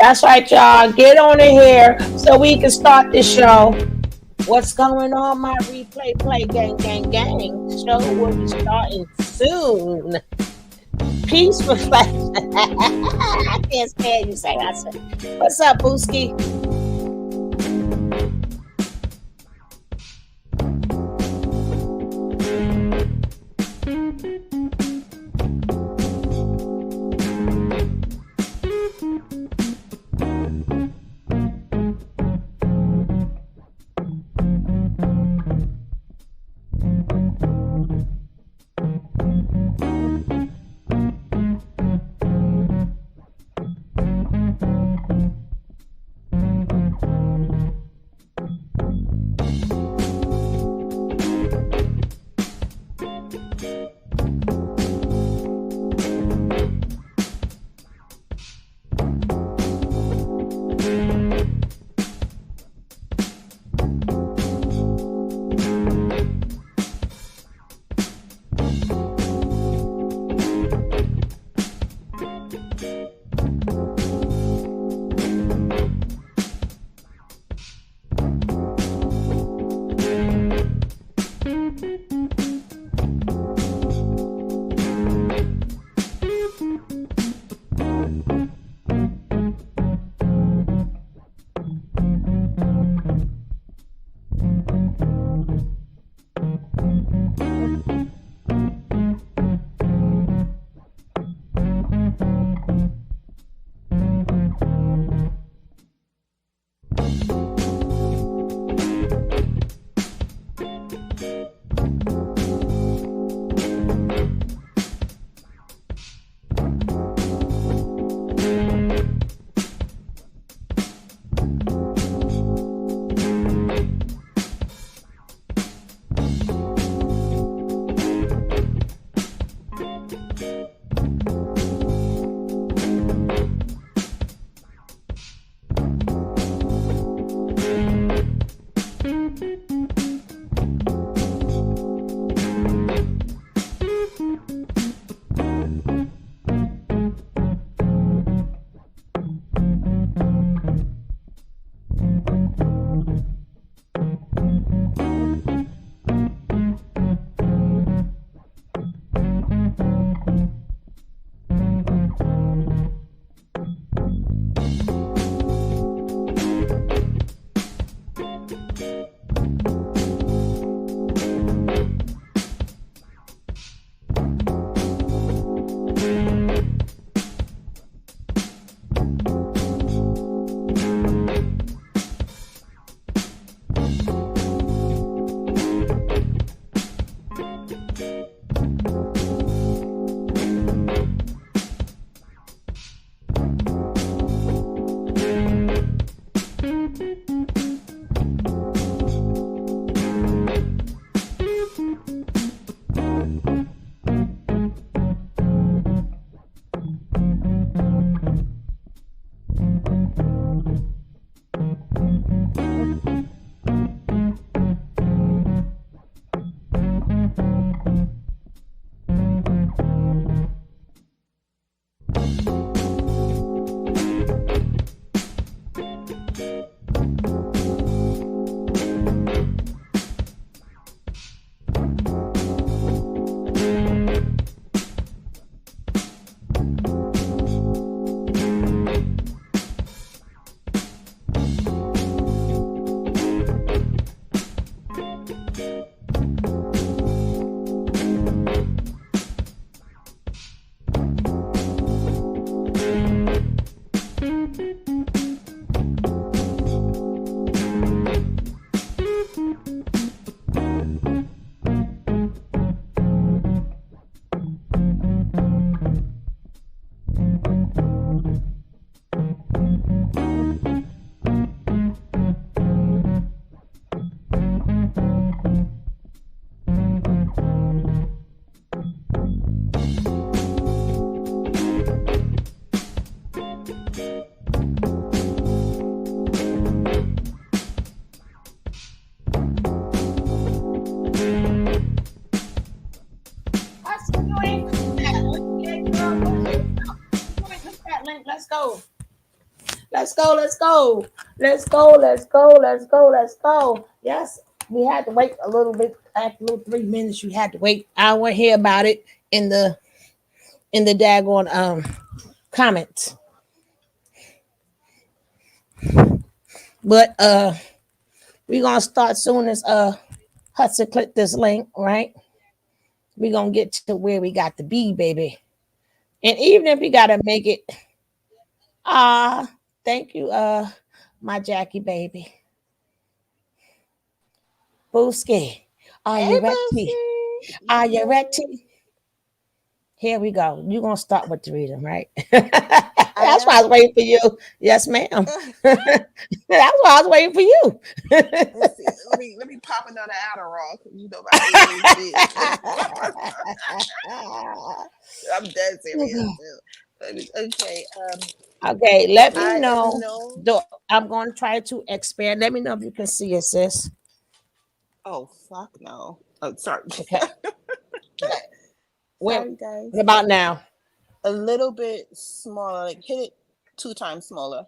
That's right, y'all. Get on in here so we can start the show. What's going on, my replay play gang gang gang? Show will be starting soon. Peace reflection. I can't stand you saying I said. What's up, Booski? Let's go. Let's go. Let's go. Let's go. Let's go. Let's go. Let's go. Yes, we had to wait a little bit. After little 3 minutes, you had to wait. I want to hear about it in the daggone comments. But we gonna start soon as Hudson click this link, right? We gonna get to where we got to be, baby. And even if we gotta make it, thank you, my Jackie baby. Booski, are Hey, you ready? Boosie. Are you Yeah, ready? Here we go. You're gonna start with the reading, right? I That's why I was am. waiting for you. Yes, ma'am. That's why I was waiting for you. Let's see. Let me pop another Adderall because you know my ADHD. I'm dead serious too. Okay. Okay, let me I am know. known. I'm going to try to expand. Let me know if you can see it, sis. Oh fuck no. Oh, sorry. Okay. Okay. What Sorry, guys. about now? A little bit smaller. Like hit it 2 times smaller.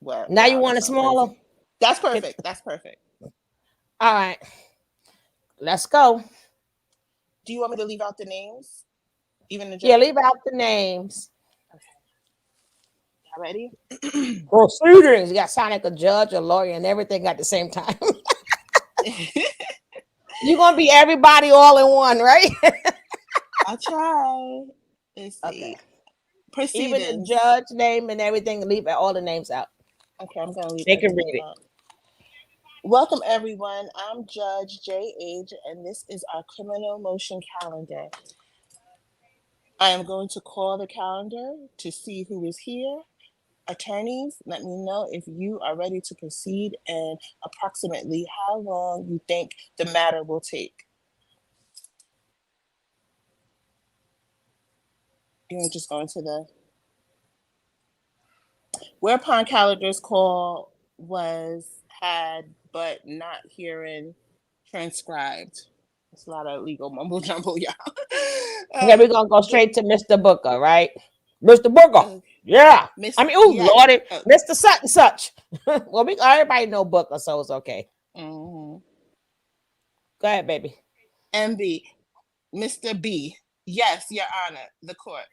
Well, Now you wow, want that it sounds smaller? crazy. That's Get perfect. That's perfect. all right. Let's go. Do you want me to leave out the names, even the Yeah, judges? leave out the names. Okay. Y'all ready? Proceedings. You got to sound like a judge, a lawyer, and everything at the same time. You're gonna be everybody all in one, right? I'll try. Let's Okay. see. Even the Proceedings. judge name and everything, leave all the names out. Okay, I'm gonna leave They can everything read it. out. Welcome everyone. I'm Judge J. H. and this is our criminal motion calendar. I am going to call the calendar to see who is here. Attorneys, let me know if you are ready to proceed and approximately how long you think the matter will take. You want to just go into the whereupon calendar's call was had but not herein transcribed. It's a lot of legal mumble jumble, y'all. Okay, we're uh, gonna go the straight to Mr. Booker, right? Mr. Booker. uh, Yeah. I Miss, mean, oh yeah. Lordy, Uh, Mr. Such and Such. Well, we everybody know Booker, so it's okay. mhm. Go ahead, baby. MB, Mr. B. Yes, Your Honor, the court.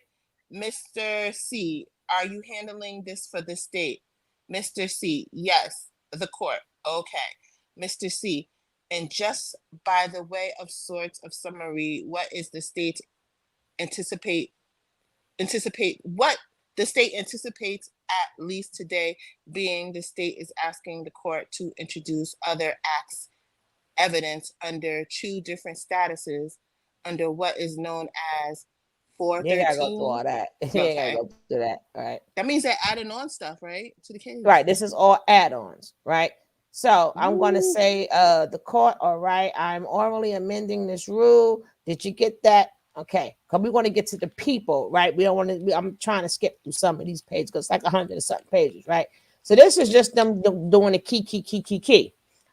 Mr. C, are you handling this for the state? Mr. C, yes, the court. Okay. Mr. C, and just by the way of sorts of summary, what is the state anticipate what the state anticipates at least today, being the state is asking the court to introduce other acts evidence under two different statuses under what is known as You ain't gotta go through 413. all that. You ain't gotta Okay. go through that. All right. That means they're adding on stuff, right? To the case. Right. This is all add-ons, right? So I'm gonna Ooh. say the court, all right. I'm orally amending this rule. Did you get that? Okay, because we want to get to the people, right? We don't want to. I'm trying to skip through some of these pages because it's like 100 and something pages, right? So this is just them doing the key.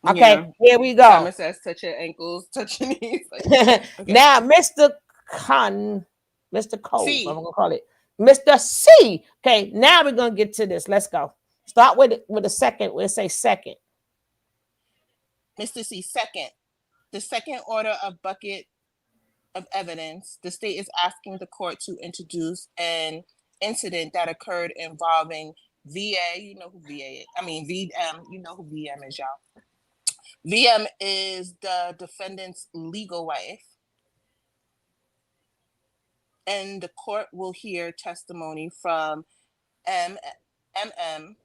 Okay, Yeah. here we go. Thomas says, touch your ankles, touch your knees. Like, okay. Now, Mr. Cove, I'm C. gonna call it Mr. C. Okay, now we're gonna get to this. Let's go. Start with the second. We'll say second. Mr. C. Second. The second order of bucket of evidence, the state is asking the court to introduce an incident that occurred involving VA. You know who VA is. I mean, VM. You know who VM is, y'all. VM is the defendant's legal wife, and the court will hear testimony from M. MM,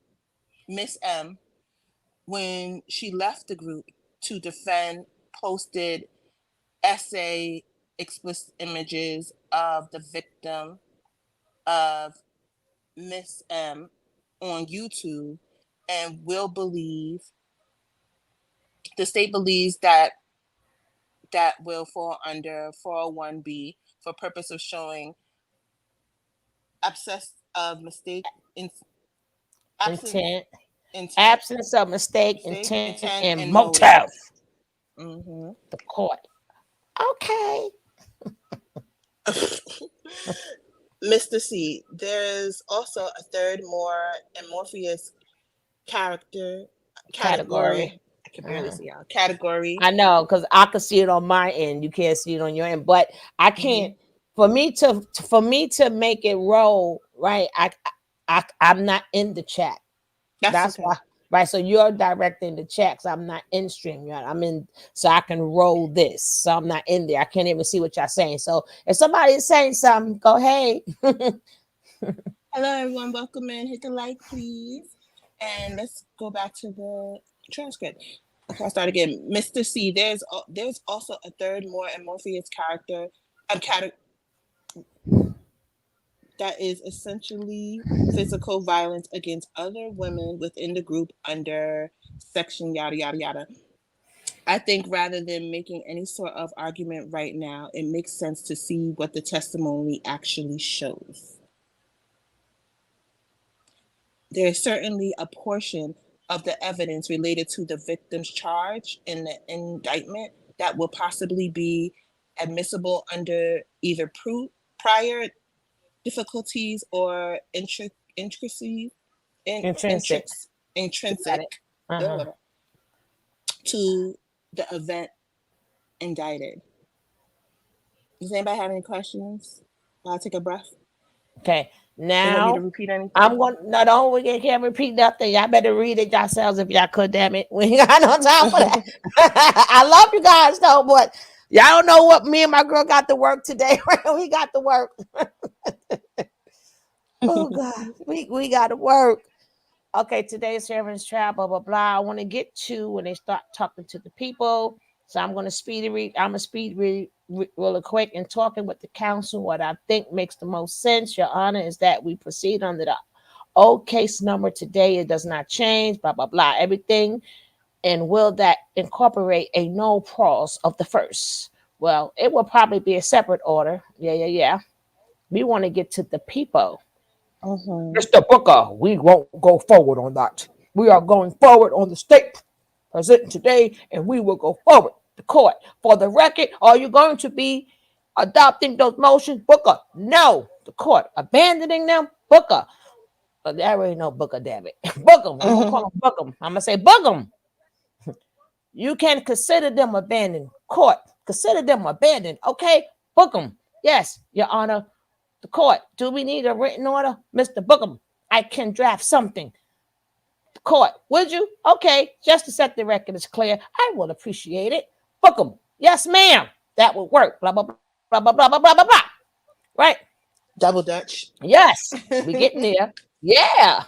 Miss M, when she left the group to defend posted essay explicit images of the victim of Miss M on YouTube, and will believe the state believes that will fall under 401B for purpose of showing abscess of mistake in absence Intent, intent absence of mistake, mistake intent, intent and and motive. motive. Mm-hmm. The court. Okay. Mr. C, there's also a third more amorphous character Category. category. I can barely Uh-huh. see y'all. Category. I know, because I could see it on my end. You can't see it on your end, but I Hmm. can't. For me to make it roll right. I'm not in the chat. That's That's okay. why. Right. So you're directing the checks. I'm not in StreamYard. I'm in, so I can roll this. So I'm not in there. I can't even see what y'all saying. So if somebody is saying something, go hey. Hello, everyone. Welcome in. Hit the like, please. And let's go back to the transcript. Okay, I'll start again. Mr. C, there's also a third more amorphous character, that is essentially physical violence against other women within the group under section yada yada yada. I think rather than making any sort of argument right now, it makes sense to see what the testimony actually shows. There is certainly a portion of the evidence related to the victim's charge in the indictment that will possibly be admissible under either prior difficulties or intricacies, in, Intrinsic. intrix, You got it. intrinsic Uh-huh. uh, to the event indicted. Does anybody have any questions? I'll take a breath. Okay. You want me to Now repeat I'm anything? going. No, don't. We can't repeat nothing. Y'all better read it yourselves if y'all could. Damn it, we ain't got no time for that. I love you guys though, but y'all don't know what me and my girl got to work today. We got to work. Oh God, we got to work. Okay, today's servants trial, blah blah blah. I want to get to when they start talking to the people. So I'm going to speed read. I'm gonna speed read really quick and talking with the council. What I think makes the most sense, Your Honor, is that we proceed under the old case number today. It does not change. Blah blah blah. Everything, and will that incorporate a no pause of the first? Well, it will probably be a separate order. Yeah, yeah, yeah. We want to get to the people. Mm-hmm. Mr. Booker, we won't go forward on that. We are going forward on the state presenting today, and we will go forward to court. For the record, are you going to be adopting those motions? Booker, no. The court abandoning them? Booker. There ain't no Booker, damn it. Book them. I'm going to call them Book them. I'm going to say Book them. You can consider them abandoned. Court, consider them abandoned. Okay? Book them. Yes, Your Honor. The court, do we need a written order? Mr. Bookham, I can draft something. The court, would you? Okay, just to set the record is clear, I will appreciate it. Bookham, yes, ma'am. That will work. Blah, blah, blah, blah, blah, blah, blah, blah, blah. Right? Double Dutch. Yes, we getting there. Yeah.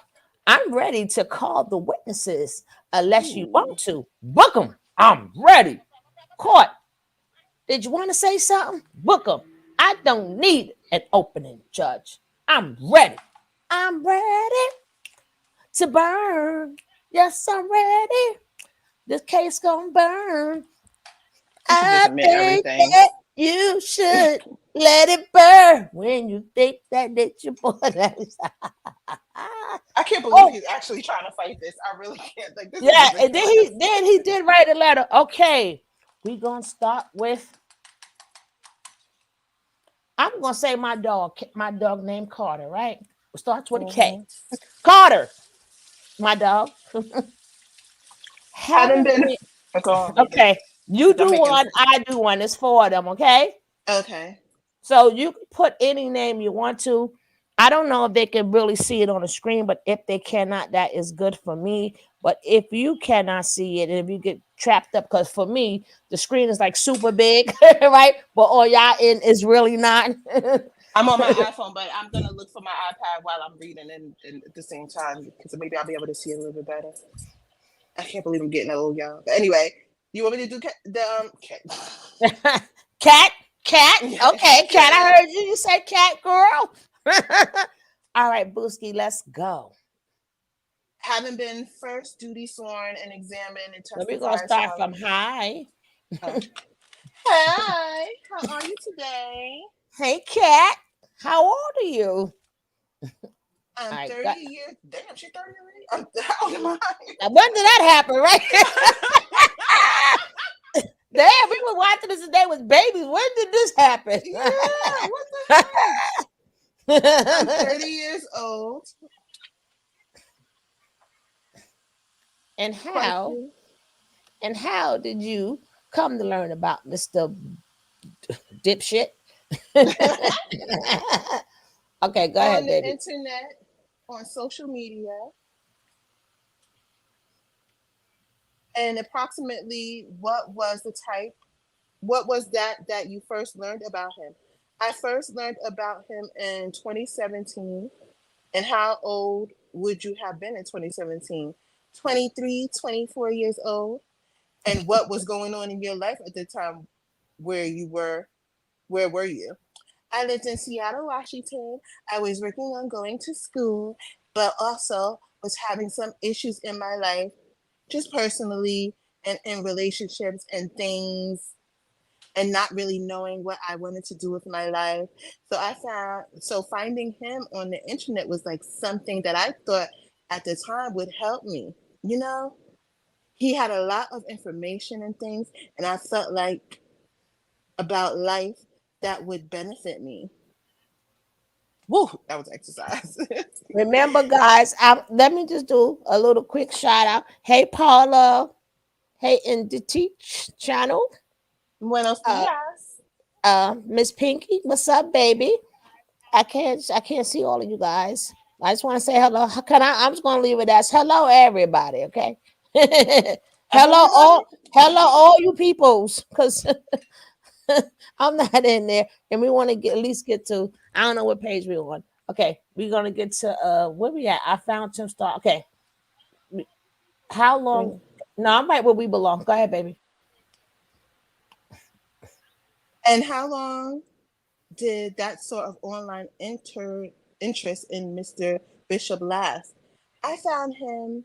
I'm ready to call the witnesses unless you Ooh. want to. Bookham, I'm ready. Court, did you want to say something? Bookham, I don't need an opening, Judge. I'm ready. I'm ready to burn. Yes, I'm ready. This case gonna burn. You should just I admit think everything. that you should let it burn when you think that it's your boy. I can't believe Oh he's actually trying to fight this. I really can't. Like, this is yeah, and ridiculous. then he did write a letter. Okay, we gonna start with. I'm gonna say my dog named Carter. Right, it starts with a K. Mm-hmm. Carter, my dog. Haven't Haven't been. been Go on, read it. okay. You Because I'm do making. one, I do one. It's four of them, okay? Okay. So you can put any name you want to. I don't know if they can really see it on the screen, but if they cannot, that is good for me. But if you cannot see it, and if you get trapped up, because for me, the screen is like super big, right? But all y'all in is really not. I'm on my iPhone, but I'm gonna look for my iPad while I'm reading, and at the same time, because maybe I'll be able to see it a little bit better. I can't believe I'm getting old, y'all. But anyway, you want me to do the Cat, cat. Okay, cat. I cat? heard you. You said cat, girl. All right, Booski, let's go. Having been first duty sworn and examined and We're gonna testified start shall. from high. Oh. Hi, how are you today? Hey, cat. How old are you? I'm I 30 got. years. Damn, she's 30 already? How old am I? Now, when did that happen, right? Damn, we were watching this today with babies. When did this happen? Yeah, what the heck? I'm 30 years old. and how Question. and how did you come to learn about Mr. Dipshit? Okay, go On ahead, the baby. internet, on social media, and approximately what was that you first learned about him? I first learned about him in 2017. And how old would you have been in 2017? 23, 24 years old. And what was going on in your life at the time where you were? Where were you? I lived in Seattle, Washington. I was working on going to school, but also was having some issues in my life, just personally and in relationships and things, and not really knowing what I wanted to do with my life. So finding him on the internet was like something that I thought at the time would help me. You know, he had a lot of information and things, and I felt like about life that would benefit me. Woo, that was exercise. Remember, guys, let me just do a little quick shout out. Hey, Paula. Hey, in the Teach channel. Buenos Uh, dias. Miss Pinky, what's up, baby? I can't see all of you guys. I just want to say hello. Can I? I'm just gonna leave it as hello, everybody. Okay. hello all, Everybody. hello all you peoples, because I'm not in there, and we want to get at least get to. I don't know what page we're on. Okay, we're gonna get to where we at. I found Tim Star. Okay, how long? No, I'm right where we belong. Go ahead, baby. And how long did that sort of online interest in Mr. Bishop last? I found him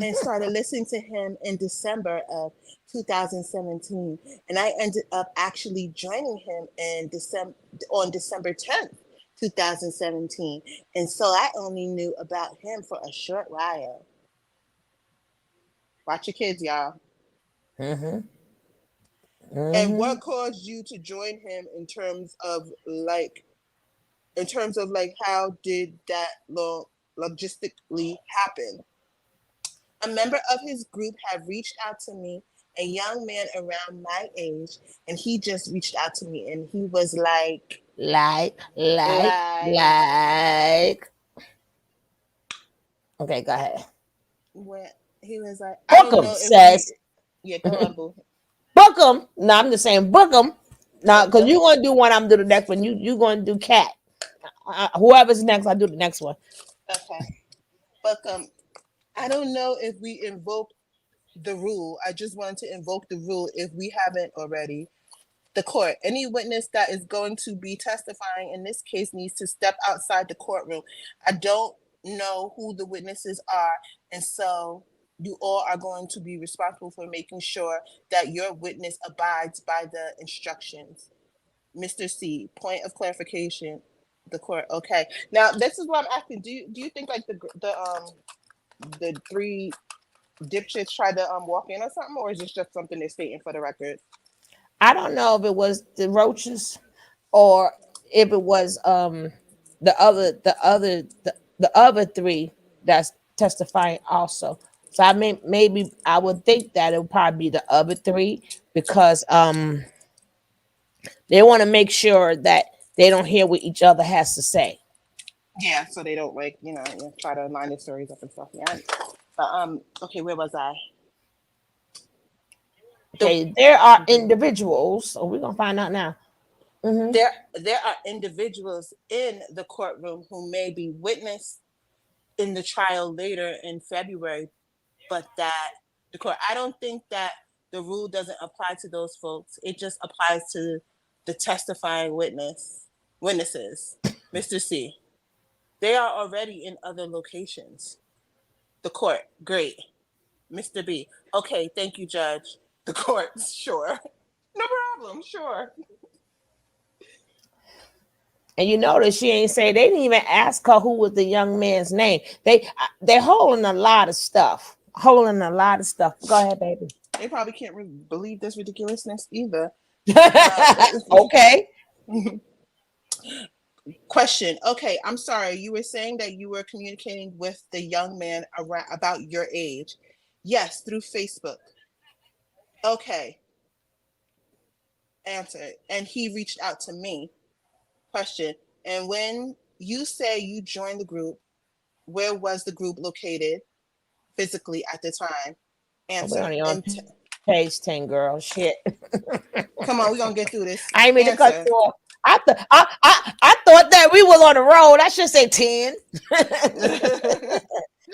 and started listening to him in December of 2017, and I ended up actually joining him in December on December 10th, 2017, and so I only knew about him for a short while. Watch your kids, y'all. Mm-hmm. And Mm-hmm. what caused you to join him in terms of like how did that logistically happen? A member of his group had reached out to me, a young man around my age, and he just reached out to me and he was Like, like, like, like. Okay, go ahead. what he was like, I Book don't 'em, know if we, says. yeah, go on, boo. Book 'em. No, I'm just saying book 'em. No, Book because him. you're going to do one, I'm do the next one. You going to do cat. Whoever's next, I do the next one. Okay. Book him. I don't know if we invoke the rule. I just wanted to invoke the rule if we haven't already. The court. Any witness that is going to be testifying in this case needs to step outside the courtroom. I don't know who the witnesses are, and so you all are going to be responsible for making sure that your witness abides by the instructions. Mr. C, point of clarification. The court. Okay. Now this is what I'm asking. Do you think like the three dipshits tried to walk in or something, or is this just something they're stating for the record? I don't know if it was the roaches or if it was the other three that's testifying also. So I mean maybe I would think that it would probably be the other three because they want to make sure that they don't hear what each other has to say. Yeah, so they don't like try to line their stories up and stuff. Yeah, but okay, where was I? The Okay, there are individuals, so we're gonna find out now. Hmm. there are individuals in the courtroom who may be witness in the trial later in February, but that the court. I don't think that the rule doesn't apply to those folks. It just applies to the testifying witnesses. Mr. C. They are already in other locations. The court. Great. Mr. B. Okay, thank you, Judge. The court. Sure. No problem. Sure. And you notice she ain't say they didn't even ask her who was the young man's name. They're holding a lot of stuff. Holding a lot of stuff. Go ahead, baby. They probably can't believe this ridiculousness either. Uh, Okay. Question. Okay, I'm sorry. You were saying that you were communicating with the young man about your age. Yes, through Facebook. Okay, answer. And he reached out to me. Question. And when you say you joined the group, where was the group located physically at the time? We're Answer. only on page 10, girl. Shit. Come on, we're gonna get through this. I ain't mean to cut Answer. you off. I thought that we was on the road. I should say 10.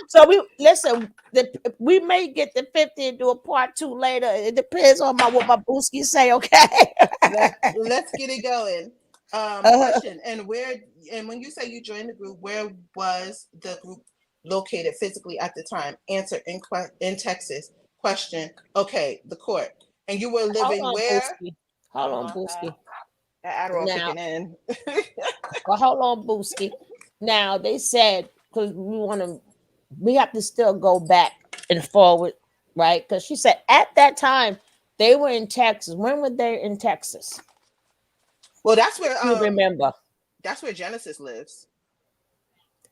So we listen. We may get the 50 and do a part 2 later. It depends on what my booski say. Okay. Let's get it going. uh, Question. And when you say you joined the group, where was the group located physically at the time? Answer. In Texas. Question. Okay, the court. And you were hold living on, where? booski. Hold on, booski. That Adderall Now, kicking in. well, hold on, booski. Now they said because we have to still go back and forward, right? Because she said at that time they were in Texas. When were they in Texas? Well, You remember? that's where Genesis lives.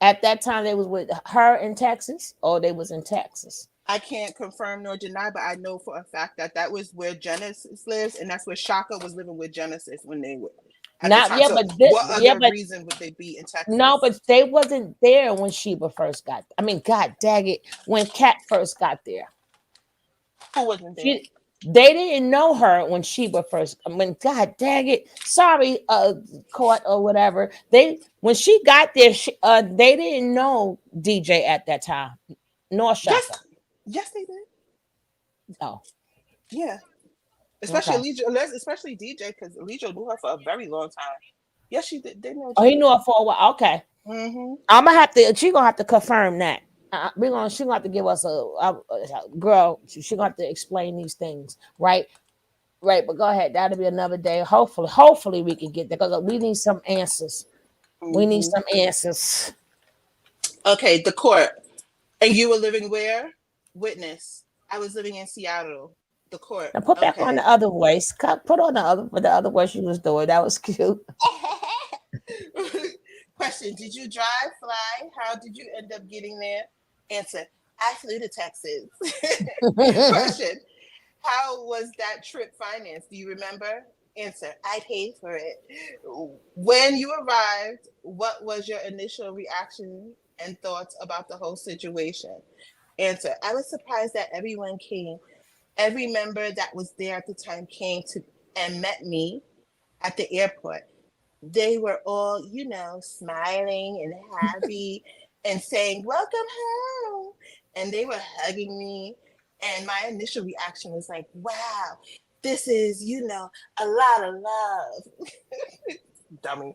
At that time they was with her in Texas, or they was in Texas. I can't confirm nor deny, but I know for a fact that that was where Genesis lives, and that's where Shaka was living with Genesis when they were at the Not time. yeah, So, but what yeah, other but reason would they be in no, Texas? but they wasn't there when Sheba first got. I mean, God dang it, when Kat first got there, Who wasn't there? she they didn't know her when Sheba first. I mean, God dang it, sorry, court or whatever. They when she got there, they didn't know DJ at that time, nor Yes, Shaka. yes, they did. Oh, Yeah, especially okay. especially DJ, because Alicia knew her for a very long time. Yes, she did. They know each Oh, he other. knew her for a while. Okay. Mm-hmm. I'm gonna have to. She gonna have to confirm that. She gonna have to give us a girl. She gonna have to explain these things, right? Right. But go ahead. That'll be another day. Hopefully we can get there because we need some answers. We need Mm-hmm. some answers. Okay, the court. And you were living where? Witness. I was living in Seattle. The court. Now put back on Okay. the other voice. Put on the other voice she was doing. That was cute. Question. Did you drive, fly? How did you end up getting there? Answer. I flew to Texas. Question. How was that trip financed? Do you remember? Answer. I paid for it. When you arrived, what was your initial reaction and thoughts about the whole situation? Answer. I was surprised that everyone came. Every member that was there at the time came to and met me at the airport. They were all, smiling and happy and saying, "Welcome home." And they were hugging me. And my initial reaction was like, wow, this is, a lot of love. Dummy.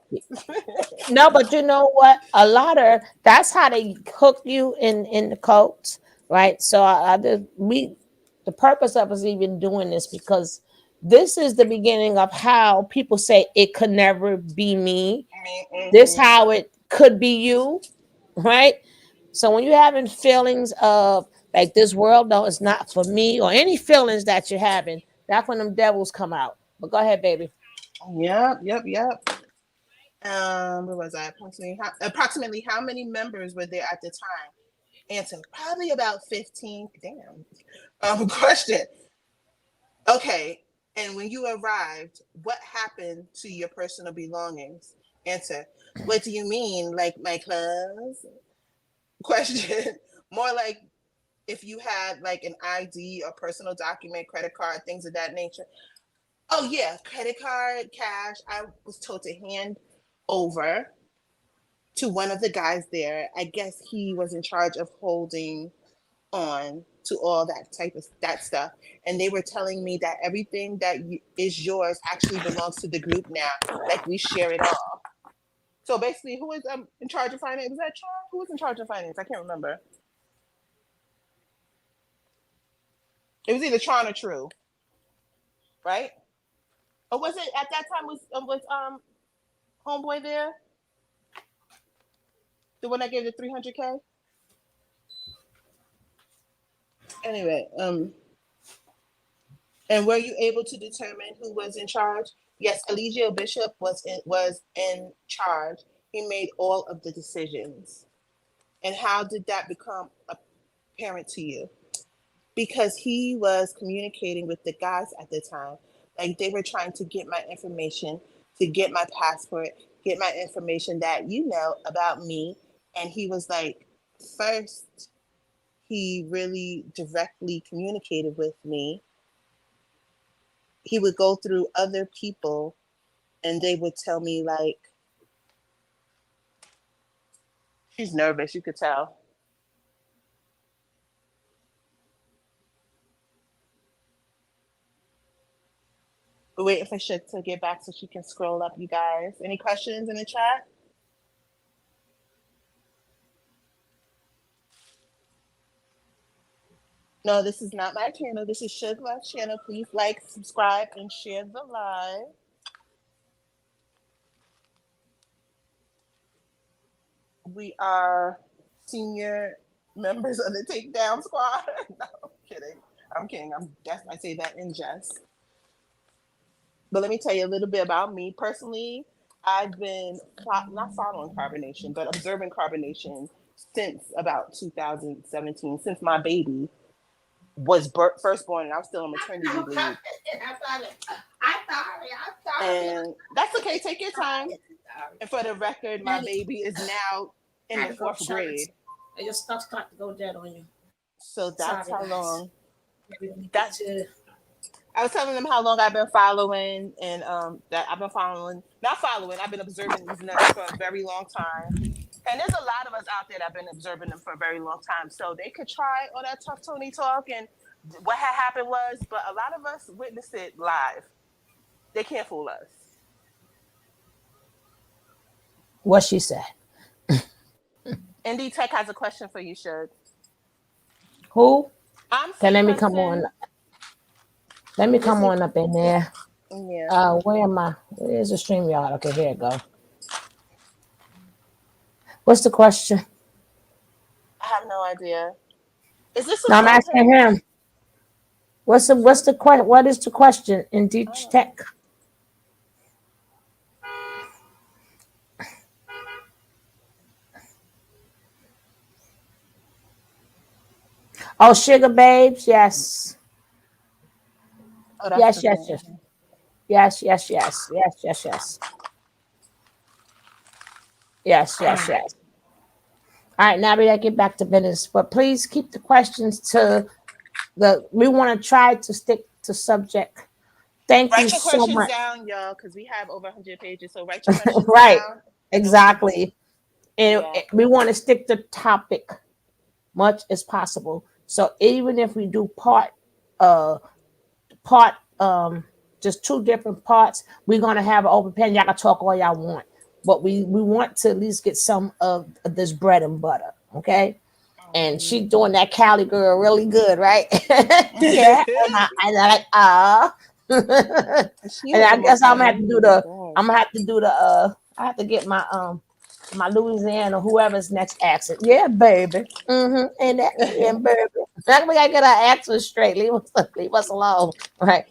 No, but you know what? A lot of that's how they hook you in the coats, right? So the purpose of us even doing this because this is the beginning of how people say it could never be me. This Mm-hmm. how it could be you, right? So when you're having feelings of like this world, no, it's not for me, or any feelings that you're having, that's when them devils come out. But go ahead, baby. Yep. Where was I? Approximately how many members were there at the time? Answer, probably about 15. Damn. Question. Okay. And when you arrived, what happened to your personal belongings? Answer. What do you mean? Like my clothes? Question. More like if you had like an ID or personal document, credit card, things of that nature. Oh yeah, credit card, cash. I was told to hand over to one of the guys there. I guess he was in charge of holding on to all that stuff, and they were telling me that everything that is yours actually belongs to the group now. Like we share it all. So basically, who was in charge of finance? Was that Tron? Who was in charge of finance? I can't remember. It was either Tron or True, right? Or was it at that time was homeboy there, the one that gave the 300K? Anyway, and were you able to determine who was in charge? Yes, Eligio Bishop was in charge. He made all of the decisions. And how did that become apparent to you? Because he was communicating with the guys at the time. Like they were trying to get my information, to get my passport, get my information that you know about me. And he was like, first, he really directly communicated with me. He would go through other people and they would tell me, like, she's nervous, you could tell. We're waiting for shit to get back so she can scroll up, you guys. Any questions in the chat? No, this is not my channel. This is Shugla's channel. Please like, subscribe, and share the live. We are senior members of the Takedown Squad. No, I'm kidding. I'm kidding. I say that in jest. But let me tell you a little bit about me personally. I've been not following carbonation, but observing carbonation since about 2017, since my baby was first born, and I was still on maternity leave. And that's okay. Take your time. And for the record, my baby is now in the fourth grade. I just start to go dead on you. So that's how long. That's I was telling them how long I've been following, and that I've been following, not following, I've been observing these nuts for a very long time. And there's a lot of us out there that have been observing them for a very long time. So they could try all that tough Tony talk and what had happened was, but a lot of us witnessed it live. They can't fool us. What she said. Indie Tech has a question for you, Shug. Who? I'm Okay, let me come on. Let me come on up in there. Yeah. Where am I? Where's the StreamYard? Okay, here it go. What's the question? I have no idea. Is this No, I'm asking him. What is the question in Deech Tech? Oh, Sugar Babes, yes. Oh, Yes. Yes. All right, now we gotta get back to business. But please keep the questions to we want to try to stick to subject. Thank you Write your so questions much. down, y'all, because we have over 100 pages. So write your questions Right, down. exactly. And Yeah. we want to stick to topic much as possible. So even if we do just two different parts, we're gonna have an open pen. Y'all can talk all y'all want, but we want to at least get some of this bread and butter, okay? And she doing that Cali girl really good, right? Yeah, and I like and I guess I'm gonna have to do I have to get my Louisiana, whoever's next accent. Yeah, baby. And that, yeah, baby. Now we gotta get our accent straight. Leave us alone. Right.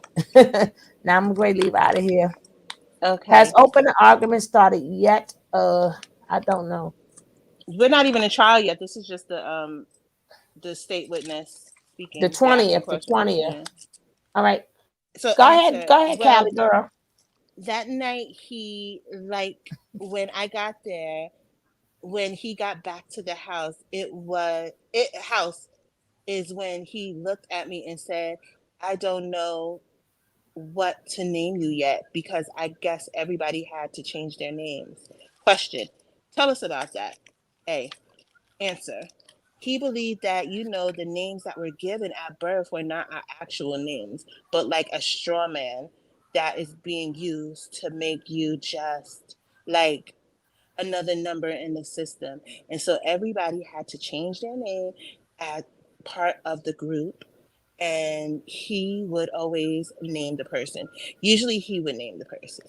Now I'm going to leave out of here. Okay. Has open argument started yet? I don't know. We're not even in trial yet. This is just the state witness speaking. The 20th. Yeah. All right. So Go answer. ahead, Well, Callie girl. that night he when I got there, when he got back to the house, house is when he looked at me and said, "I don't know what to name you yet because I guess everybody had to change their names." Question. Tell us about that. A. Answer. He believed that, the names that were given at birth were not our actual names, but like a straw man that is being used to make you just like another number in the system. And so everybody had to change their name as part of the group. And he would always name the person. Usually he would name the person.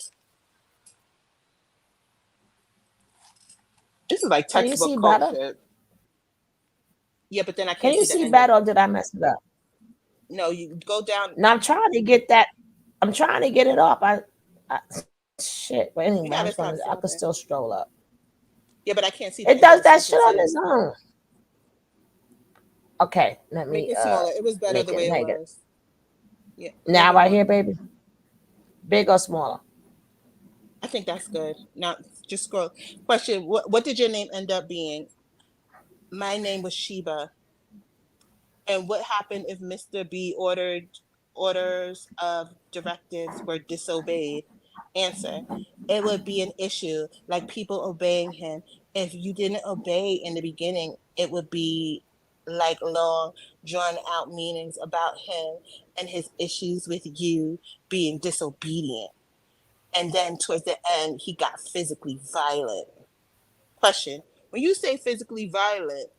This is like Can you textbook see cult better? shit. Yeah, but then I Can can't you see the see end better of or did I mess it up? No, you go down. Now I'm trying to get that. I'm trying to get it off. Shit. But anyway, We gotta stop I could something. still stroll up. Yeah, but I can't see the It end does of that shit on sentences. its own. Okay, let Make me it smaller. It was better make the it way it negative. was. Yeah, Now maybe right more. here, baby. Big or smaller? I think that's good. Now just scroll. Question: What did your name end up being? My name was Sheba. And what happened if Mr. B orders of directives were disobeyed? Answer: It would be an issue, like people obeying him. If you didn't obey in the beginning, it would be like long, drawn out meanings about him and his issues with you being disobedient. And then towards the end, he got physically violent. Question: When you say physically violent,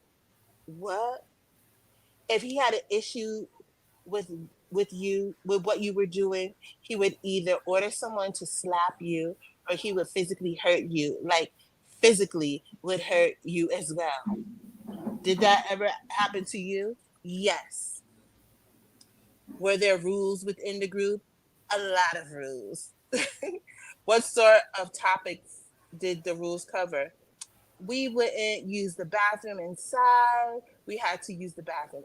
what? If he had an issue with you with what you were doing, he would either order someone to slap you or he would physically hurt you, like physically would hurt you as well. Did that ever happen to you? Yes. Were there rules within the group? A lot of rules. What sort of topics did the rules cover? We wouldn't use the bathroom inside. We had to use the bathroom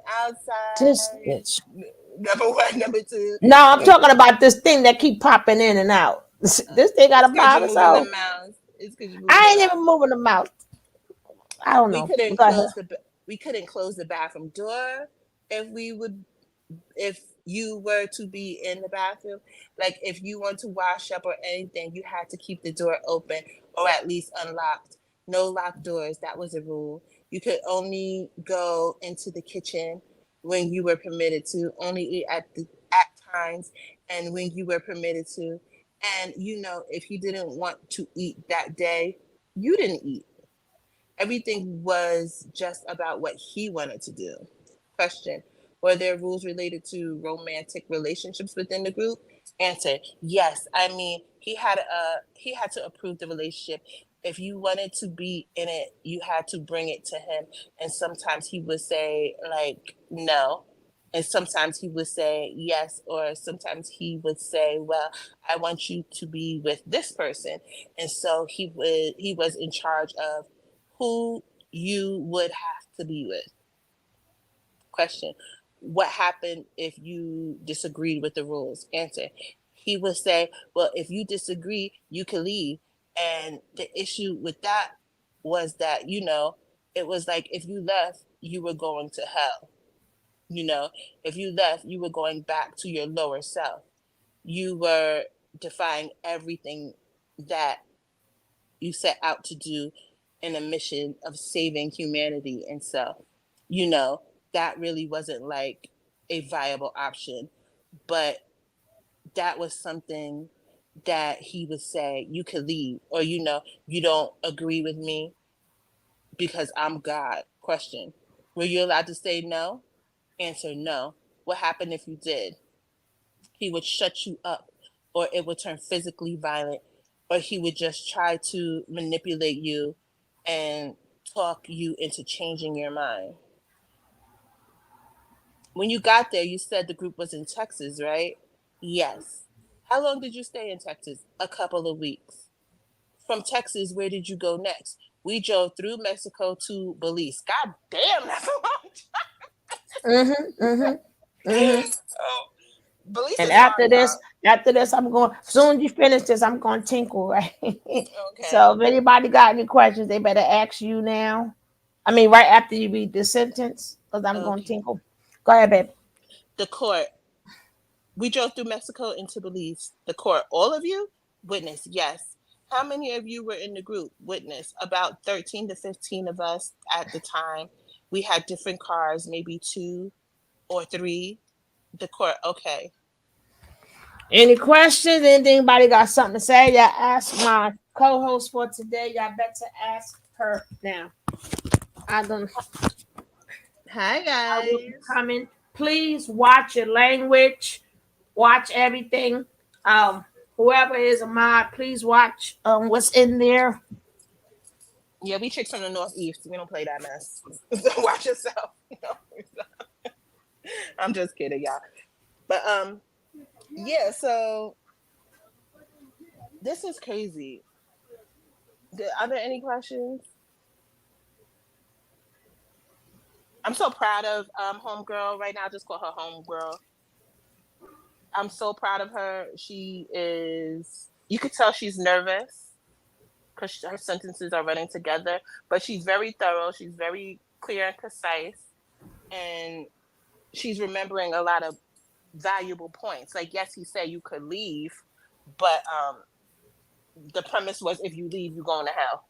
This outside. bitch. Number one. Number two, No, I'm talking about this thing that keep popping in and out. This thing got it's a because you're moving the so mouse. It's because you're moving the I ain't mouse. even moving the mouth. I don't We know. couldn't Go ahead. close the we couldn't close the bathroom door if we would if you were to be in the bathroom. Like if you want to wash up or anything, you had to keep the door open or at least unlocked. No locked doors. That was a rule. You could only go into the kitchen when you were permitted to. Only eat at times and when you were permitted to. And if you didn't want to eat that day, you didn't eat. Everything was just about what he wanted to do. Question: Were there rules related to romantic relationships within the group? Answer: Yes. I mean, he had to approve the relationship. If you wanted to be in it, you had to bring it to him. And sometimes he would say like no. And sometimes he would say yes, or sometimes he would say, well, I want you to be with this person. And so he was in charge of who you would have to be with. Question: What happened if you disagreed with the rules? Answer: He would say, well, if you disagree, you can leave. And the issue with that was that, it was like if you left, you were going to hell. You know, if you left, you were going back to your lower self. You were defying everything that you set out to do in a mission of saving humanity and self. That really wasn't like a viable option, but that was something that he would say, you could leave, or you don't agree with me because I'm God. Question: Were you allowed to say no? Answer: No. What happened if you did? He would shut you up, or it would turn physically violent, or he would just try to manipulate you and talk you into changing your mind. When you got there, you said the group was in Texas, right? Yes. How long did you stay in Texas? A couple of weeks. From Texas, where did you go next? We drove through Mexico to Belize. God damn, that's a long Mm-hmm. Mm-hmm. time. Mm-hmm. Oh, Belize And is far, after this, I'm going. Soon as you finish this, I'm going to tinkle, right? y'all. Okay. So if anybody got any questions, they better ask you now. I mean, right after you read the sentence, because I'm going to Okay. tinkle. Go ahead, babe. The court. We drove through Mexico into Belize. The court. All of you? Witness. Yes. How many of you were in the group? Witness. About 13 to 15 of us at the time. We had different cars, maybe two or three. The court. Okay. Any questions? Anybody got something to say? Y'all ask my co-host for today. Y'all better ask her now. I don't. Hi, I will be guys. coming. Please watch your language. Watch everything. Um, Whoever is a mod, please watch what's in there. Yeah, we chicks from the Northeast. We don't play that mess. So watch yourself. I'm just kidding, y'all. But yeah. So this is crazy. Are there any questions? I'm so proud of homegirl right now. I just call her homegirl. I'm so proud of her. She is. You could tell she's nervous because her sentences are running together, but she's very thorough. She's very clear and concise, and she's remembering a lot of valuable points. Like, yes, he said you could leave, but the premise was if you leave, you're going to hell,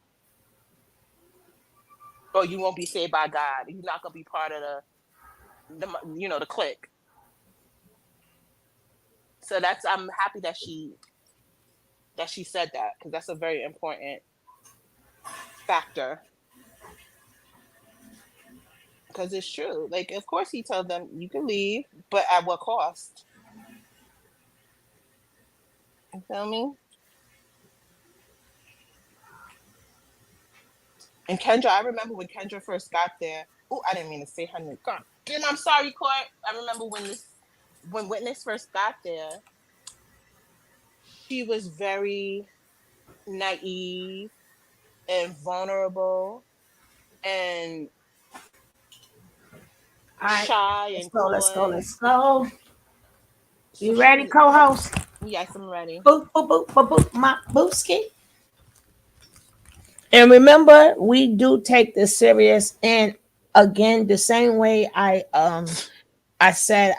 or you won't be saved by God. You're not gonna be part of the clique. So that's I'm happy that she said that because that's a very important factor. Because it's true. Like, of course, he told them you can leave, but at what cost? You feel me? And Kendra, I remember when Kendra first got there. Oh, I didn't mean to say her name. God, damn, I'm sorry, Court. I remember when Witness first got there, she was very naive and vulnerable and All right, shy let's and go, let's go, coy. let's go. So You she ready, was. co-host? Yes, I'm ready. Boop, boop, boop, boop, boop, my booski. And remember, we do take this serious. And again, the same way I said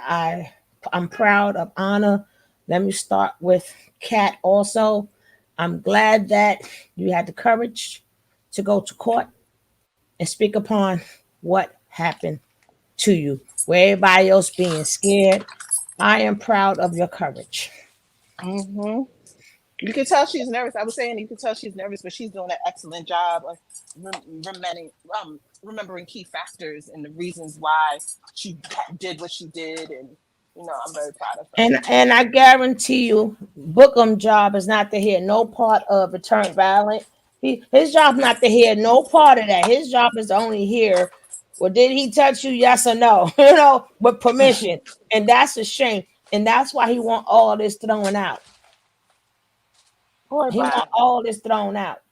I'm proud of Anna. Let me start with Kat also. I'm glad that you had the courage to go to court and speak upon what happened to you. Where everybody else being scared, I am proud of your courage. Hmm. You can tell she's nervous. I was saying you can tell she's nervous, but she's doing an excellent job of remembering key factors and the reasons why she did what she did, and I'm very proud of her. And I guarantee you, Bookham job is not to hear no part of return violent. His job not to hear no part of that. His job is to only hear, well, did he touch you? Yes or no? With permission. And that's a shame. And that's why he want all this thrown out. Poor He want Bob. all this thrown out.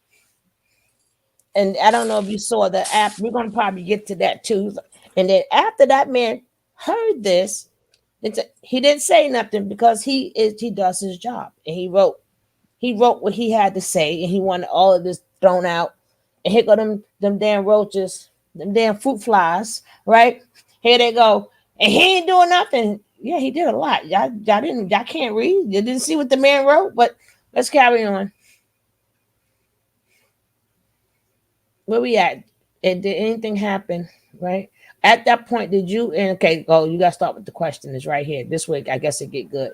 And I don't know if you saw the app. We're gonna probably get to that too. And then after that man heard this, he didn't say nothing because he does his job. And he wrote what he had to say, and he wanted all of this thrown out. And here go them damn roaches, them damn fruit flies, right? Here they go. And he ain't doing nothing. Yeah, he did a lot. Y'all can't read. You didn't see what the man wrote, but let's carry on. Where we at? Did anything happen? Right? At that point, did you and okay, go, you gotta start with the question. Is right here. This week, I guess it get good.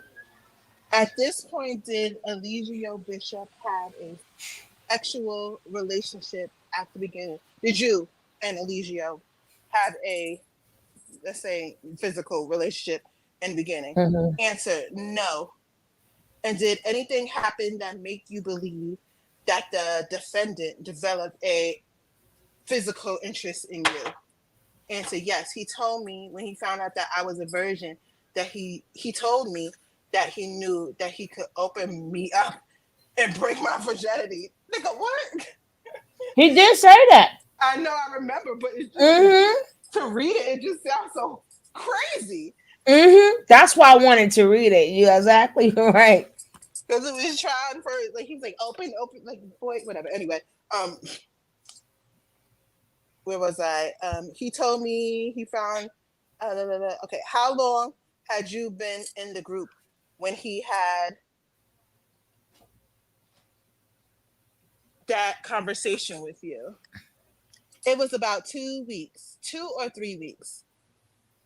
At this point, did Eligio Bishop have a sexual relationship at the beginning? Did you and Eligio have a, let's say, physical relationship in the beginning? Mhm. Answer: no. And did anything happen that make you believe that the defendant developed a physical interest in you? Answer: yes. He told me when he found out that I was a virgin that he told me that he knew that he could open me up and break my virginity. Nigga, what? He did say that. I know, I remember, but it's just Mm-hmm. to read it, it just sounds so crazy. Mm-hmm. That's why I wanted to read it. You're exactly right. Because it was trying for, like, he was like, open, like, boy, whatever. Anyway, um, where was I? He told me he found, okay, how long had you been in the group when he had that conversation with you? It was about 2 weeks, 2 or 3 weeks.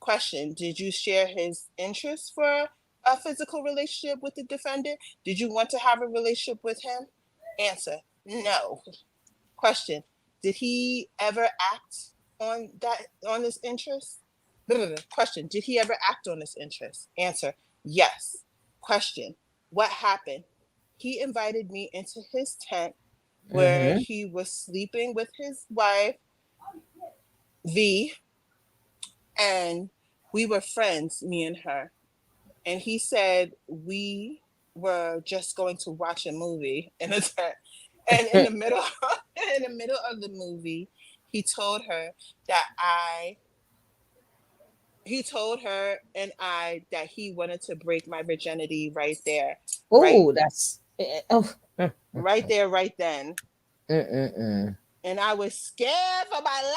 Question: did you share his interest for a physical relationship with the defendant? Did you want to have a relationship with him? Answer: no. Question: did he ever act on this interest? Question: did he ever act on this interest? Answer: yes. Question: what happened? He invited me into his tent where Mm-hmm. he was sleeping with his wife, V, and we were friends, me and her. And he said we were just going to watch a movie in a tent. And in the middle in the middle of the movie, he told her that I He told her and I that he wanted to break my virginity right there, right, Oh, that's oh. right there, right then. Mm-mm-mm. And I was scared for my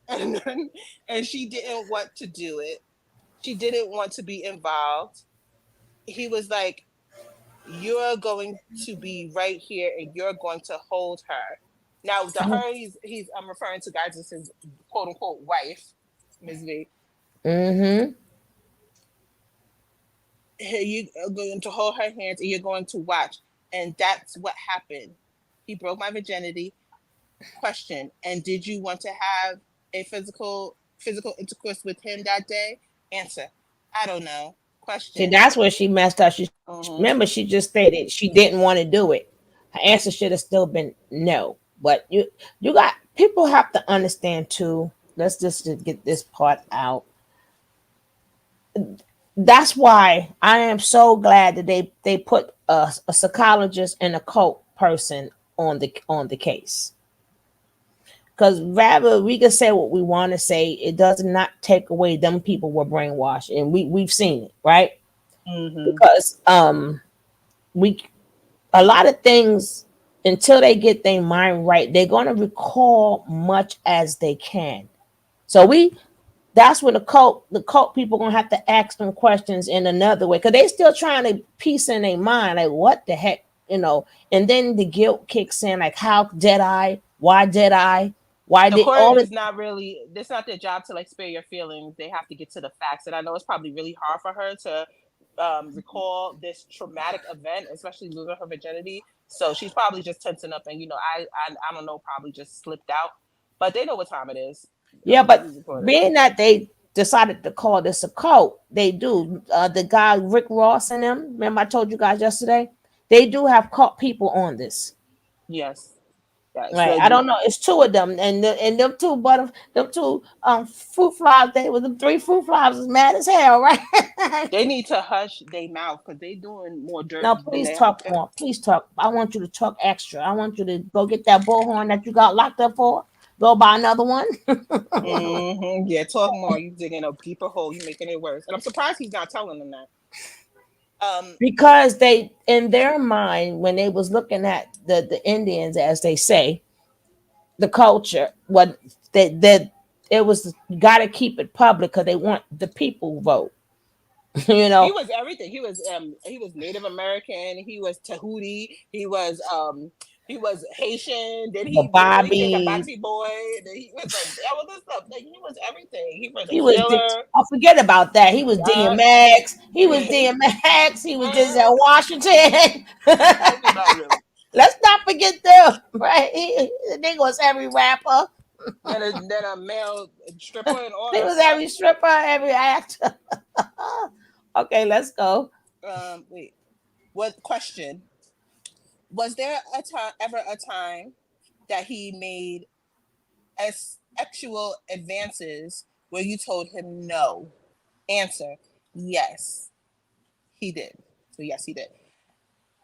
life. And she didn't want to do it. She didn't want to be involved. He was like, "You're going to be right here, and you're going to hold her." Now, the her he's I'm referring to, guys, as his quote unquote wife, Ms. V. Mm-hmm. You are going to hold her hands, and you're going to watch. And that's what happened. He broke my virginity. Question: and did you want to have a physical intercourse with him that day? Answer: I don't know. See, Question. that's where she messed up. She Mm-hmm. remember she just stated she didn't want to do it. Her answer should have still been no. But you got people have to understand too. Let's just to get this part out. That's why I am so glad that they put a psychologist and a cult person on the case. Because rather we can say what we want to say, it does not take away them people were brainwashed, and we've seen it, right? Mm-hmm. Because we a lot of things until they get their mind right, they're going to recall much as they can. So we that's when the cult people gonna have to ask them questions in another way because they still trying to piece in their mind like what the heck, and then the guilt kicks in like how did I, why did I, why The did court all the is not really, it's not their job to like spare your feelings. They have to get to the facts. And I know it's probably really hard for her to recall this traumatic event, especially losing her virginity. So she's probably just tensing up and, I don't know, probably just slipped out. But they know what time it is. yeah, but Please record it. being that they decided to call this a cult, they do. The guy Rick Ross and them, remember I told you guys yesterday, they do have cult people on this. Yes. Yes. Right, I don't know. It's two of them, and them two, but them two fruit flies. They were them three fruit flies was mad as hell, right? They need to hush their mouth because they doing more dirt Now, than please they have talk to. more. Please talk. I want you to talk extra. I want you to go get that bullhorn that you got locked up for. Go buy another one. Mm-hmm. Yeah, talk more. You digging a deeper hole. You making it worse. And I'm surprised he's not telling them that. Um, Because they, in their mind, when they was looking at the Indians, as they say, the culture, what that it was got to keep it public because they want the people vote. you he know, was everything. He was Native American. He was Tahuti. He was Haitian. the Then he became the Bobby. Bati boy. Then he was all of this stuff. Like he was everything. He was a He was. healer. I forget about that. He was Yeah. DMX. He was DMX. He was Denzel Washington. Everybody. Let's not forget them. Right? The nigga was every rapper. Then a male stripper and all He that was stuff. every stripper, every actor. Okay, let's go. Wait. What question? Was there ever a time that he made sexual advances where you told him no? Answer: yes, he did. So yes, he did.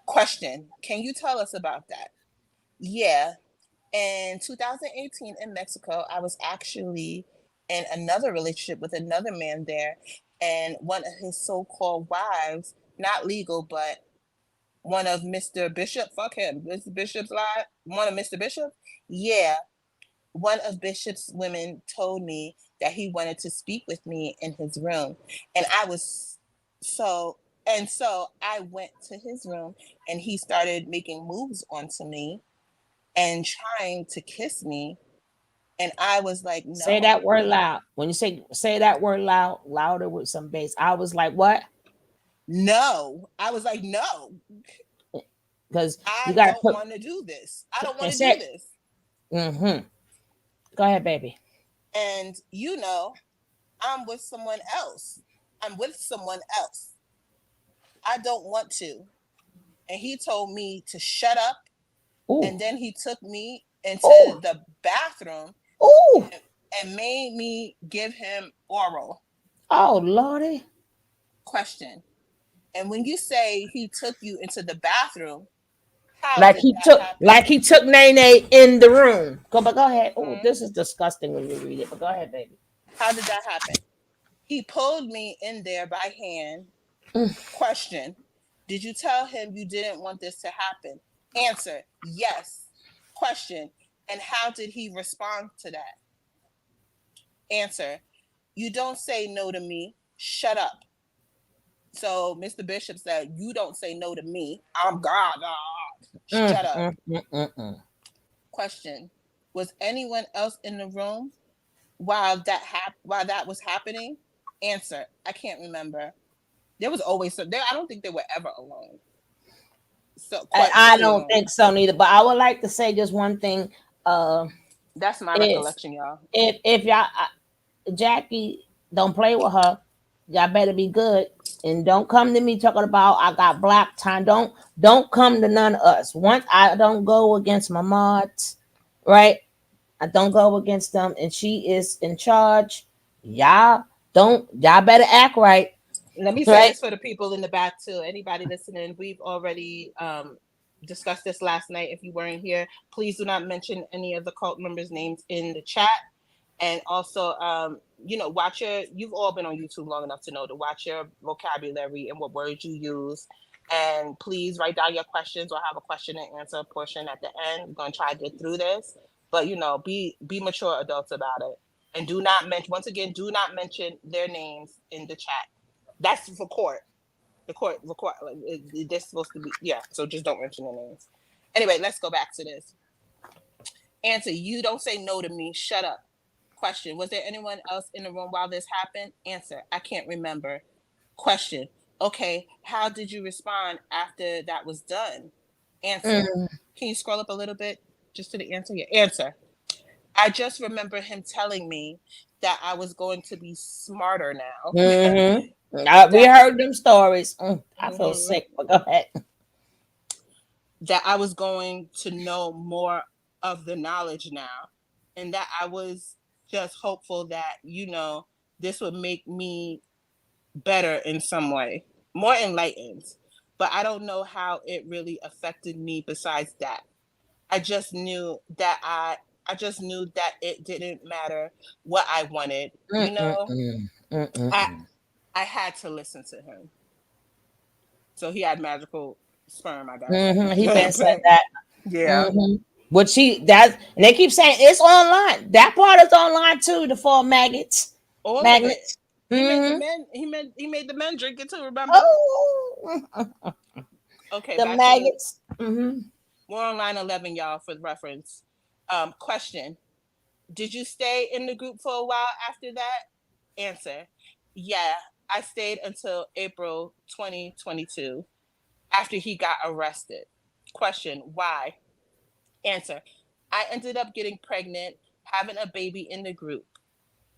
Question: can you tell us about that? Yeah. In 2018 in Mexico, I was actually in another relationship with another man there, and one of his so-called wives, not legal, but one of Mr. Bishop, fuck him, Mr. Bishop's lie, one of Mr. Bishop, yeah, one of Bishop's women told me that he wanted to speak with me in his room. And I was so, and so I went to his room and he started making moves onto me and trying to kiss me. And I was like, Say no, that word loud. When you say that word loud, louder with some bass. I was like, what? no. I was like, no, Because you I got to don't put want to do this. I don't want and to do say. this. Mm-hmm. Go ahead, baby. And I'm with someone else. I'm with someone else. I don't want to. And he told me to shut up. Ooh, And then he took me into ooh, the bathroom ooh. and made me give him oral. Oh, Lordy. Question. And when you say he took you into the bathroom, how Like did he that took, happen? like he took Nene in the room. But go ahead. Oh, Hmm. this is disgusting when you read it. But go ahead, baby. How did that happen? He pulled me in there by hand. Mm. Question. Did you tell him you didn't want this to happen? Answer. Yes. Question. And how did he respond to that? Answer. You don't say no to me. Shut up. So Mr. Bishop said, you don't say no to me. I'm God. Shut up. Mm. Question. Was anyone else in the room while that was happening? Answer. I can't remember. There was always some there. I don't think they were ever alone. So I don't question. think so neither. But I would like to say just one thing. Uh, That's my is recollection, y'all. if y'all Jackie don't play with her, y'all better be good and don't come to me talking about I got black time. Don't come to none of us. Once I don't go against my mods, right? I don't go against them, and she is in charge. Y'all better act right, Let me say right? this for the people in the back too. Anybody listening, we've already discussed this last night. If you weren't here, please do not mention any of the cult members' names in the chat. And also, watch your. You've all been on YouTube long enough to know to watch your vocabulary and what words you use. And please write down your questions or have a question and answer portion at the end. We're gonna try to get through this, but be mature adults about it. And do not mention once again. Do not mention their names in the chat. That's for court. The court require they're supposed to be so just don't mention their names. Anyway, let's go back to this. Answer, you don't say no to me. Shut up. Question, was there anyone else in the room while this happened? Answer, I can't remember. Question, okay, how did you respond after that was done? Answer, Mm, can you scroll up a little bit just to the answer? Yeah, answer. I just remember him telling me that I was going to be smarter now. mm-hmm. We that heard them stories. I feel mhm, sick, but go ahead. that I was going to know more of the knowledge now, and that I was just hopeful that this would make me better in some way, more enlightened. But I don't know how it really affected me besides that. I just knew that I just knew that it didn't matter what I wanted. Mm-mm-mm. I Mm-mm-mm. I had to listen to him. So he had magical sperm, I guess. He been said that. Yeah. hmm But and they keep saying it's online. That part is online too. The four All of it. magnets. He made the hmm men he made the men drink it too, remember? Oh, Okay, the back to the maggots. Mm-hmm. we're on line 11, y'all, for reference. Question. Did you stay in the group for a while after that? Answer. Yeah, I stayed until April 2022 after he got arrested. Question. Why? Answer. I ended up getting pregnant, having a baby in the group.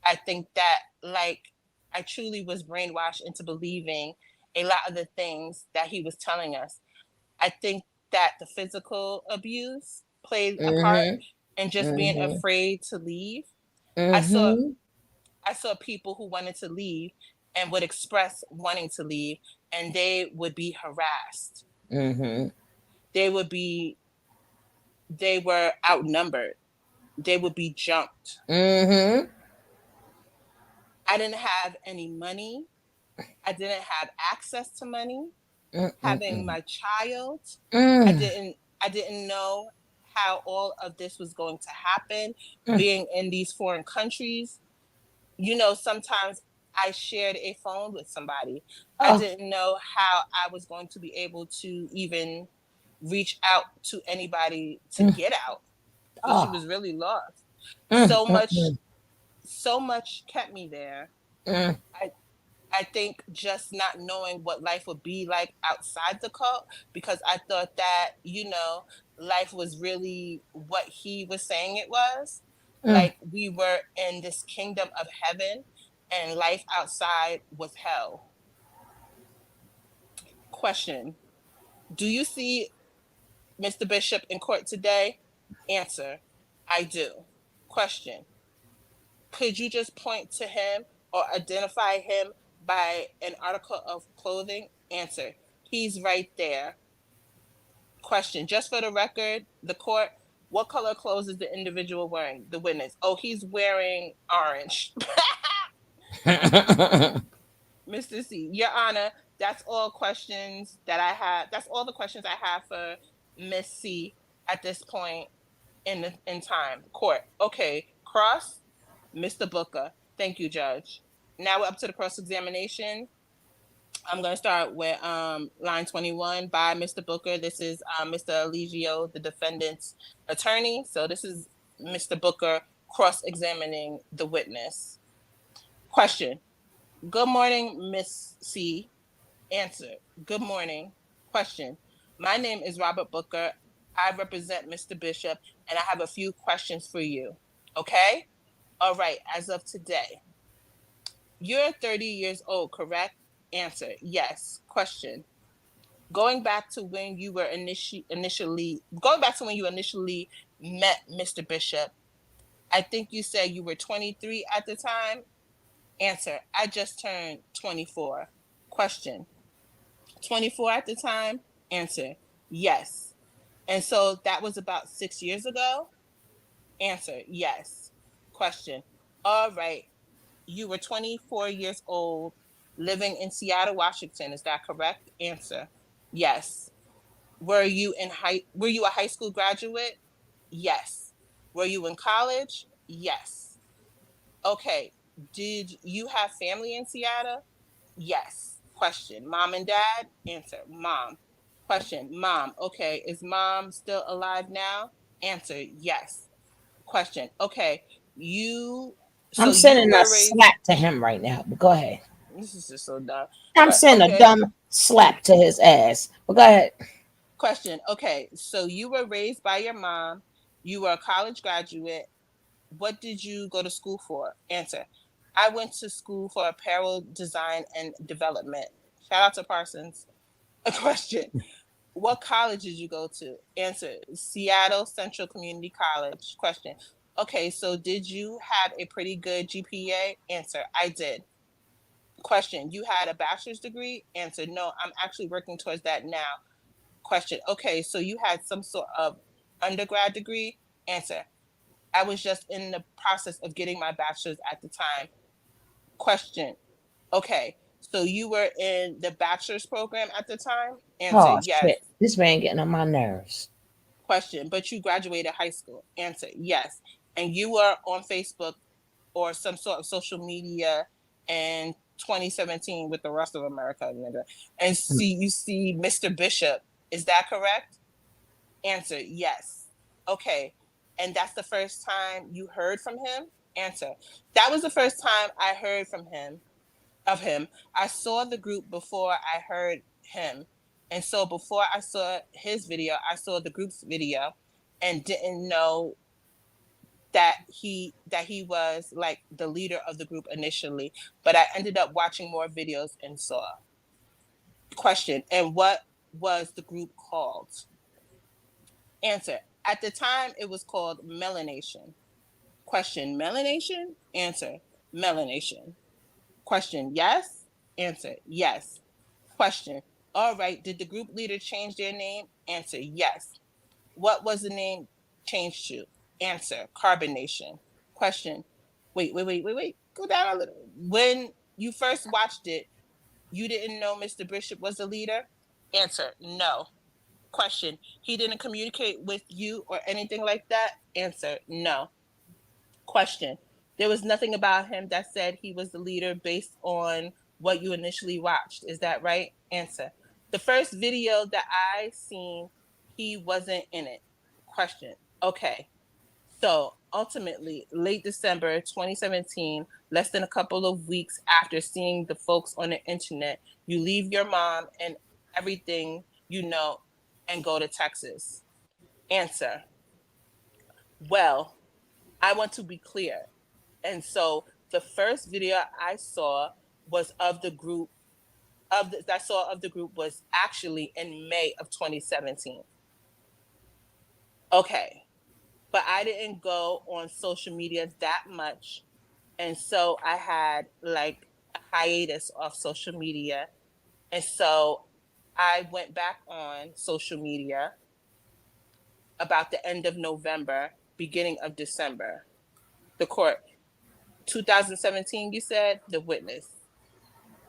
I think that, I truly was brainwashed into believing a lot of the things that he was telling us. I think that the physical abuse played a part Mm-hmm. in just being Mm-hmm. afraid to leave. I saw Mm-hmm. I saw people who wanted to leave and would express wanting to leave, and they would be harassed. Mm-hmm. They would be they were outnumbered. They would be jumped. Mm-hmm. I didn't have any money. I didn't have access to money. Having Mm-mm-mm. my child, I Mm. didn't I didn't know how all of this was going to happen. Mm. Being in these foreign countries, sometimes I shared a phone with somebody. I Oh. didn't know how I was going to be able to even reach out to anybody to Mm. get out. So she Oh. was really lost. Mm. So much, Mm. so much kept me there. Mm. I I think just not knowing what life would be like outside the cult, because I thought that, life was really what he was saying it was. Mm. Like we were in this kingdom of heaven and life outside was hell. Question. Do you see Mr. Bishop in court today? Answer. I do. Question. Could you just point to him or identify him by an article of clothing? Answer. He's right there. Question. Just for the record, the court, what color clothes is the individual wearing? The witness. Oh, he's wearing orange. Mr. C, Your Honor, that's all questions that I have. That's all the questions I have for Miss C at this point in time. Court. Okay. Cross, Mr. Booker. Thank you, Judge. Now we're up to the cross examination. I'm going to start with line 21 by Mr. Booker. This is Mr. Eligio, the defendant's attorney. So this is Mr. Booker cross examining the witness. Question. Good morning, Miss C. Answer. Good morning. Question. My name is Robert Booker. I represent Mr. Bishop, and I have a few questions for you. Okay? All right. As of today, you're 30 years old, correct? Answer. Yes. Question. Going back to when you were initially met Mr. Bishop, I think you said you were 23 at the time. Answer. I just turned 24. Question. 24 at the time? Answer. Yes. And so that was about 6 years ago? Answer. Yes. Question. All right. You were 24 years old, living in Seattle, Washington. Is that correct? Answer. Yes. Were you a high school graduate? Yes. Were you in college? Yes. Okay. Did you have family in Seattle? Yes. Question. Mom and dad? Answer. Mom. Question. Mom. Okay. Is mom still alive now? Answer. Yes. Question. Okay. You. I'm So you sending a were raised. slap to him right now, but go ahead. This is just so dumb. I'm sending a Okay. dumb slap to his ass, but go ahead. Question. Okay. So you were raised by your mom. You were a college graduate. What did you go to school for? Answer. I went to school for apparel design and development. Shout out to Parsons. A question. What college did you go to? Answer. Seattle Central Community College. Question. Okay, so did you have a pretty good GPA? Answer. I did. Question. You had a bachelor's degree? Answer. No, I'm actually working towards that now. Question. Okay, so you had some sort of undergrad degree? Answer. I was just in the process of getting my bachelor's at the time. Question. Okay, so you were in the bachelor's program at the time? Answer. Oh Yes. shit, this man getting on my nerves. Question. But you graduated high school? Answer. Yes. And you were on Facebook or some sort of social media in 2017 with the rest of America and see Mr. Bishop. Is that correct? Answer. Yes. Okay. And that's the first time you heard from him? Answer. That was the first time I heard from him of him. I saw the group before I heard him. And so before I saw his video, I saw the group's video and didn't know that he was like the leader of the group initially, but I ended up watching more videos and saw. Question. And what was the group called? Answer. At the time it was called Melanation. Question. Melanation? Answer. Melanation. Question. Yes? Answer. Yes. Question. All right. Did the group leader change their name? Answer. Yes. What was the name changed to? Answer. Carbonation. Question. Wait. Go down a little. When you first watched it, you didn't know Mr. Bishop was the leader? Answer. No. Question. He didn't communicate with you or anything like that? Answer. No. Question. There was nothing about him that said he was the leader based on what you initially watched. Is that right? Answer. The first video that I seen, he wasn't in it. Question. Okay. So ultimately, late December 2017, less than a couple of weeks after seeing the folks on the internet, you leave your mom and everything you know and go to Texas. Answer. Well, I want to be clear. And so the first video I saw was of the group was actually in May of 2017. Okay. But I didn't go on social media that much. And so I had like a hiatus off social media. And so I went back on social media about the end of November, beginning of December. The court. 2017, you said the witness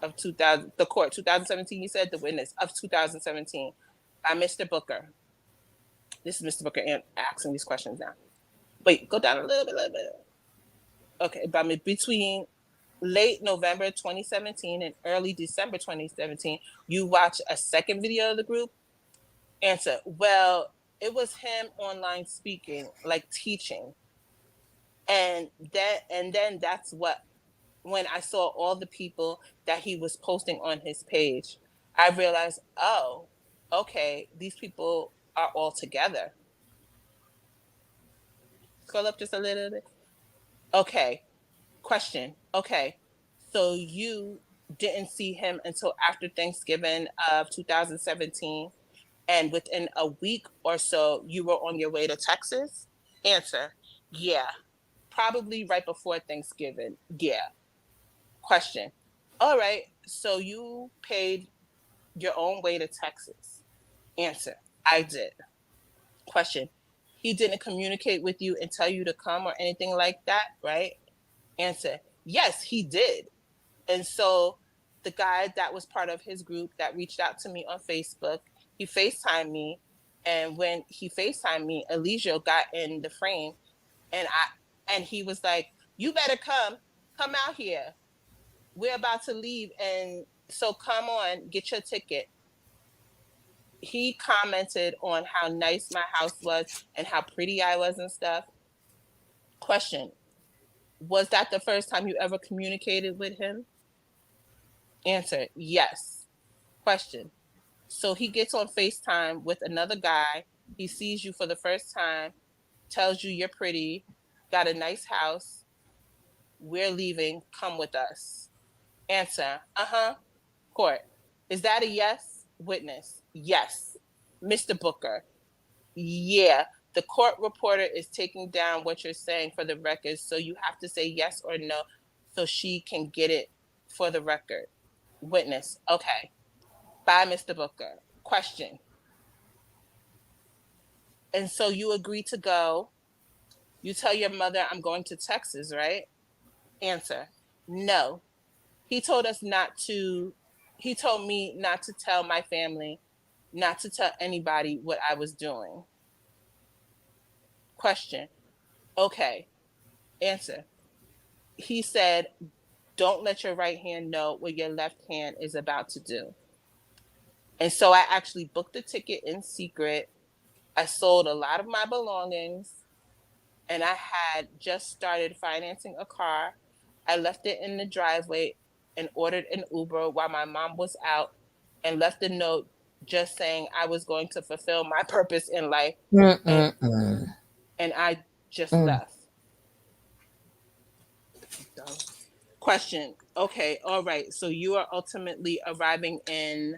of 2000, the court, 2017, you said the witness of 2017 by Mr. Booker. This is Mr. Booker asking these questions now. Wait, go down a little bit. Okay, but between late November 2017 and early December 2017, you watch a second video of the group? Answer, well, it was him online speaking, like teaching. And then that's what, when I saw all the people that he was posting on his page, I realized, oh, okay, these people are all together. Scroll up just a little bit. Okay, question. Okay, so you didn't see him until after Thanksgiving of 2017, and within a week or so, you were on your way to Texas? Answer, yeah, probably right before Thanksgiving. Yeah. Question. All right, so you paid your own way to Texas? Answer, I did. Question. He didn't communicate with you and tell you to come or anything like that, right? Answer, yes, he did. And so the guy that was part of his group that reached out to me on Facebook, he FaceTimed me. And when he FaceTimed me, Eligio got in the frame, and he was like, you better come out here. We're about to leave, and so come on, get your ticket. He commented on how nice my house was and how pretty I was and stuff. Question, was that the first time you ever communicated with him? Answer, yes. Question, so he gets on FaceTime with another guy. He sees you for the first time, tells you you're pretty, got a nice house. We're leaving. Come with us. Answer, uh-huh. Court, is that a yes? Witness, yes. Mr. Booker, yeah. The court reporter is taking down what you're saying for the record, so you have to say yes or no so she can get it for the record. Witness, okay. Bye, Mr. Booker. Question, and so you agree to go. You tell your mother, I'm going to Texas, right? Answer, no. He told us not to, he told me not to tell my family, not to tell anybody what I was doing. Question, okay. Answer, he said, don't let your right hand know what your left hand is about to do. And so I actually booked the ticket in secret. I sold a lot of my belongings, and I had just started financing a car. I left it in the driveway and ordered an Uber while my mom was out, and left a note just saying I was going to fulfill my purpose in life, and, Mm-mm-mm. and I just left. So, question. Okay, all right. So you are ultimately arriving mm,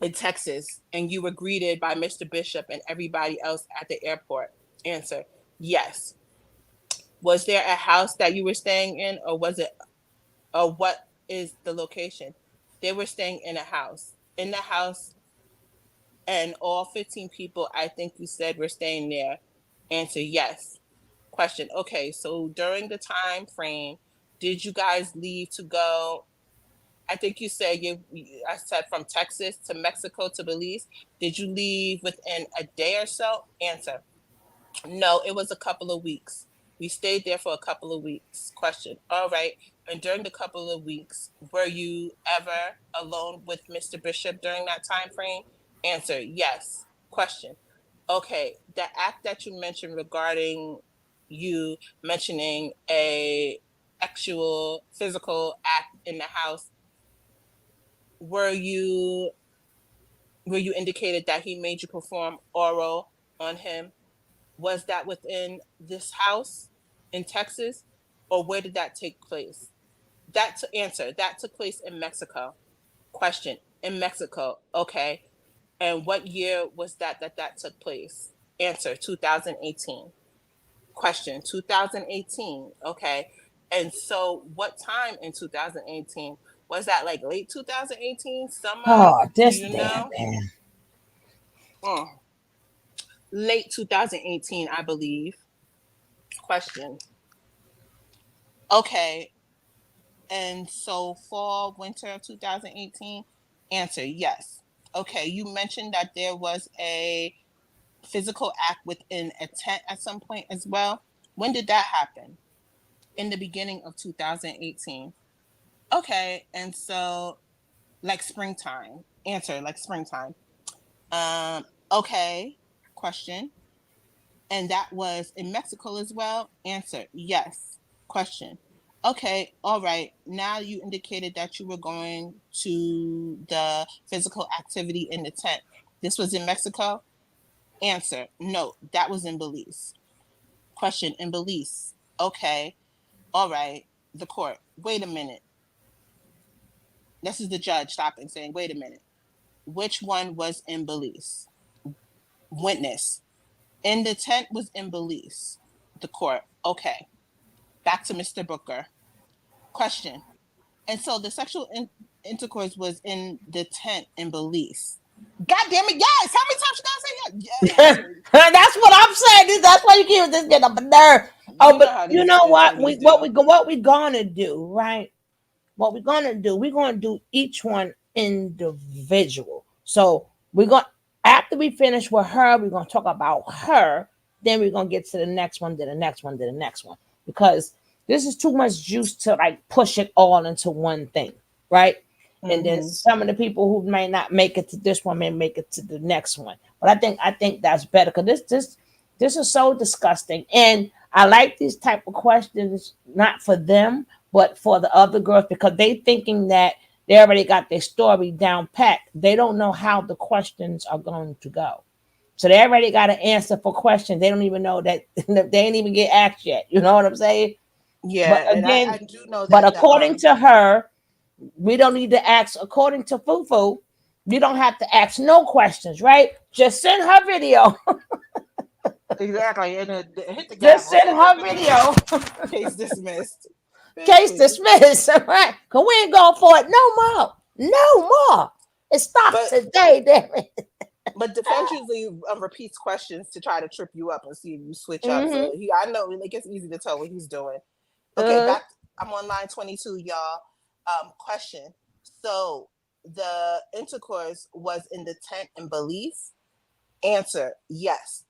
in Texas, and you were greeted by Mr. Bishop and everybody else at the airport. Answer, yes. Was there a house that you were staying in, or was it, or what is the location? They were staying in a house. In the house, and all 15 people, I think you said, were staying there. Answer, yes. Question, okay, so during the time frame, did you guys leave to go? I think you said I said from Texas to Mexico to Belize. Did you leave within a day or so? Answer, no, it was a couple of weeks. We stayed there for a couple of weeks. Question, all right. And during the couple of weeks, were you ever alone with Mr. Bishop during that time frame? Answer, yes. Question, okay. The act that you mentioned regarding you mentioning a actual physical act in the house, were you indicated that he made you perform oral on him? Was that within this house in Texas, or where did that take place? Answer, that took place in Mexico. Question, in Mexico, okay. And what year was that took place? Answer, 2018. Question, 2018, okay. And so what time in 2018? Was that like late 2018, summer? Oh, Do this you damn know? man. Mm. late 2018, I believe. Question. Okay. And so fall, winter of 2018? Answer, yes. Okay. You mentioned that there was a physical act within a tent at some point as well. When did that happen? In the beginning of 2018. Okay. And so, like springtime. Answer, like springtime. Um, okay. Question. And that was in Mexico as well? Answer, yes. Question. Okay, all right. Now you indicated that you were going to the physical activity in the tent. This was in Mexico? Answer, no, that was in Belize. Question, in Belize. Okay, all right. The court. Wait a minute. This is the judge stopping, saying, wait a minute. Which one was in Belize? Witness. In the tent was in Belize. The court. Okay. Back to Mr. Booker. Question. And so the sexual intercourse was in the tent in Belize. God damn it, yes! How many times should I say yes? Yes! That's what I'm saying. That's why you keep this getting up a nerve. Oh, You know but how you these know what? attorneys do. What we gonna do, right? What we're gonna do? We're gonna do each one individual. So we're gonna after we finish with her, we're gonna talk about her. Then we're gonna get to the next one, to the next one, to the next one, because this is too much juice to like push it all into one thing, right? And then Mm-hmm. some of the people who may not make it to this one may make it to the next one. But I think that's better because this is so disgusting. And I like these type of questions not for them, but for the other girls because they thinking that they already got their story down pat. They don't know how the questions are going to go. So they already got an answer for questions. They don't even know that they ain't even get asked yet. You know what I'm saying? But Yeah, and I again, do know but that the according to her, we don't need to ask. According to Fufu, we don't have to ask no questions, right? Just send her video. exactly, and hit the Just gavel, send send the her video. video. Case dismissed. Bitch, Case please. dismissed, right? Cause we ain't going for it no more. No more. It stopped But today, damn it. defense usually repeats questions to try to trip you up and see if you switch up. So Mm-hmm. I know like it's easy to tell what he's doing. Okay, Uh, back. I'm on line 22, y'all. Question. So the intercourse was in the tent in Belize. Answer: yes.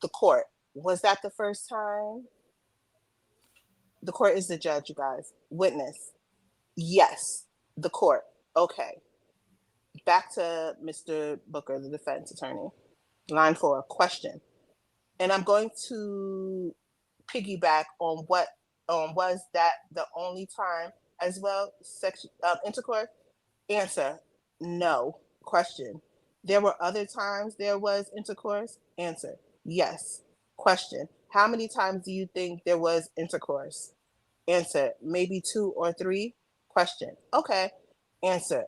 The court. Was that the first time? The court is the judge, you guys. Witness. Yes. The court. Okay. Back to Mr. Booker, the defense attorney. Line 4. Question. And I'm going to piggyback on what was that the only time as well sex intercourse. Answer, no. Question, there were other times there was intercourse. Answer, yes. Question, how many times do you think there was intercourse? Answer, maybe 2 or 3. Question, okay. Answer,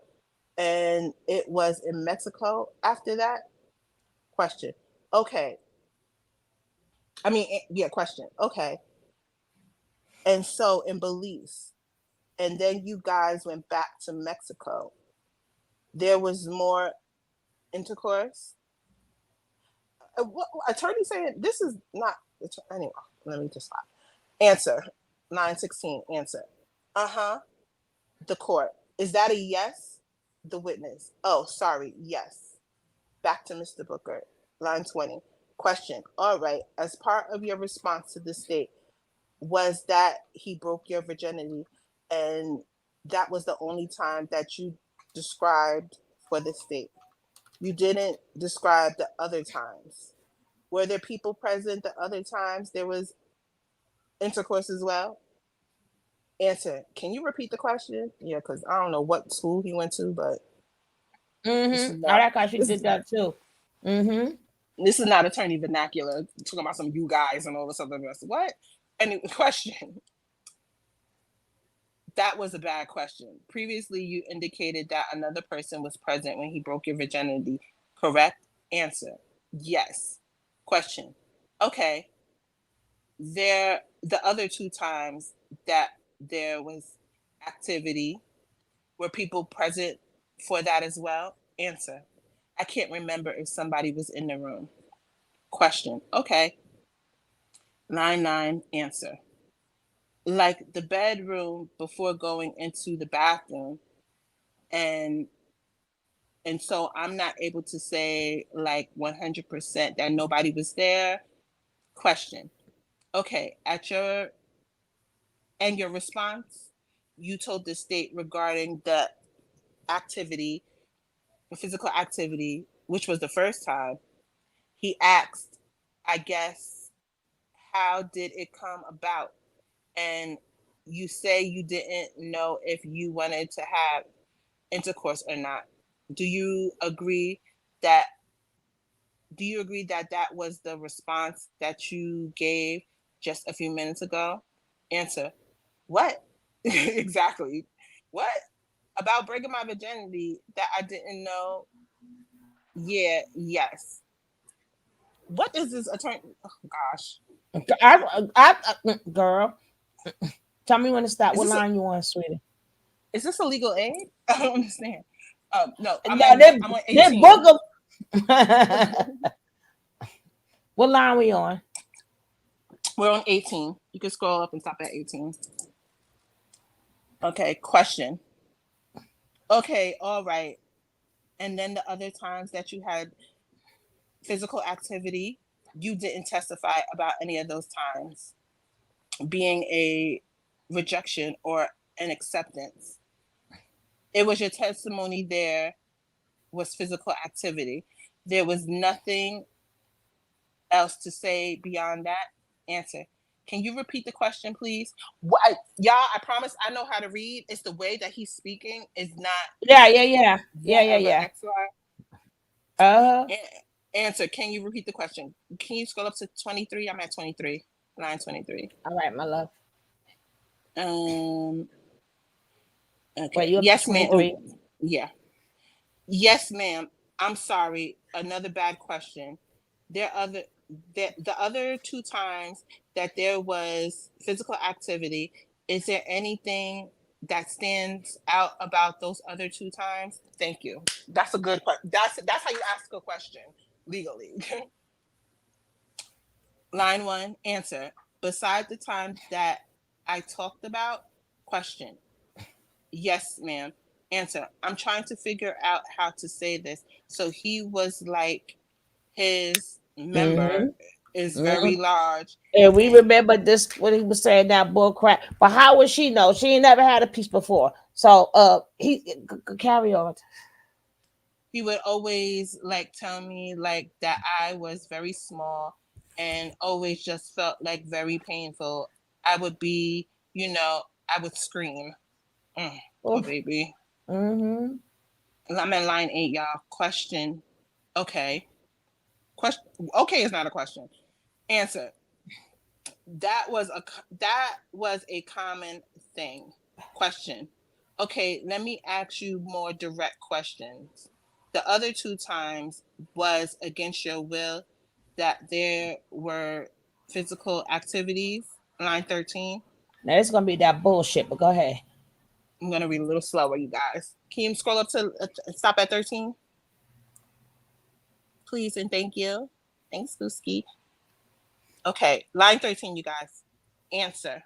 and it was in Mexico after that? Question, okay. I mean, yeah, question, okay. And so in Belize, and then you guys went back to Mexico, there was more intercourse. What attorney saying this is not anyway? Let me just stop. Answer 916. Answer. Uh-huh. The court. Is that a yes? The witness. Oh, sorry. Yes. Back to Mr. Booker. Line 20. Question. All right. As part of your response to the state, was that he broke your virginity and that was the only time that you described for the state? You didn't describe the other times. Were there people present the other times there was intercourse as well? Answer. Can you repeat the question? Yeah, because I don't know what school he went to, but this is mm-hmm. I not like how she did that too. Mm-hmm. this is not attorney vernacular. Talking about some you guys and all this other rest. What? Any question? That was a bad question. Previously, you indicated that another person was present when he broke your virginity. Correct? Answer. Yes. Question. Okay. The other 2 times that there was activity, were people present for that as well? Answer. I can't remember if somebody was in the room. Question. Okay. Line 9, answer. Like the bedroom before going into the bathroom, and so I'm not able to say like 100% that nobody was there. Question. Okay, at your and your response, you told the state regarding the activity, the physical activity, which was the first time. He asked, I guess, how did it come about? And you say you didn't know if you wanted to have intercourse or not. Do you agree that that was the response that you gave just a few minutes ago? Answer. What? Exactly. What? About breaking my virginity that I didn't know? Yeah, yes. What is this attorney? Oh, gosh. Girl, tell me when to stop. Is What this line you on, sweetie? a legal aid? I don't understand. No, No, I'm on this 18. book of what line we on? We're on 18. You can scroll up and stop at 18. Okay, question. Okay, all right. And then the other times that you had physical activity, you didn't testify about any of those times being a rejection or an acceptance. It was your testimony there was physical activity. There was nothing else to say beyond that. Answer. Can you repeat the question, please? Y'all, I promise I know how to read. It's the way that he's speaking is not whatever Yeah. XY. Uh, Answer. Can you repeat the question? Can you scroll up to 23? I'm at 23. Line 23. all right, my love. Um. Wait, Okay. you up to Yes, ma'am. Oh, 23? yeah. Yes, ma'am. I'm sorry. Another bad question. There other the other two times that there was physical activity, is there anything that stands out about those other two times? Thank you. That's a good question. That's how you ask a question legally. Line 1, answer. Beside the time that I talked about, question. Yes, ma'am. Answer. I'm trying to figure out how to say this. So he was like, his member Mm-hmm. is Mm-hmm. very large, And we and remember this what he was saying that bull crap. But how would she know? She ain't never had a piece before. So carry on. he would always like tell me like that I was very small and always just felt like very painful. I would be, I would scream. Poor Oof. baby. Mm-hmm. I'm in line 8, y'all. Question. Okay. Question. Okay is not a question. Answer. That was a common thing. Question. Okay, let me ask you more direct questions. The other two times was against your will that there were physical activities. Line 13. Now it's gonna be that bullshit, but go ahead. I'm gonna read a little slower, you guys. Can you scroll up to stop at 13, please, and thank you. Thanks, Luski. Okay, line 13, you guys. Answer.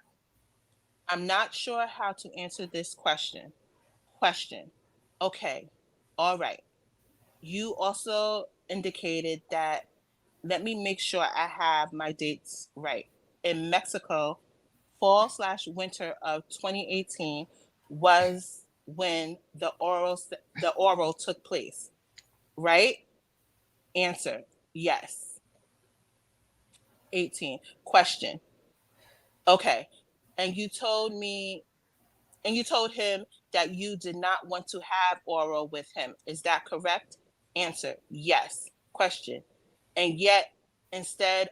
I'm not sure how to answer this question. Question. Okay. All right. You also indicated that, let me make sure I have my dates right. In Mexico, fall/winter of 2018 was when the oral took place, right? Answer. Yes. 18. Question. Okay. And you told him that you did not want to have oral with him. Is that correct? Answer. Yes. Question. And yet instead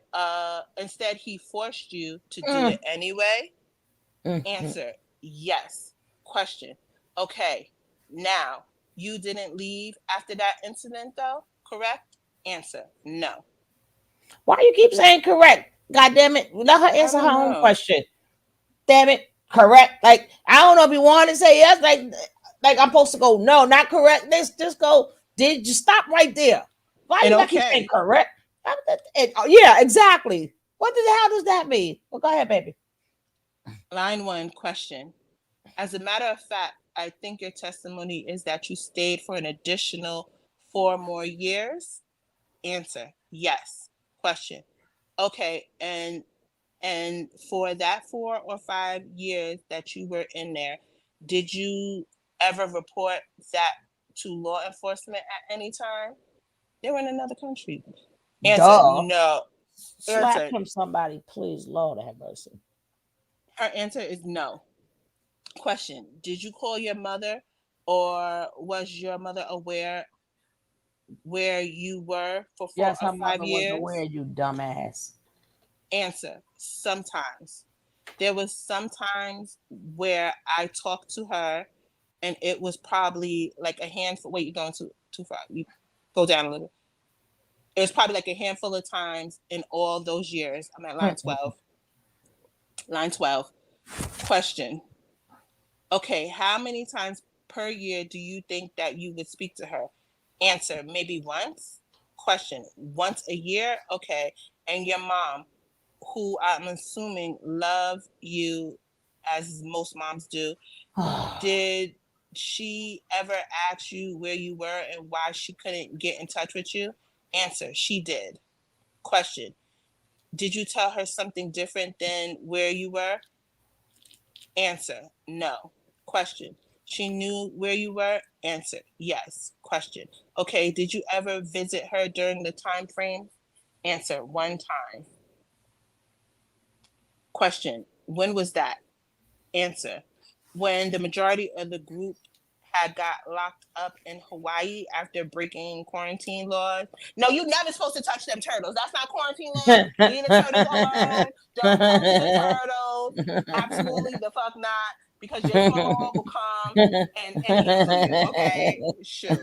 he forced you to do Mm, it anyway? mm. Answer. Yes. Question. Okay. Now, you didn't leave after that incident though, correct? Answer. No. Why you keep saying correct? God damn it. Let her I answer her don't own know. question. Damn it. Correct. Like, I don't know if you want to say yes, like I'm supposed to go, no, not correct. Let's just go. Did you stop right there? Why And you gotta keep saying okay. correct? Yeah, exactly. What the hell does that mean? Well, go ahead, baby. Line one, question. As a matter of fact, I think your testimony is that you stayed for an additional 4 more years. Answer, yes. Question. Okay, and for that 4 or 5 years that you were in there, did you ever report that to law enforcement at any time? They were in another country. Answer, Duh. no. Slap Answer, him, somebody, please. Lord have mercy. her answer is no. Question, did you call your mother, or was your mother aware where you were for four Yes, or her five mother was aware, years? you dumbass. Answer, sometimes. There was sometimes where I talked to her, and it was probably like a handful. Wait, you're going too far. You go down a little. It was probably like a handful of times in all those years. I'm at line Mm-mm. 12. Line 12. Question. Okay, how many times per year do you think that you would speak to her? Answer, maybe once. Question, once a year? Okay. And your mom, who I'm assuming love you as most moms do, did she ever ask you where you were and why she couldn't get in touch with you? Answer, she did. Question, did you tell her something different than where you were? Answer, no. Question, she knew where you were? Answer, yes. Question, okay, did you ever visit her during the time frame? Answer, one time. Question, when was that? Answer, when the majority of the group had got locked up in Hawaii after breaking quarantine laws. No, you never supposed to touch them turtles. That's not quarantine laws. Leave the turtles alone. Don't touch the turtles. Absolutely the fuck not. Because your mom will come and handle you. Okay? Shoot.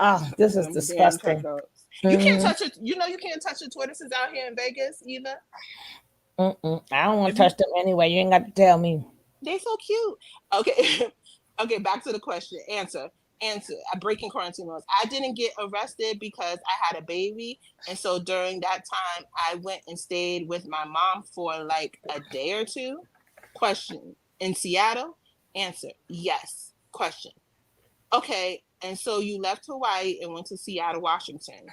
Oh, this is Them damn disgusting. turtles. You can't Mm-mm. touch it. You know you can't touch the tortoises out here in Vegas either. Mm-mm. I don't want If to you touch them anyway. You ain't got to tell me. They so cute. Okay. Okay, back to the question. Answer. Answer. I breaking quarantine laws. I didn't get arrested because I had a baby. And so during that time I went and stayed with my mom for like a day or two. Question. In Seattle? Answer. Yes. Question. Okay. And so you left Hawaii and went to Seattle, Washington.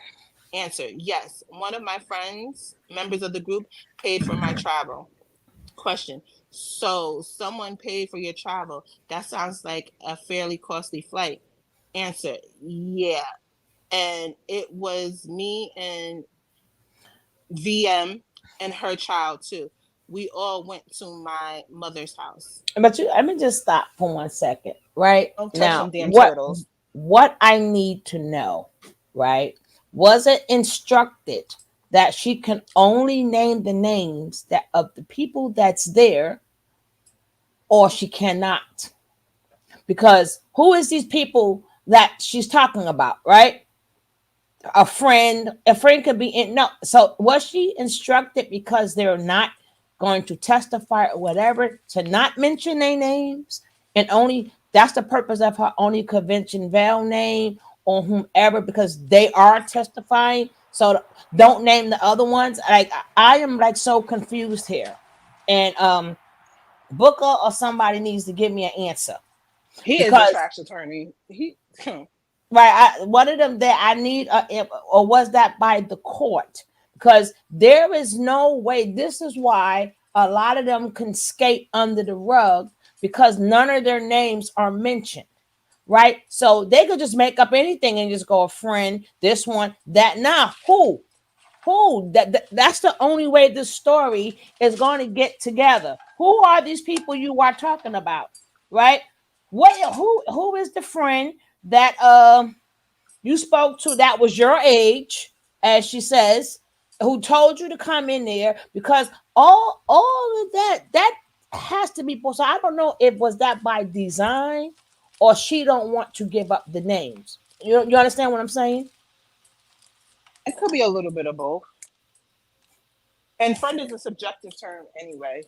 Answer. Yes. One of my friends, members of the group, paid for my travel. Question. So someone paid for your travel. That sounds like a fairly costly flight. Answer. Yeah. And it was me and VM and her child too. We all went to my mother's house. But you, let me just stop for 1 second. Right Don't touch now, them damn turtles. what I need to know, right? Was it instructed that she can only name the names that of the people that's there, or she cannot? Because who is these people that she's talking about, right? A friend could be in, no, so was she instructed, because they're not going to testify or whatever, to not mention their names, and only that's the purpose of her only convention veil name or whomever, because they are testifying, so don't name the other ones. Like, I am like so confused here, and Booker or somebody needs to give me an answer, He is a because trash attorney. He right, one of them that I need, or was that by the court? Because there is no way. This is why a lot of them can skate under the rug, because none of their names are mentioned. Right, so they could just make up anything and just go a friend, this one, that. Now, who that's the only way this story is going to get together. Who are these people you are talking about? Right? Who is the friend that you spoke to that was your age, as she says, who told you to come in there? Because all of that has to be. So I don't know if was that by design, or she don't want to give up the names. You understand what I'm saying? it could be a little bit of both. And friend is a subjective term anyway.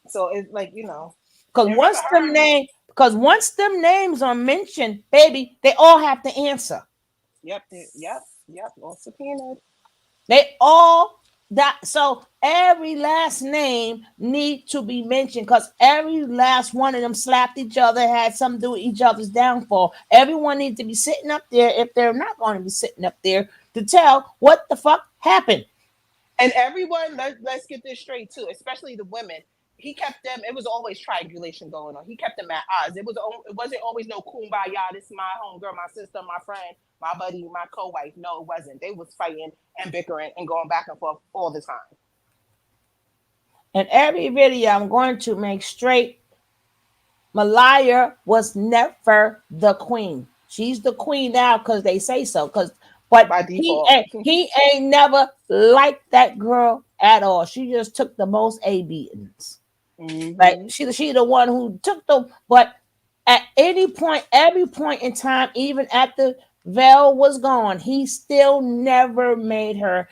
So it's like, Because and remember her once them names are mentioned, baby, they all have to answer. Yep. Yep. Yep. All subpoenaed. They all that, so every last name need to be mentioned because every last one of them slapped each other, had something to do with each other's downfall. Everyone needs to be sitting up there if they're not going to be sitting up there to tell what the fuck happened. And everyone, let's get this straight too, especially the women. He kept them. It was always triangulation going on. He kept them at odds. It wasn't always no kumbaya. This is my homegirl, my sister, my friend, my buddy, my co-wife. No, it wasn't. They was fighting and bickering and going back and forth all the time. And every video I'm going to make straight, Malaya was never the queen. She's the queen now because they say so. But By he default. ain't he ain't never liked that girl at all. She just took the most A beatings. Like Mm-hmm. she the one who took the, but at any point, every point in time, even after Vel was gone, he still never made her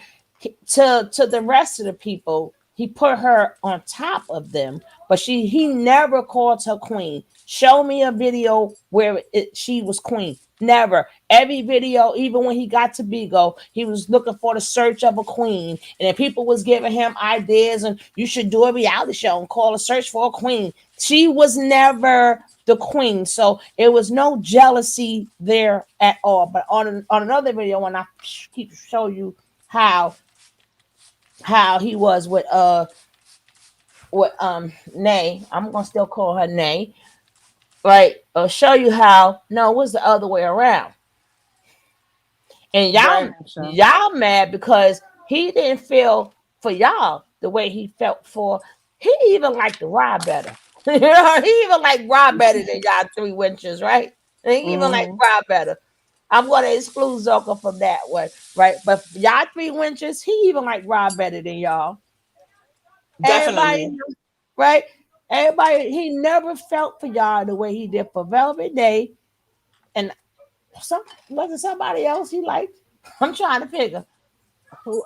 to the rest of the people. He put her on top of them, but he never called her queen. Show me a video where she was queen. Never. Every video, even when he got to Bigo, he was looking for the search of a queen, and then people was giving him ideas, and you should do a reality show and call a search for a queen. She was never the queen, so it was no jealousy there at all. But on another video, when I keep show you how he was with Nay. I'm gonna still call her Nay, right? I'll show you how. No, it was the other way around. And Very y'all much so. y'all mad because he didn't feel for y'all the way he felt for. He even liked Rob better. You know, he even liked Rob better than y'all three witches, right? And he even liked Mm-hmm. Rob better. I'm gonna exclude Zoka from that one, right? But y'all three witches, he even liked Rob better than y'all. Everybody, Definitely. right? Everybody, he never felt for y'all the way he did for Velvet Day, and some was it somebody else he liked? I'm trying to figure. Who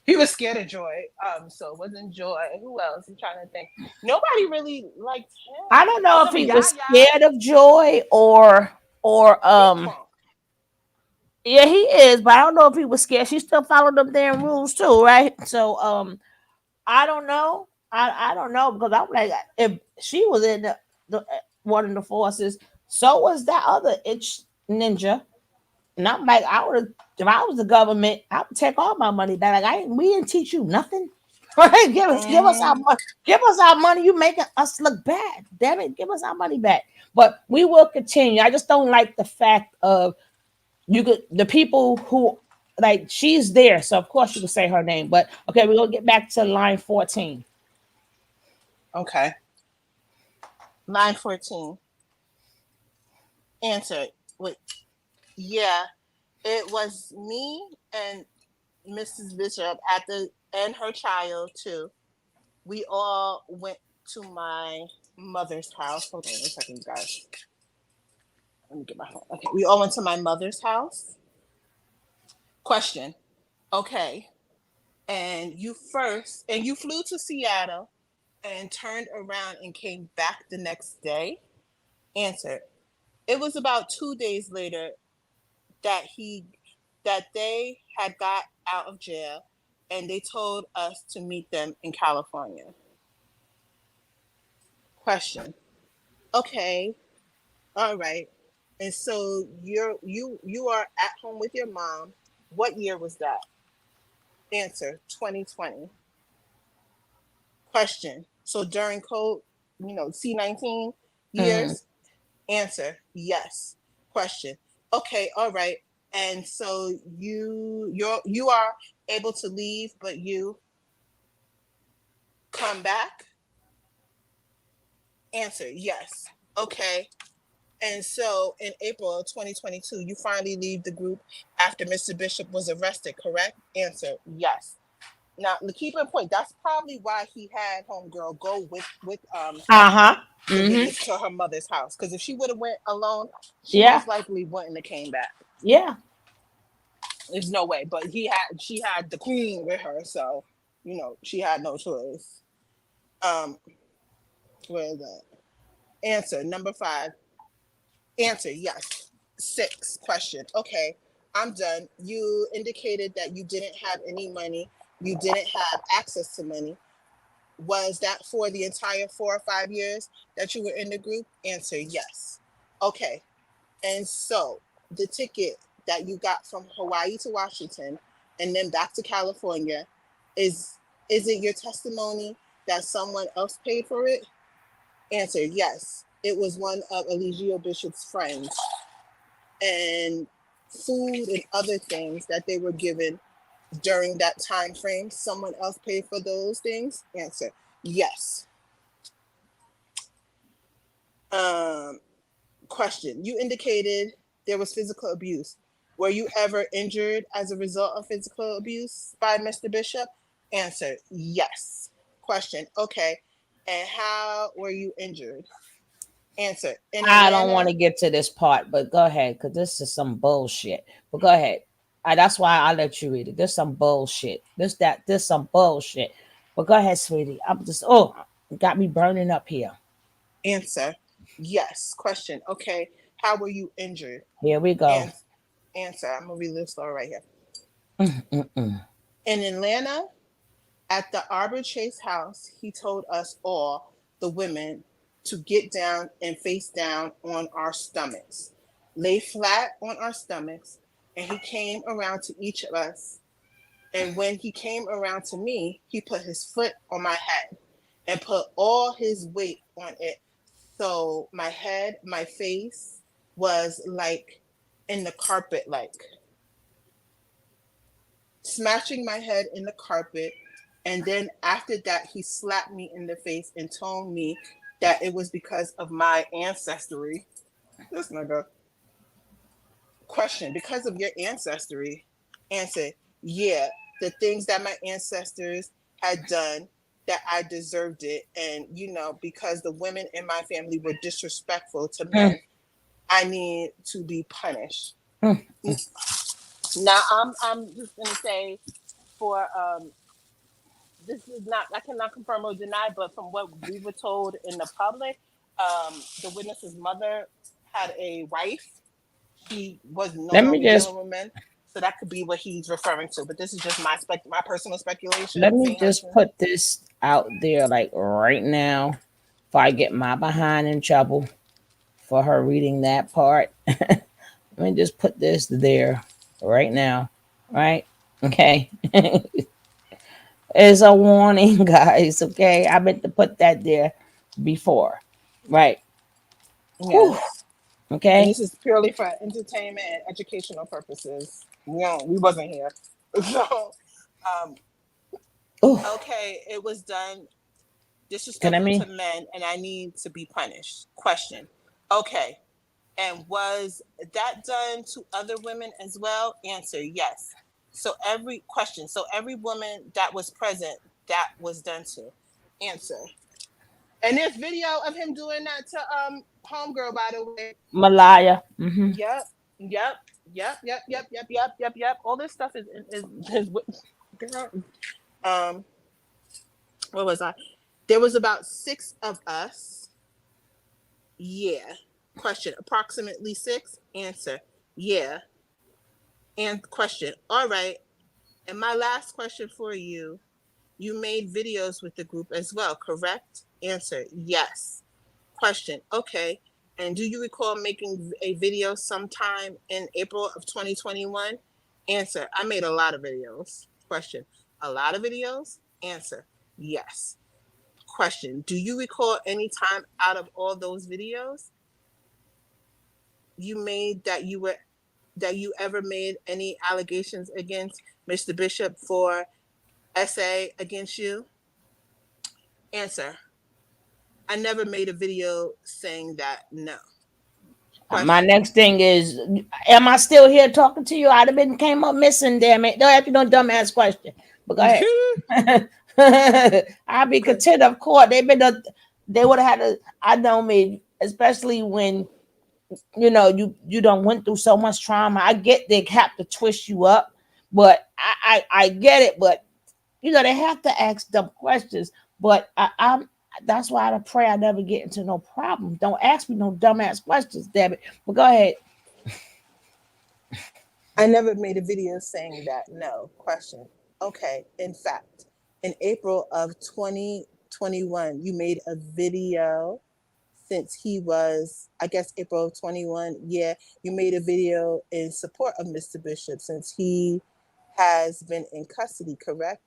he was scared of Joy. So it wasn't Joy. Who else? I'm trying to think. Nobody really liked I him. don't know if Except for he was Yaya. scared of Joy or He punk. yeah, he is, but I don't know if he was scared. She still followed them damn rules too, right? So I don't know. I don't know because I'm like, if she was in the one of the forces, so was that other itch ninja. And I'm like, I would, if I was the government, I would take all my money back. Like we didn't teach you nothing. Right? Give us our Mm-hmm. money. Give us our money. You making us look bad. Damn it, give us our money back. But we will continue. I just don't like the fact of you could the people who like she's there, so of course you could say her name. But okay, we're gonna get back to line 14. Okay. Line 14. Answer. Wait. Yeah. It was me and Mrs. Bishop at the and her child too. We all went to my mother's house. Hold on a second, guys. Let me get my phone. Okay. We all went to my mother's house. Question. Okay. And you flew to Seattle and turned around and came back the next day? Answer. It was about 2 days later that he that they had got out of jail and they told us to meet them in California. Question. Okay, all right. And so you are at home with your mom. What year was that? Answer 2020. Question. So during code, C-19 Mhm. years? Answer yes. Question. Okay, all right. And so you are able to leave, but you come back? Answer yes. Okay. And so in April of 2022, you finally leave the group after Mr. Bishop was arrested, correct? Answer yes. Now, keep in point, that's probably why he had homegirl go with Heather Uh-huh. to Mm-hmm. visit to her mother's house. Because if she would have went alone, she Yeah. most likely wouldn't have came back. Yeah. There's no way. But she had the queen with her, so she had no choice. Um, where is that? Answer number 5. Answer yes. 6 question. Okay, I'm done. You indicated that you didn't have any money. You didn't have access to money. Was that for the entire 4 or 5 years that you were in the group? Answer yes. Okay. And so the ticket that you got from Hawaii to Washington and then back to California, is is it your testimony that someone else paid for it? Answer yes. It was one of Eligio Bishop's friends, and food and other things that they were given during that time frame. Someone else paid for those things? Answer yes. Um, Question. You indicated there was physical abuse. Were you ever injured as a result of physical abuse by Mr. Bishop? Answer yes. Question. Okay. And how were you injured? Answer. In I don't want Atlanta. to get to this part, but go ahead, because this is some bullshit. But go ahead. That's why I let you read it. There's some bullshit. This some bullshit. But go ahead, sweetie. I'm just got me burning up here. Answer. Yes. Question. Okay. How were you injured? Here we go. And answer. I'm gonna read this story right here. Mm-mm-mm. In Atlanta, at the Arbor Chase house, he told us all, the women, to get down and face down on our stomachs, lay flat on our stomachs, and he came around to each of us. And when he came around to me, he put his foot on my head and put all his weight on it. So my head, my face was like in the carpet, like smashing my head in the carpet. And then after that, he slapped me in the face and told me that it was because of my ancestry. This nigga. Question. Because of your ancestry? Answer. Yeah. The things that my ancestors had done, that I deserved it. And, because the women in my family were disrespectful to Mm, men, I need to be punished. mm. Now, I'm just going to say, for this is not, I cannot confirm or deny, but from what we were told in the public, the witness's mother had a wife. She was no Let me longer just dealing with men, so that could be what he's referring to. But this is just my personal let speculation. me Say just husband. put this out there like right now if I get my behind in trouble for her reading that part. Let me just put this there right now. Right? Okay. It's a warning, guys. Okay. I meant to put that there before. Right. Whew. Yes, and Okay. this is purely for entertainment and educational purposes. No, we wasn't here. So, um, Oh, okay, it was done can I disrespectful to mean? men, and I need to be punished. Question. Okay, and was that done to other women as well? Answer yes. So every question, so every woman that was present, that was done to. Answer. And there's video of him doing that to homegirl, by the way. Malaya. Mm-hmm. Yep, yep, yep. All this stuff is girl. Um, what was I? There was about 6 of us. Yeah. Question. Approximately 6. Answer. Yeah. And question. All right. And my last question for you, you made videos with the group as well, correct? Answer, yes. Question, okay. And do you recall making a video sometime in April of 2021? Answer, I made a lot of videos. Question, a lot of videos? Answer, yes. Question, do you recall any time out of all those videos you made that you ever made any allegations against Mr. Bishop for essay against you? Answer, I never made a video saying that, no. My Question. next thing is, am I still here talking to you? I'd have been came up missing, damn it. Don't ask me no dumbass question. But go ahead. I'd be Okay. content of court. They would have had to, I know me, especially when you don't went through so much trauma. I get they have to twist you up, but I get it, but they have to ask dumb questions. But I'm that's why I pray I never get into no problem. Don't ask me no dumbass questions, damn it. But go ahead. I never made a video saying that. No. Question. Okay. In fact, in April of 2021, you made a video since he was, I guess, April of 21. Yeah, you made a video in support of Mr. Bishop since he has been in custody, correct?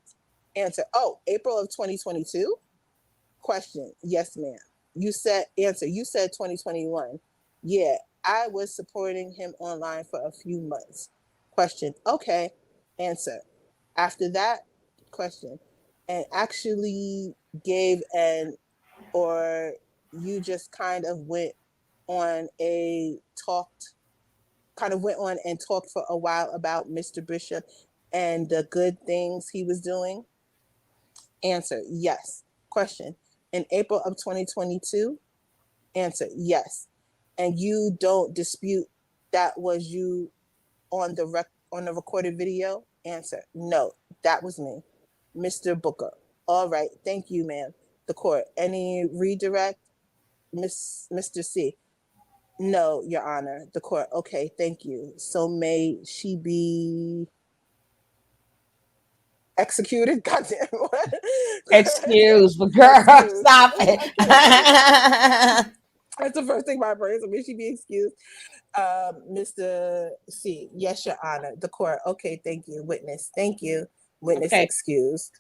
Answer. Oh, April of 2022? Question. Yes, ma'am. You said, answer. You said 2021. Yeah, I was supporting him online for a few months. Question. Okay. Answer. After that, question. And actually gave an, or you just kind of went on a talked, kind of went on and talked for a while about Mr. Bishop and the good things he was doing? Answer. Yes. Question. In April of 2022? Answer. Yes. And you don't dispute that was you on the on the recorded video? Answer. No, that was me. Mr. Booker. All right. Thank you, ma'am. The court. Any redirect? Mr. C. No, Your Honor. The court. Okay, thank you. So may she be executed? Goddamn. What? Excuse me, girl. Excused. Stop I it. can't think. That's the first thing my brain. So may she be excused? Mr. C. Yes, Your Honor. The court. Okay, thank you. Witness. Thank you. Witness Okay. excused.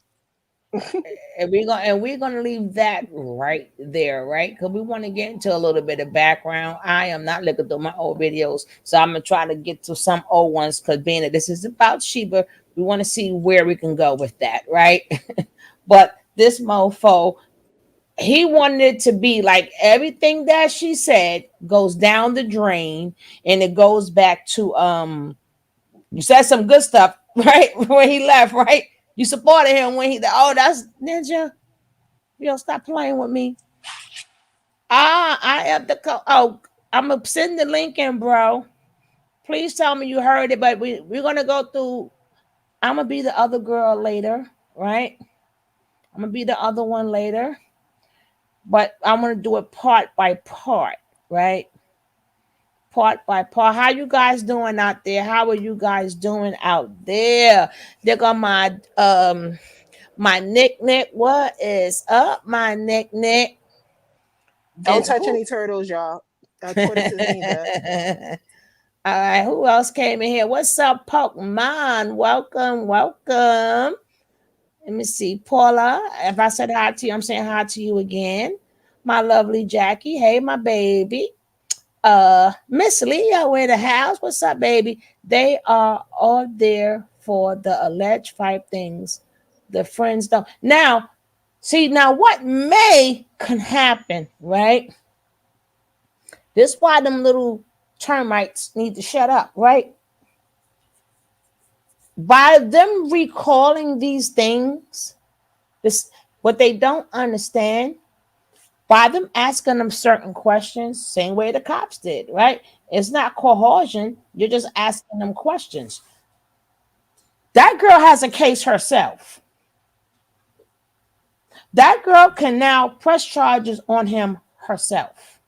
And we're gonna leave that right there, right? Because we want to get into a little bit of background. I am not looking through my old videos, so I'm gonna try to get to some old ones. Because being that this is about Sheba, we want to see where we can go with that, right? But this mofo, he wanted it to be like everything that she said goes down the drain, and it goes back to you said some good stuff, right? When he left, right? You supported him when he, oh, that's Ninja. You don't stop playing with me. I have the oh, I'm gonna send the link in, bro. Please tell me you heard it, but we're gonna go through. I'm gonna be the other girl later, right? I'm gonna be the other one later, but I'm gonna do it part by part, right? Part by part. How you guys doing out there? How are you guys doing out there? They got my Nick. What is up, my Nick? Don't And touch who? any turtles, y'all. Tortoises neither. All right, who else came in here? What's up, Pokemon? Welcome. Let me see, Paula. If I said hi to you, I'm saying hi to you again. My lovely Jackie. Hey, my baby. Miss Leo in the house. What's up, baby? They are all there for the alleged five things the friends don't. Now, see, now what may can happen, right? This why them little termites need to shut up, right? By them recalling these things, this what they don't understand, by them asking them certain questions, same way the cops did, right? It's not coercion, you're just asking them questions. That girl has a case herself. That girl can now press charges on him herself.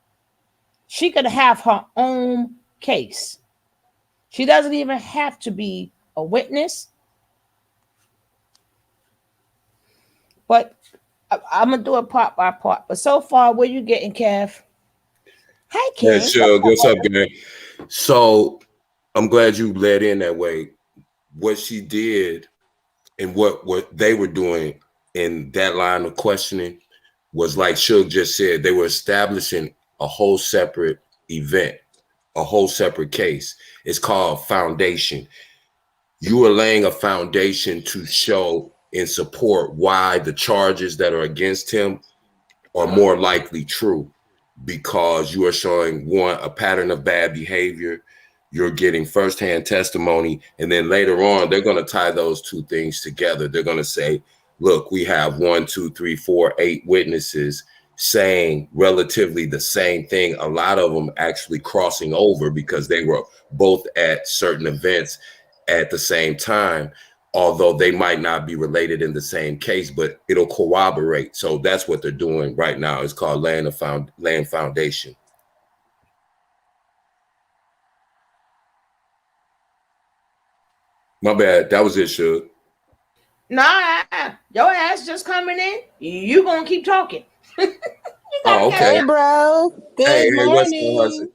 She could have her own case. She doesn't even have to be a witness. But I'm gonna do it part by part. But so far, where you getting, Kev? Hi, Yeah, King. sure. What's up, gang? So I'm glad you led in that way. What she did and what they were doing in that line of questioning was like Suge just said, they were establishing a whole separate event, a whole separate case. It's called foundation. You are laying a foundation to show and support why the charges that are against him are more likely true, because you are showing one, a pattern of bad behavior. You're getting firsthand testimony, and then later on they're going to tie those two things together. They're going to say, look, we have 1, 2, 3, 4, 8 witnesses saying relatively the same thing, a lot of them actually crossing over because they were both at certain events at the same time, although they might not be related in the same case, but it'll corroborate. So that's what they're doing right now. It's called laying foundation. My bad. That was it, Suge. Nah, your ass just coming in. You gonna keep talking. You gotta Oh, catch okay. Hey, up. bro. Hey, Good hey, what's going on? morning.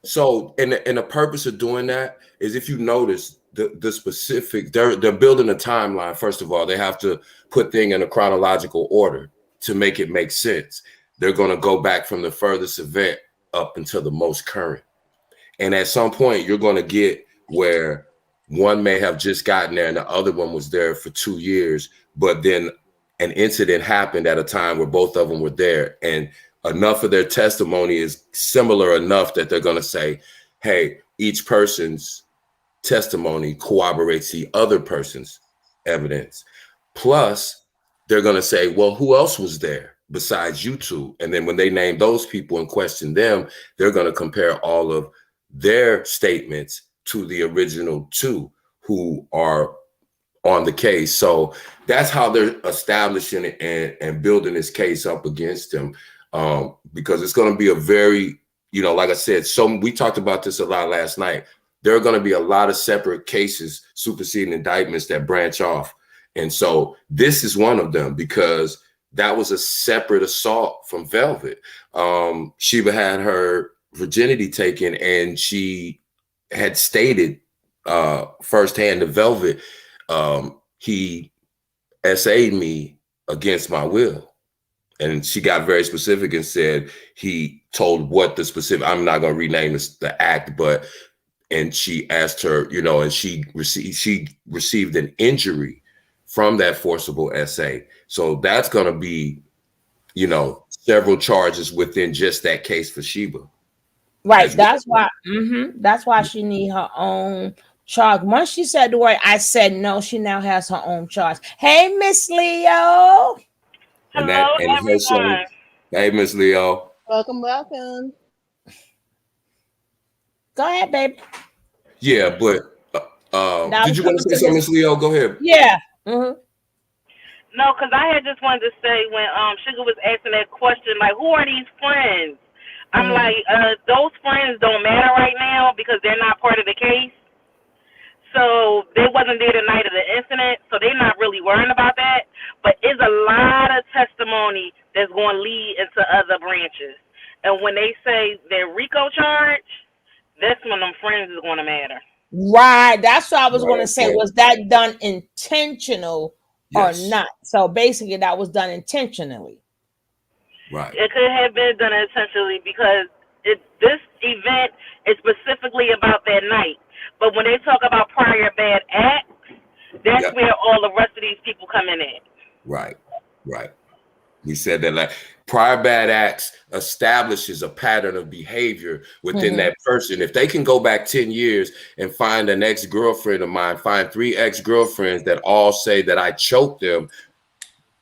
So, and the purpose of doing that is, if you notice the specific, they're building a timeline. First of all, they have to put things in a chronological order to make it make sense. They're going to go back from the furthest event up until the most current. And at some point, you're going to get where one may have just gotten there and the other one was there for 2 years, but then an incident happened at a time where both of them were there. And enough of their testimony is similar enough that they're going to say, hey, each person's testimony corroborates the other person's evidence. Plus, they're going to say, well, who else was there besides you two? And then when they name those people and question them, they're going to compare all of their statements to the original two who are on the case. So that's how they're establishing it and building this case up against him. Because it's going to be a very, like I said, so we talked about this a lot last night. There are going to be a lot of separate cases, superseding indictments that branch off. And so this is one of them, because that was a separate assault from Velvet. Sheba had her virginity taken, and she had stated firsthand to Velvet, he essayed me against my will. And she got very specific and said he told what the specific, I'm not going to rename this, the act, but, and she asked her, and she received an injury from that forcible essay. So that's going to be, several charges within just that case for Sheba. Right. As well. That's why. That's why she need her own charge. Once she said the word, I said no. She now has her own charge. Hey, Miss Leo. And Hello, that, and her saying, everyone. hey, Miss Leo. Welcome, welcome. Go ahead, babe. Yeah, but Now did we you want coming to say to something, this. Miss Leo? Go ahead. Yeah. Mm-hmm. No, because I had just wanted to say when Sugar was asking that question, like, who are these friends? I'm Mm-hmm. like, those friends don't matter right now because they're not part of the case. So they wasn't there the night of the incident, so they're not really worrying about that. But it's a lot of testimony that's going to lead into other branches. And when they say their RICO charge, that's when them friends is going to matter. Right. That's what I was going to Right. say. Okay. Was that done intentional or Yes. not? So basically, that was done intentionally. Right. It could have been done intentionally because this event is specifically about that night. But when they talk about prior bad acts, that's Yep. where all the rest of these people come in at. Right. Right. We said that, like, prior bad acts establishes a pattern of behavior within Mm-hmm. that person. If they can go back 10 years and find an ex-girlfriend of mine, find 3 ex-girlfriends that all say that I choked them,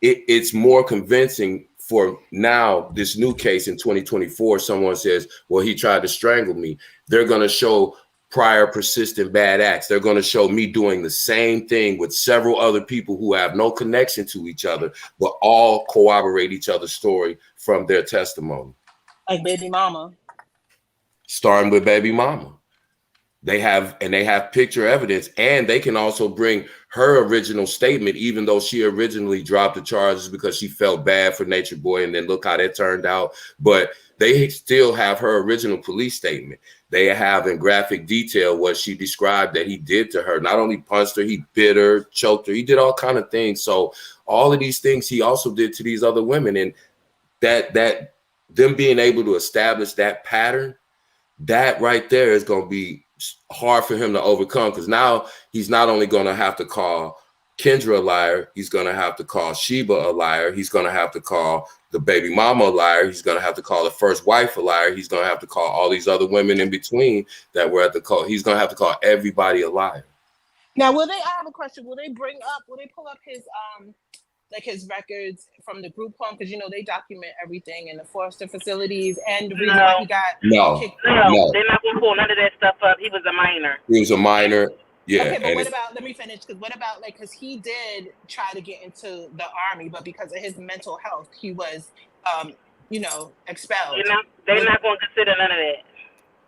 it's more convincing for now, this new case in 2024. Someone says, well, he tried to strangle me. They're going to show prior persistent bad acts. They're going to show me doing the same thing with several other people who have no connection to each other, but all corroborate each other's story from their testimony. Like baby mama. Starting with baby mama. They have picture evidence, and they can also bring her original statement, even though she originally dropped the charges because she felt bad for Natureboy, and then look how that turned out. But they still have her original police statement. They have in graphic detail what she described that he did to her. Not only punched her, he bit her, choked her, he did all kind of things. So all of these things he also did to these other women, and that them being able to establish that pattern, that right there is going to be hard for him to overcome, because now he's not only going to have to call Kendra a liar, he's going to have to call Sheba a liar, he's going to have to call the baby mama a liar, he's going to have to call the first wife a liar, he's going to have to call all these other women in between that were at the call. He's going to have to call everybody a liar. Now, I have a question. Will they pull up his like his records from the group home, because they document everything in the foster facilities and the reason why he got kicked. No, they're not going to pull none of that stuff up. He was a minor. He was a minor. Yeah. Okay, but what about, let me finish, because what about, like, because he did try to get into the army, but because of his mental health, he was, expelled. They're not going to consider none of that.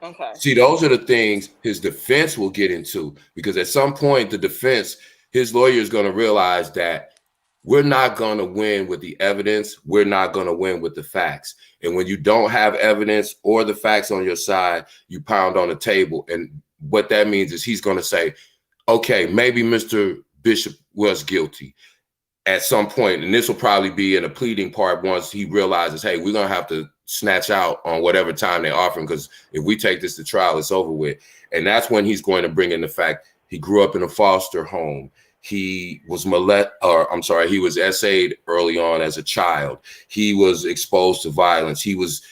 Okay. See, those are the things his defense will get into, because at some point, his lawyer is going to realize that we're not going to win with the evidence. We're not going to win with the facts. And when you don't have evidence or the facts on your side, you pound on the table. And what that means is he's going to say, okay, maybe Mr. Bishop was guilty at some point, and this will probably be in a pleading part once he realizes, hey, we're gonna have to snatch out on whatever time they offer him, because if we take this to trial, it's over with. And that's when he's going to bring in the fact he grew up in a foster home. He was he was essayed early on as a child. He was exposed to violence. He was,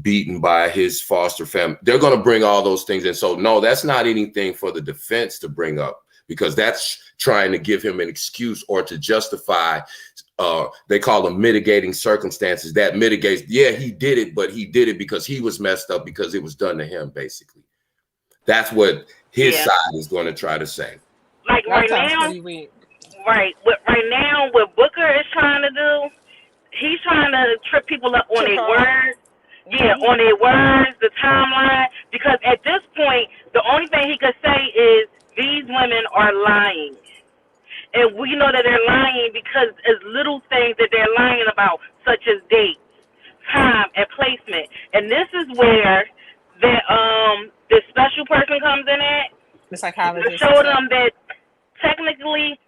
beaten by his foster family. They're going to bring all those things in. So no, that's not anything for the defense to bring up, because that's trying to give him an excuse or to justify, they call them mitigating circumstances. That mitigates, yeah, he did it, but he did it because he was messed up because it was done to him, basically. That's what his side is going to try to say. Like right now, right now, what Booker is trying to do, he's trying to trip people up on their words. Yeah, on their words, the timeline, because at this point, the only thing he could say is these women are lying. And we know that they're lying because it's little things that they're lying about, such as dates, time, and placement. And this is where the special person comes in at. The psychologist. To show them that technically,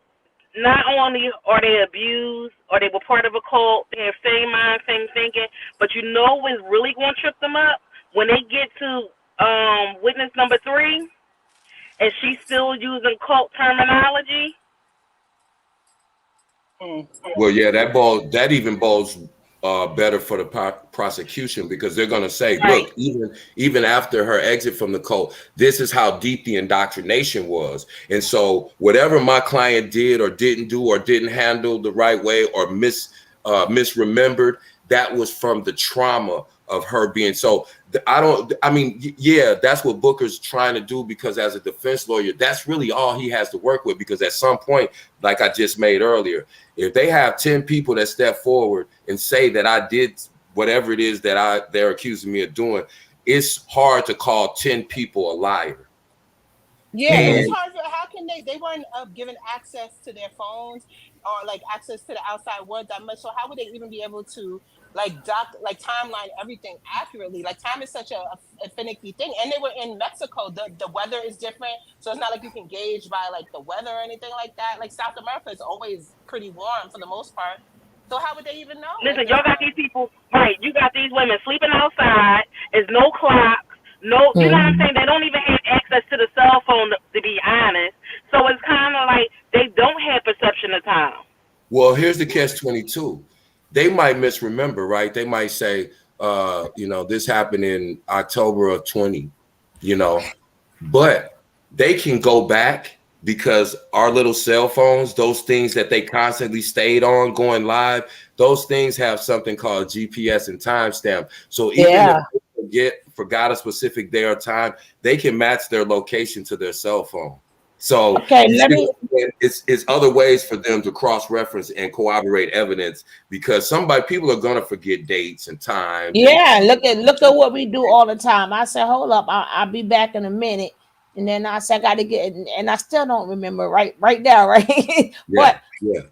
not only are they abused or they were part of a cult, they have same mind, same thinking, but you know what's really going to trip them up? When they get to witness number 3, and she's still using cult terminology. Well, yeah, that even bodes better for the prosecution, because they're going to say, look, even after her exit from the cult, this is how deep the indoctrination was. And so whatever my client did or didn't do or didn't handle the right way or misremembered, that was from the trauma of her being. So yeah, that's what Booker's trying to do, because as a defense lawyer, that's really all he has to work with. Because at some point, like I just made earlier, if they have 10 people that step forward and say that I did whatever it is that they're accusing me of doing, it's hard to call 10 people a liar. Yeah, it's hard. How can they weren't given access to their phones or like access to the outside world that much? So how would they even be able to timeline everything accurately? Like, time is such a finicky thing, and they were in Mexico. The weather is different, so it's not like you can gauge by like the weather or anything like that. Like, South America is always pretty warm for the most part. So how would they even know? Listen, y'all got these people, right? You got these women sleeping outside. There's no clocks. No, you know what I'm saying? They don't even have access to the cell phone, to be honest. So it's kind of like they don't have perception of time. Well, here's the catch-22. They might misremember, right? They might say, this happened in October of 20, but they can go back, because our little cell phones, those things that they constantly stayed on going live, those things have something called GPS and timestamp. So even if they forgot a specific day or time, they can match their location to their cell phone. So it's other ways for them to cross-reference and corroborate evidence, because people are gonna forget dates and times. Yeah, look at what we do all the time. I said, hold up, I'll be back in a minute, and then I said, I got to get, and I still don't remember right now, right? But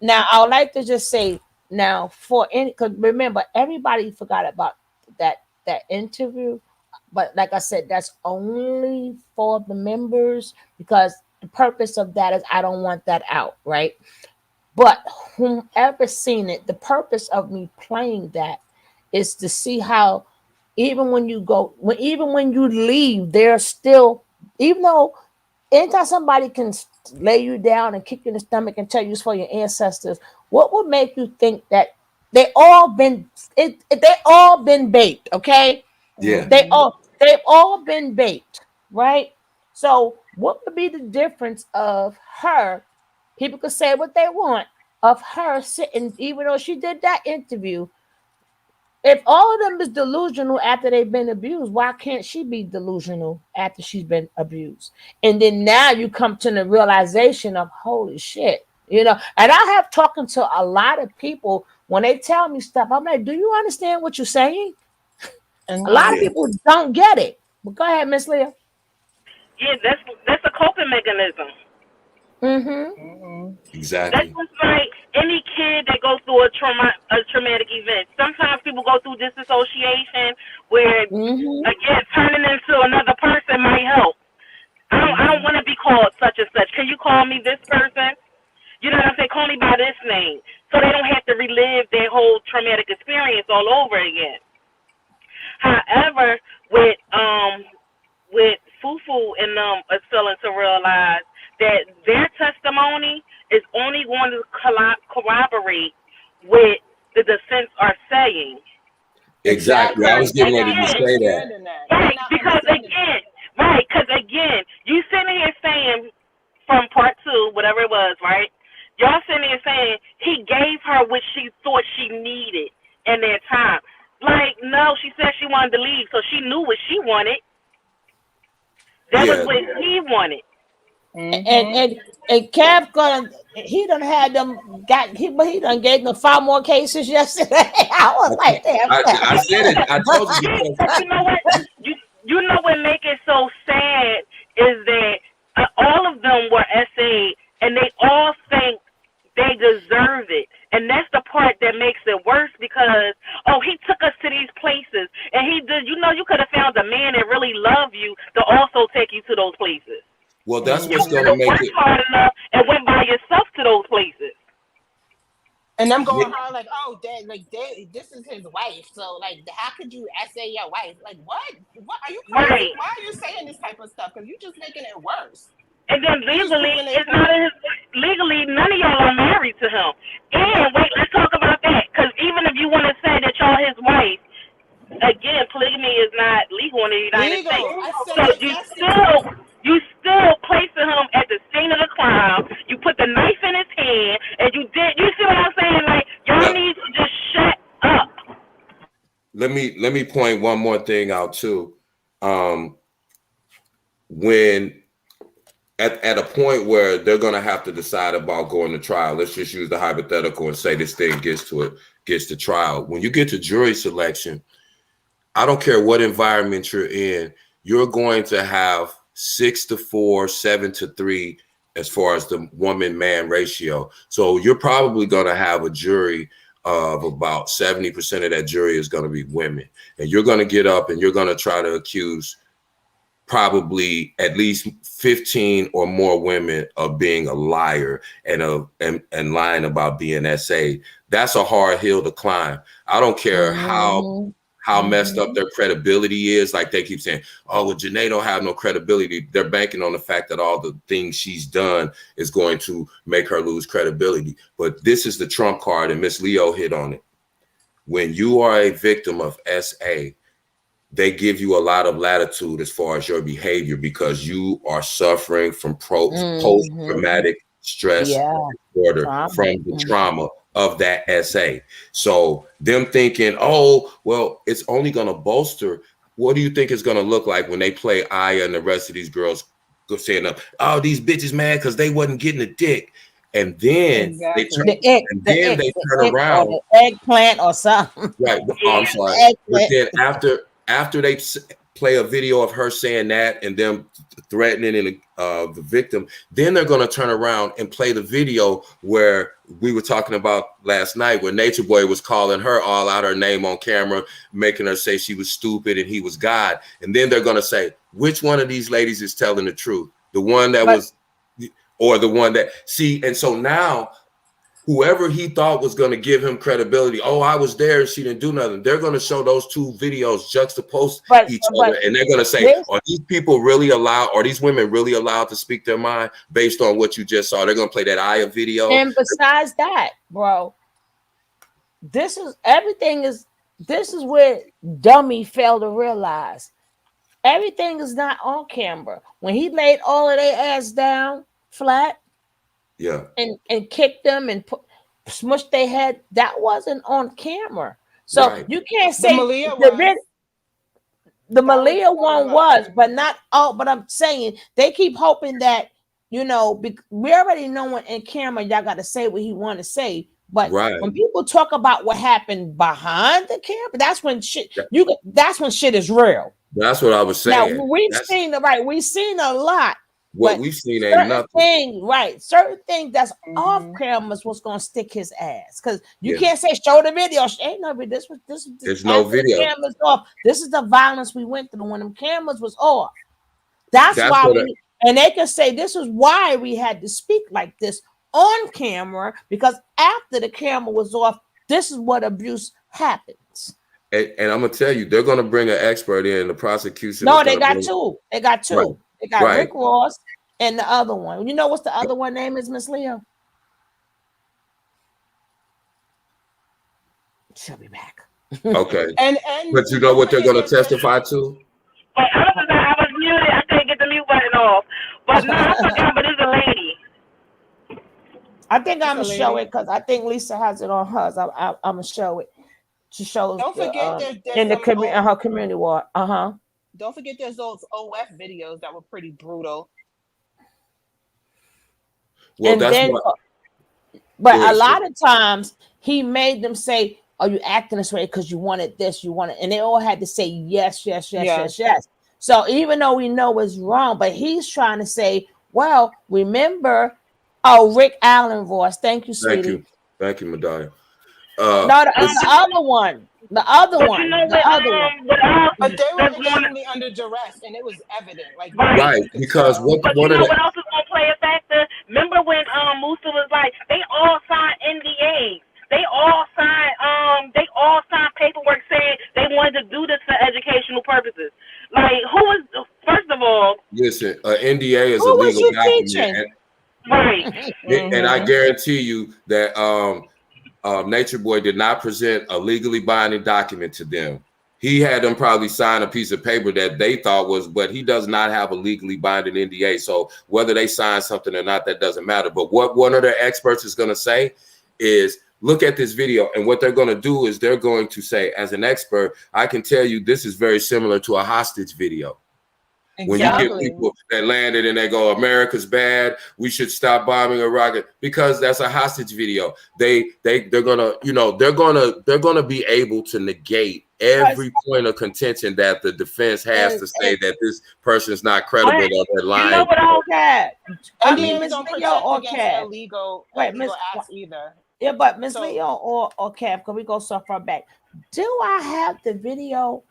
now I would like to just say now, because remember, everybody forgot about that interview, but like I said, that's only for the members, because the purpose of that is I don't want that out, right? But whomever seen it, the purpose of me playing that is to see how even when you leave, there's still, even though anytime somebody can lay you down and kick you in the stomach and tell you it's for your ancestors, what would make you think that they all been baked, okay? Yeah. They've all been baked, right? So what would be the difference of her? People could say what they want of her sitting, even though she did that interview. If all of them is delusional after they've been abused, why can't she be delusional after she's been abused? And then now you come to the realization of, holy shit, and I have talking to a lot of people when they tell me stuff. I'm like, do you understand what you're saying? A lot of people don't get it. But go ahead, Miss Leah. Yeah, that's a coping mechanism. Mm-hmm. That's Exactly. just like any kid that goes through a traumatic event. Sometimes people go through disassociation where, Mm-hmm. again, turning into another person might help. I don't want to be called such and such. Can you call me this person? You know what I'm saying? Call me by this name, so they don't have to relive their whole traumatic experience all over again. However, with Fufu and them is failing to realize that their testimony is only going to corroborate what the defense are saying. Exactly. I Exactly. was getting They're ready not to Again, say that. understanding that. They're right? not Because understanding that. again, right? Because again, you sitting here saying from part two, whatever it was, right? Y'all sitting here saying he gave her what she thought she needed in that time. Like, no, she said she wanted to leave, so she knew what she wanted. That was Yeah, what he wanted. And and and Cap gonna he done had them got he done gave them 5 more cases yesterday. I I was like, can't. damn, I said it. I told you Yeah, because but you know what? You know what make it so sad is that all of them were SA, and they all think they deserve it, and that's the part that makes it worse because he took us to these places, and he did. You know, you could have found a man that really loved you to also take you to those places. well, that's You what's could gonna have make worked it. hard enough and went by yourself to those places. And I'm Yeah, going hard like, oh, this is his wife. So like, how could you essay your wife? Like, what? What are you crazy? Right. Why are you saying this type of stuff? Because you just making it worse. And then You just legally, proving their it's not point. in his legally. None of y'all are married to him. And wait, let's talk about that. Because even if you want to say that y'all his wife, again, polygamy is not legal in the United States. Legal. I said So that you yesterday. still placing him at the scene of the crime. You put the knife in his hand, and you did. You see what I'm saying? Like y'all but need to just shut up. let me point one more thing out too. Um, when at a point where they're gonna have to decide about going to trial, let's just use the hypothetical and say this thing gets to trial. When you get to jury selection, I don't care what environment you're in, you're going to have 6-4, 7-3 as far as the woman man ratio. So you're probably going to have a jury of about 70% of that jury is going to be women. And you're going to get up and you're going to try to accuse probably at least 15 or more women of being a liar and lying about being SA. That's a hard hill to climb. I don't care mm-hmm. how messed up Mm-hmm. their credibility is. Like they keep saying, oh, well, Janae don't have no credibility. They're banking on the fact that all the things she's done is going to make her lose credibility. But this is the trump card, and Miss Leo hit on it. When you are a victim of SA, they give you a lot of latitude as far as your behavior because you are suffering from Mm-hmm. post-traumatic stress Yeah, disorder trauma. from the Mm-hmm. trauma of that SA. So them thinking, oh, well, it's only going to bolster. What do you think it's going to look like when they play Aya and the rest of these girls saying, oh, these bitches mad because they wasn't getting a dick. And then they turn Exactly. The egg, and the then egg, they the turn egg, or around. the eggplant, or something. Right. Oh, I'm Yeah. sorry. But Eggplant. then after they play a video of her saying that and them threatening the victim, then they're going to turn around and play the video where we were talking about last night, where Natureboy was calling her all out her name on camera, making her say she was stupid and he was God. And then they're going to say, which one of these ladies is telling the truth? The one that But was, or the one that, see, and so now whoever he thought was going to give him credibility, oh, I was there and she didn't do nothing. They're going to show those two videos juxtapose but each but other, and they're going to say, this are these people really allowed, are these women really allowed to speak their mind based on what you just saw? They're going to play that Aya video. and besides that, bro, this is everything is this is where dummy failed to realize everything is not on camera. When he laid all of their ass down flat Yeah, and kicked them and smushed their head, that wasn't on camera. So right. you can't The say Malia was. the Sorry, Malia sorry to one interrupt. was, but not all. But I'm saying they keep hoping that we already know in camera y'all got to say what he want to say. But Right. when people talk about what happened behind the camera, that's when shit That- that's when shit is real. That's what I was Now saying. we've seen a lot, What but we've seen ain't nothing. certain things that's off Mhm. cameras was gonna stick his ass because you Yeah, can't say show the video. Ain't no, but this there's no after the video. cameras off. This is the violence we went through when them cameras was off. That's That's why what. and they can say this is why we had to speak like this on camera because after the camera was off, this is what abuse happens. And I'm gonna tell you, they're gonna bring an expert in. The prosecution is No, they gonna got bring. two. They got Right, two. They got right. Rick Ross and the other one. You know what's the other one name is, Miss Leo? She'll be back. Okay, And but you know don't what they're forget gonna there's a testify to? But I was muted. I couldn't get the mute button off. But no, I forgot. But it's a lady. I think I'm it's a gonna show lady. it because I think Lisa has it on hers. I'm gonna show it. She shows Don't the forget there's in the some in her community ward. don't forget there's those OF videos that were pretty brutal. Well, And that's then, what. but Go a ahead, sis. lot of times he made them say, "Are you acting this way because you wanted this, you wanted," and they all had to say yes, yes, yes, Yes. yes, yes. So even though we know it's wrong, but he's trying to say, "Well, remember." Oh, Rick Allen voice. Thank you, Thank sweetie. you, Medallia. No, It's the other one. The other But you one. know The other one. what else? But they were That's going extremely under duress and it was evident. Like right. right you could because tell. what But you one of know the what else is gonna play a factor? Remember when Musa was like, they all signed NDAs. They all signed paperwork saying they wanted to do this for educational purposes. Like who is first of all listen, NDA is Who a was legal you document, teaching? right. and I Mm-hmm. guarantee you that Natureboy did not present a legally binding document to them. He had them probably sign a piece of paper that they thought was, but he does not have a legally binding NDA. So whether they sign something or not, that doesn't matter. But what one of their experts is going to say is, look at this video. And what they're going to do is they're going to say, as an expert, I can tell you this is very similar to a hostage video. When you get Exactly. people that landed and they go, America's bad, we should stop bombing Iraq, because that's a hostage video. They're gonna, they're gonna be able to negate every point of contention that the defense has to say that this person is not credible But or they're you know lying. what else? Cat. I mean, NDAs Miss don't Leo protect or against Cat. illegal Wait, Miss. acts either. Yeah, but Miss So Leo or Cat, because we go so far back. Do I have the video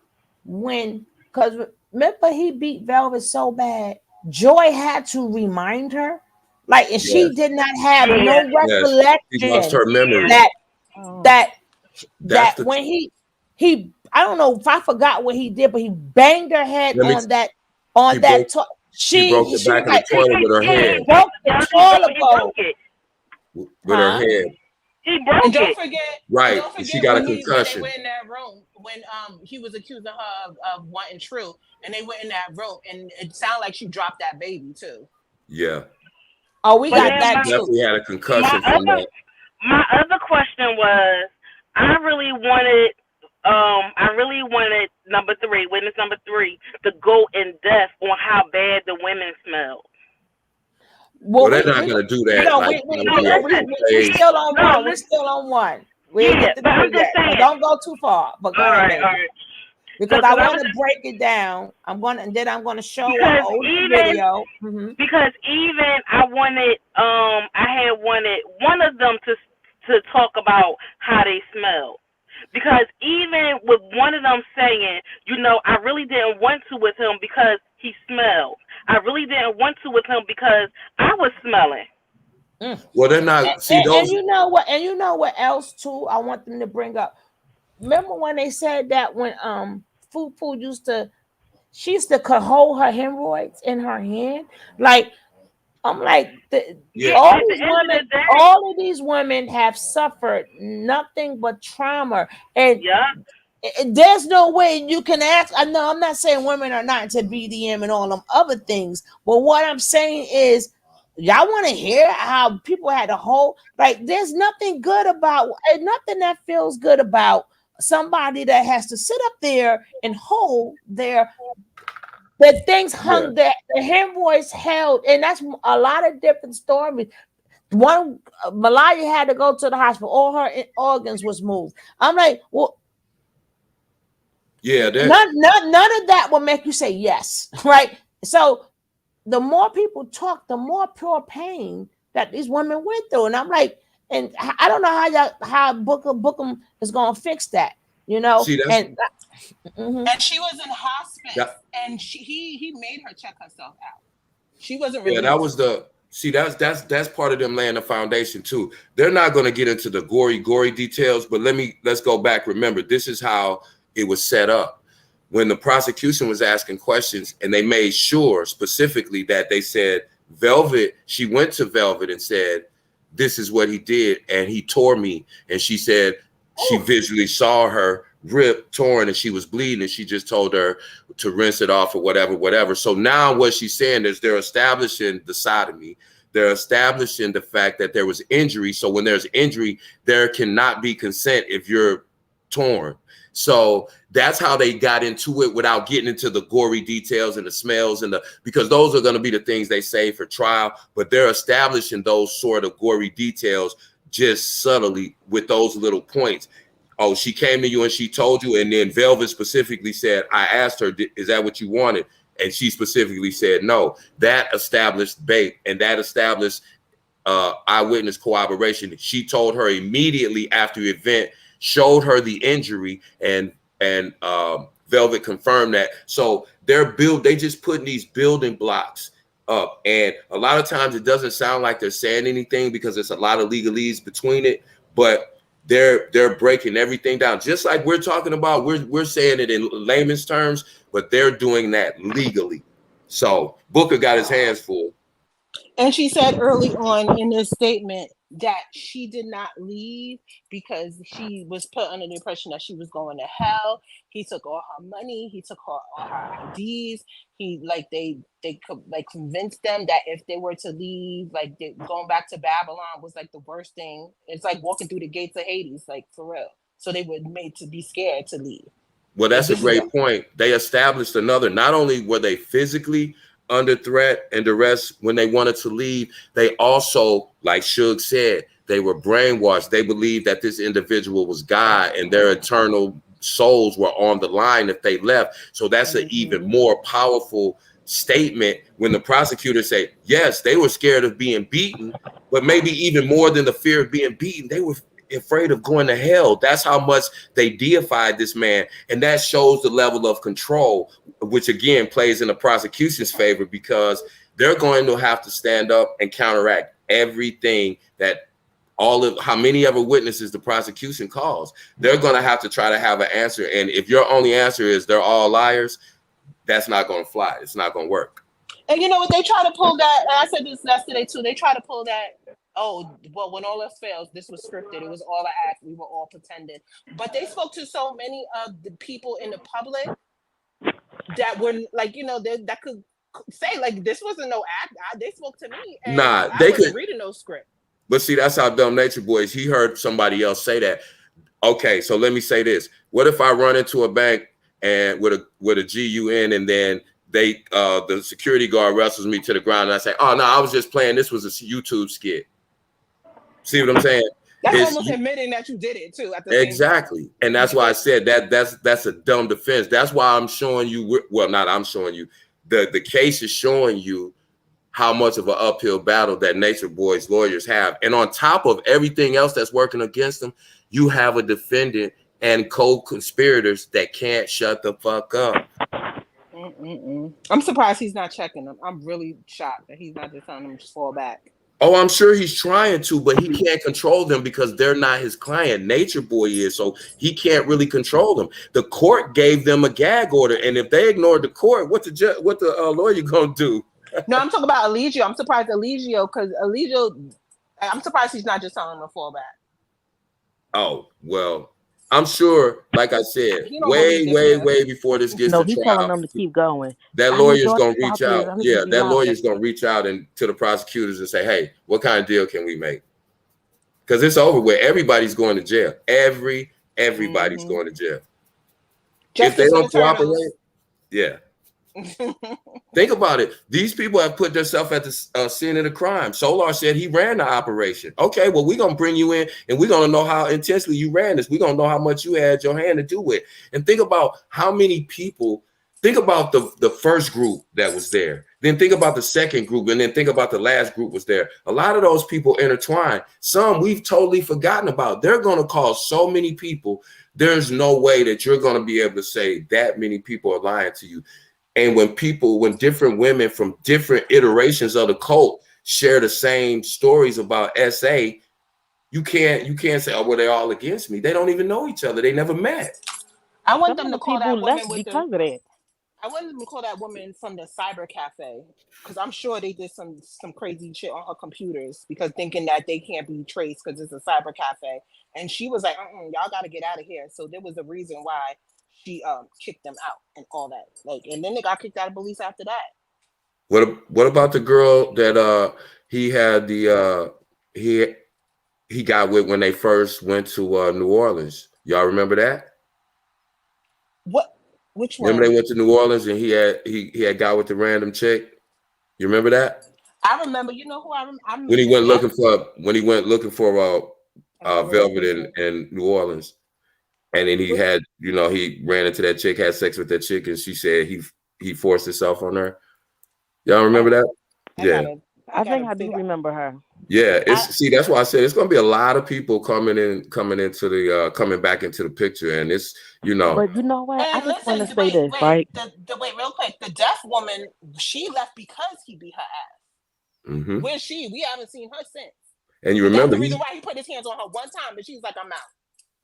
when? Because remember he beat Velvet so bad, Joy had to remind her, like, and she Yes, did not have Yeah. no yes. She lost recollection her memory. that that That's the when he I don't know if I forgot what he did, but he banged her head let me on that he broke she the she back was of the like toilet with her he head. broke the toilet He bowl, broke it. With her huh? head. He and broke it. Right. don't And she forget got a when they concussion. went in that room when he was accusing her of wanting True, and they went in that room and it sounded like she dropped that baby too. Yeah. Oh, we But Yeah. got then that She too. definitely had a my concussion from other that. my other question was, I really wanted witness number three, to go in depth on how bad the women smelled. Well, Well, they're not gonna do that. no, Like, we it's gonna be on full we page. still on No, one. We're listen, still on one. We ain't yeah, get to but I'm three just yet. So saying. don't go too far. But go All ahead, right, all baby. right. Because I Because I want was to break it down. I'm gonna show an because older even video. because even I had wanted one of them to talk about how they smell. Because even with one of them saying, I really didn't want to with him because he smelled. I really didn't want to with him because I was smelling. Well, they're not. See And those. you know what? And you know what else too? I want them to bring up. Remember when they said that when Fufu she used to could hold her hemorrhoids in her hand, like. I'm like, Yeah. At the end of the day, all of these women have suffered nothing but trauma, and yeah. there's no way you can ask. I know I'm not saying women are not into BDM and all them other things, but what I'm saying is, y'all want to hear how people had a whole like. There's nothing good about, and nothing that feels good about somebody that has to sit up there and hold the things Yeah. hung there, the hemorrhoids held, and that's a lot of different stories. One, Malaya had to go to the hospital; all her organs was moved. I'm like, well, what? And you know what else too? I want them to bring up. Remember when they said that when Fufu used to, she used to could hold her hemorrhoids in her hand, like. And there's no way you can ask. I know I'm not saying women are not into BDM and all them other things, but what I'm saying is, y'all want to hear how people had a whole like. There's nothing good about, and nothing that feels good about somebody that has to sit up there and hold their Yeah, None of that will make you say yes, right? So the more people talk, the more pure pain that these women went through. And I'm like, and I don't know how Bookham is gonna fix that, you know. see that's And And she was in hospice, that. and he made her check herself out. She wasn't Yeah, that released. was the see. That's part of them laying the foundation too. They're not going to get into the gory details, but let's go back. Remember, this is how it was set up. When the prosecution was asking questions, and they made sure specifically that they said Velvet. She went to Velvet and said, "This is what he did, and he tore me." And she said she visually saw her ripped, torn, and she was bleeding, and she just told her to rinse it off or whatever. So now what she's saying is they're establishing the sodomy. They're establishing the fact that there was injury. So when there's injury, there cannot be consent if you're torn. So that's how they got into it without getting into the gory details and the smells because those are going to be the things they say for trial, but they're establishing those sort of gory details just subtly with those little points. Oh, she came to you and she told you, and then Velvet specifically said, I asked her, is that what you wanted? And she specifically said no. That established bait, and that established eyewitness corroboration. She told her immediately after the event, showed her the injury, and Velvet confirmed that. So they just putting these building blocks up, and a lot of times it doesn't sound like they're saying anything because there's a lot of legalese between it, but they're breaking everything down, just like we're talking about. We're saying it in layman's terms, but they're doing that legally. So Booker got his hands full. And she said early on in this statement that she did not leave because she was put under the impression that she was going to hell. He took all her money. He took all her IDs. They convinced them that if they were to leave, going back to Babylon was like the worst thing. It's like walking through the gates of Hades, like for real. So they were made to be scared to leave. Well, that's a great point. They established another. Not only were they physically under threat and duress when they wanted to leave, they also, like Suge said, they were brainwashed. They believed that this individual was God and their eternal souls were on the line if they left. So that's an even more powerful statement when the prosecutors say, yes, they were scared of being beaten, but maybe even more than the fear of being beaten, they were afraid of going to hell. That's how much they deified this man. And that shows the level of control, which again plays in the prosecution's favor, because they're going to have to stand up and counteract everything that how many ever witnesses the prosecution calls. They're going to have to try to have an answer. And if your only answer is they're all liars, that's not going to fly. It's not going to work. And you know what? They try to pull that. And I said this yesterday too. They try to pull that. Oh, well, when all else fails, this was scripted. It was all an act. We were all pretending. But they spoke to so many of the people in the public that were that could say this wasn't no act. They spoke to me. And I wasn't reading no script. But see, that's how dumb Natureboy is. He heard somebody else say that. Okay, so let me say this. What if I run into a bank and with a GUN, and then the security guard wrestles me to the ground, and I say, oh no, I was just playing. This was a YouTube skit. See what I'm saying? That's almost admitting that you did it too. Exactly. And that's why I said that's a dumb defense. That's why I'm showing you. Well, not I'm showing you. The case is showing you how much of an uphill battle that Natureboy's lawyers have. And on top of everything else that's working against them, you have a defendant and co-conspirators that can't shut the fuck up. I'm surprised he's not checking them. I'm really shocked that he's not just telling them to fall back. Oh, I'm sure he's trying to, but he can't control them because they're not his client. Natureboy is, so he can't really control them. The court gave them a gag order, and if they ignored the court, what the lawyer gonna do? No, I'm talking about Eligio. I'm surprised because Eligio, I'm surprised he's not just telling them to fall back. Oh, well, I'm sure, like I said, way before this gets to he's trial, telling them to keep going. That lawyer's going to reach out. Yeah, that lawyer's going to reach out to the prosecutors and say, hey, what kind of deal can we make? Because it's over with. Everybody's going to jail. Everybody's going to jail. If they don't cooperate, yeah. Think about it. These people have put themselves at the scene of the crime. Solar said he ran the operation. Okay, well, we're going to bring you in and we're going to know how intensely you ran this. We're going to know how much you had your hand to do with. And think about how many people, think about the first group that was there. Then think about the second group, and then think about the last group was there. A lot of those people intertwined. Some we've totally forgotten about. They're going to cause so many people. There's no way that you're going to be able to say that many people are lying to you. And when different women from different iterations of the cult share the same stories about SA, you can't say, oh, well, they're all against me. They don't even know each other. They never met. I want Some of them the to call people that woman left with the. because of that. I want them to call that woman from the cyber cafe, because I'm sure they did some crazy shit on her computers, because thinking that they can't be traced because it's a cyber cafe, and she was like, y'all got to get out of here. So there was a reason why she kicked them out and all that. Like, and then they got kicked out of police after that. What about the girl that he had the he got with when they first went to New Orleans? Y'all remember that? What? Which one? Remember they went to New Orleans and he had got with the random chick? You remember that? I remember. You know who I remember? When he went looking for Velvet in New Orleans. And then he had, he ran into that chick, had sex with that chick, and she said he forced himself on her. Y'all remember that? Yeah. I think I do remember her. Yeah, that's why I said it's gonna be a lot of people coming back into the picture, and it's But you know what? And I just want to say this, right? Wait, real quick. The deaf woman, she left because he beat her ass. Mm-hmm. Where's she? We haven't seen her since. And you remember that's the reason why he put his hands on her one time, but she's like, I'm out.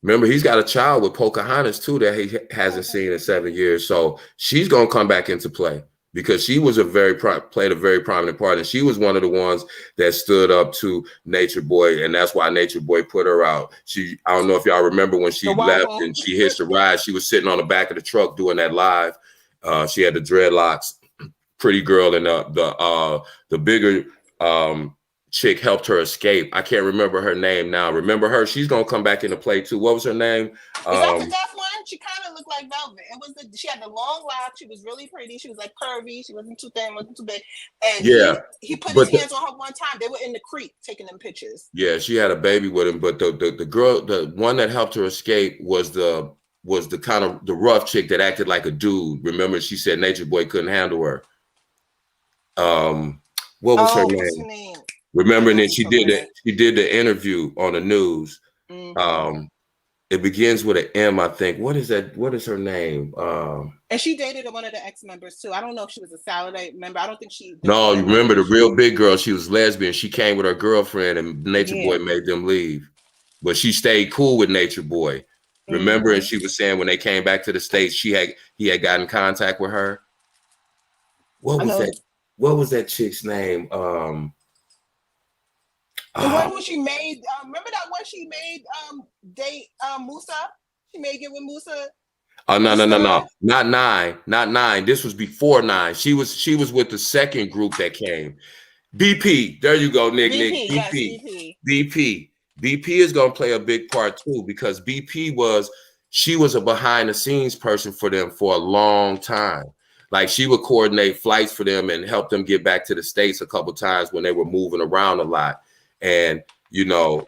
Remember, he's got a child with Pocahontas too that he hasn't seen in 7 years, so she's gonna come back into play. Because she was played a very prominent part, and she was one of the ones that stood up to Natureboy, and that's why Natureboy put her out. I don't know if y'all remember when she left and she hitched a ride. She was sitting on the back of the truck doing that live. She had the dreadlocks. Pretty girl, and the bigger chick helped her escape. I can't remember her name now. Remember her? She's gonna come back into play too. What was her name? Is that the deaf one? She kind of looked like Velvet. She had the long locks. She was really pretty. She was like curvy. She wasn't too thin, wasn't too big. And yeah, he put his hands on her one time. They were in the creek taking them pictures. Yeah, she had a baby with him. But the girl, the one that helped her escape was the kind of the rough chick that acted like a dude. Remember, she said Natureboy couldn't handle her. What was her name? Remember, and then she did the interview on the news. Mm-hmm. It begins with an M, I think. What is that? What is her name? And she dated one of the ex-members too. I don't know if she was a Saturday member. I don't think she. No, you remember the real big girl? She was lesbian. She came with her girlfriend, and Natureboy made them leave. But she stayed cool with Natureboy. Remember, and she was saying when they came back to the States, he had gotten in contact with her. What was that? What was that chick's name? The one who she made, remember that one she made date Musa? She made it with Musa. Oh no, not nine. This was before 9. She was with the second group that came. BP. There you go, Nick. BP. Yes, BP. BP is gonna play a big part too, because BP was a behind the scenes person for them for a long time. Like, she would coordinate flights for them and help them get back to the States a couple times when they were moving around a lot. And,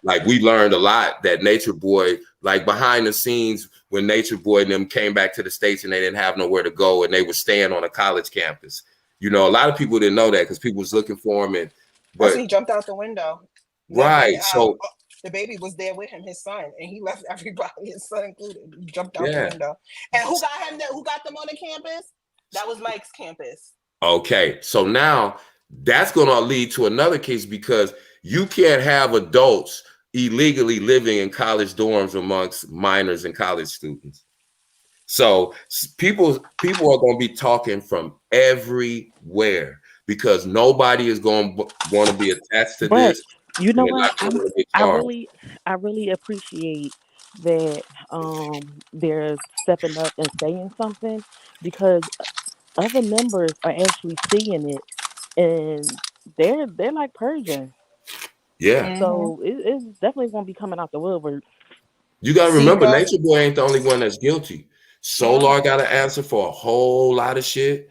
like, we learned a lot that Natureboy, like behind the scenes, when Natureboy and them came back to the States and they didn't have nowhere to go and they were staying on a college campus. A lot of people didn't know that because people was looking for him. But he jumped out the window. Right. And, so the baby was there with him, his son, and he left everybody, his son included. He jumped out the window. And who got him there? Who got them on the campus? That was Mike's campus. Okay. So now that's going to lead to another case, because you can't have adults illegally living in college dorms amongst minors and college students. So people are going to be talking from everywhere, because nobody is going to want to be attached to this. You know what? I really appreciate that they're stepping up and saying something, because other members are actually seeing it, and they're like Persian. Yeah. So it's definitely going to be coming out the woodwork. You got to remember, Natureboy ain't the only one that's guilty. Solar got to answer for a whole lot of shit.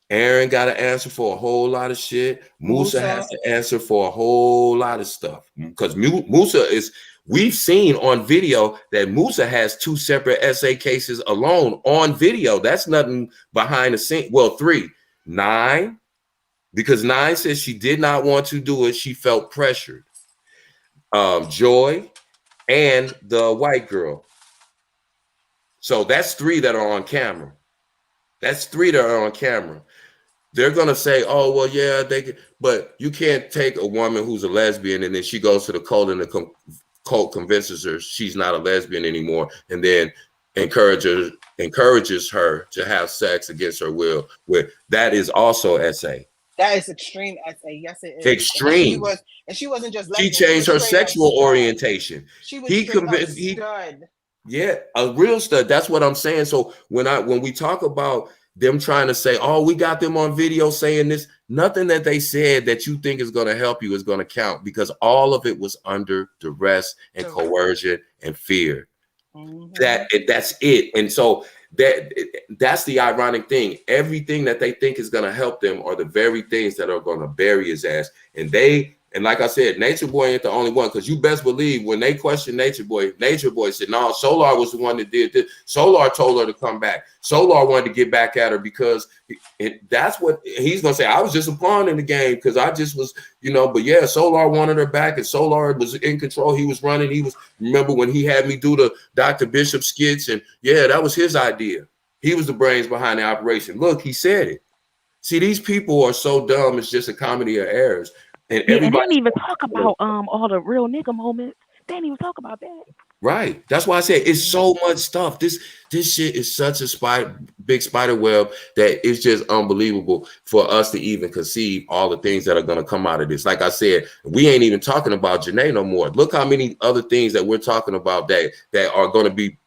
Aaron got to answer for a whole lot of shit. Musa has to answer for a whole lot of stuff because Musa is. We've seen on video that Musa has 2 separate SA cases alone on video. That's nothing behind the scene. Well, 3, 9, because 9 says she did not want to do it. She felt pressured. Joy and the white girl. So that's 3 that are on camera. That's 3 that are on camera. They're going to say, oh, well, yeah, but you can't take a woman who's a lesbian and then she goes to the cult and the cult convinces her she's not a lesbian anymore and then encourages her to have sex against her will. That is also SA. That is extreme SA. Yes, it is. Extreme. And she wasn't just lesbian. She changed her sexual orientation. She was stud. Yeah, a real stud. That's what I'm saying. So when we talk about them trying to say, oh, we got them on video saying this, nothing that they said that you think is going to help you is going to count because all of it was under duress and coercion and fear. Mm-hmm. That's it. And so that's the ironic thing. Everything that they think is going to help them are the very things that are going to bury his ass. And like I said, Natureboy ain't the only one, because you best believe when they questioned Natureboy said, no, Solar was the one that did this. Solar told her to come back. Solar wanted to get back at her because that's what he's going to say. I was just a pawn in the game because I just was, but yeah, Solar wanted her back and Solar was in control. He was running. Remember when he had me do the Dr. Bishop skits, and yeah, that was his idea. He was the brains behind the operation. Look, he said it. See, these people are so dumb. It's just a comedy of errors. And they didn't even talk about all the real nigga moments. They didn't even talk about that. Right. That's why I said it's so much stuff. This shit is such a big spider web that it's just unbelievable for us to even conceive all the things that are going to come out of this. Like I said, we ain't even talking about Janae no more. Look how many other things that we're talking about that are going to be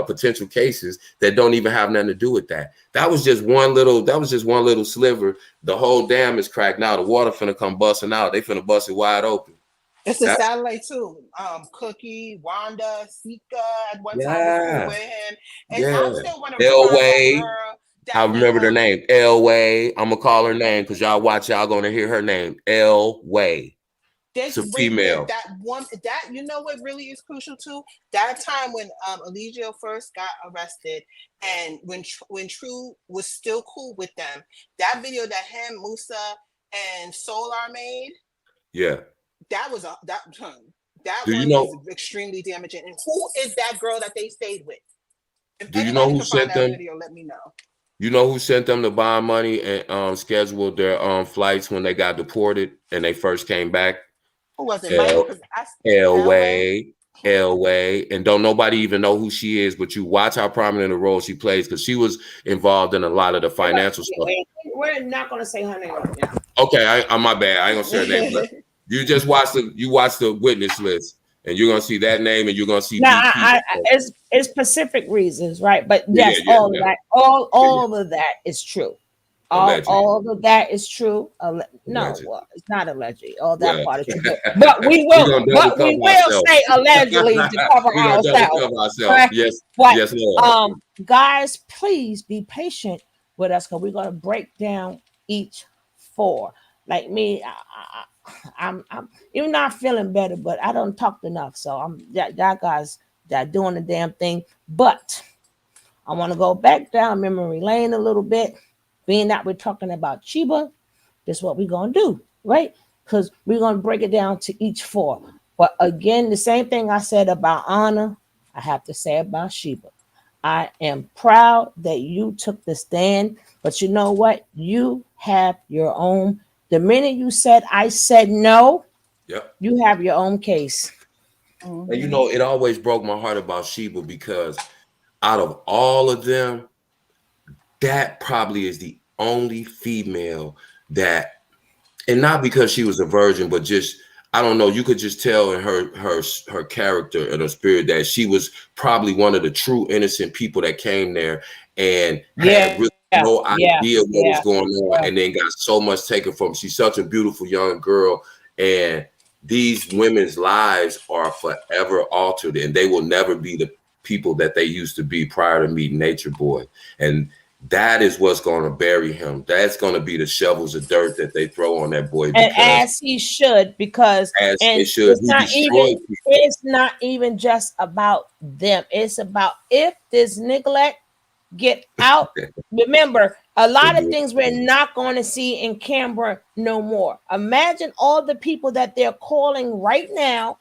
potential cases that don't even have nothing to do with that. That was just one little sliver. The whole dam is cracked now. The water finna come busting out. They finna bust it wide open. It's a satellite too. Cookie, Wanda, Sika at one time was with him. And I still want to Elway. I remember their name. Elway. I'm gonna call her name because y'all gonna hear her name. Elway. It's a female. That you know what really is crucial too? That time when Eligio first got arrested and when True was still cool with them, that video that him, Musa, and Solar made. Yeah. That was was extremely damaging. And who is that girl that they stayed with? If do you know who sent them? Video, let me know. You know who sent them to buy money and scheduled their flights when they got deported and they first came back? Who was it? Elway, and don't nobody even know who she is, but you watch how prominent a role she plays because she was involved in a lot of the financial stuff. We're not gonna say her name right now. Okay, I'm my bad. I ain't gonna say her name. But you just watch the witness list, and you're gonna see that name, and you're gonna see. It's specific reasons, right? But yes, all of that is true. All of that is true. It's not allegedly. All that part is true. But we will say allegedly to cover ourselves. Right? Yes, yes, Lord. Guys, please be patient with us because we're going to break down each 4. Like me, I'm even not feeling better, but I don't talk enough. So I'm that guys that doing the damn thing. But I want to go back down memory lane a little bit. Being that we're talking about Sheba, this is what we're going to do, right? Because we're going to break it down to each 4. But again, the same thing I said about Anna, I have to say about Sheba. I am proud that you took the stand, but you know what? You have your own. The minute you said, I said no, you have your own case. And it always broke my heart about Sheba because out of all of them, that probably is the only female that, and not because she was a virgin, but just, I don't know, you could just tell in her character and her spirit that she was probably one of the true innocent people that came there and had really no idea what was going on and then got so much taken from. She's such a beautiful young girl, and these women's lives are forever altered and they will never be the people that they used to be prior to meeting Natureboy. And that is what's going to bury him. That's going to be the shovels of dirt that they throw on that boy, And because as he should, because as and it should, he destroyed people. it's not even just about them. It's about if this neglect get out. Remember, a lot of things we're not going to see in Canberra no more. Imagine all the people that they're calling right now,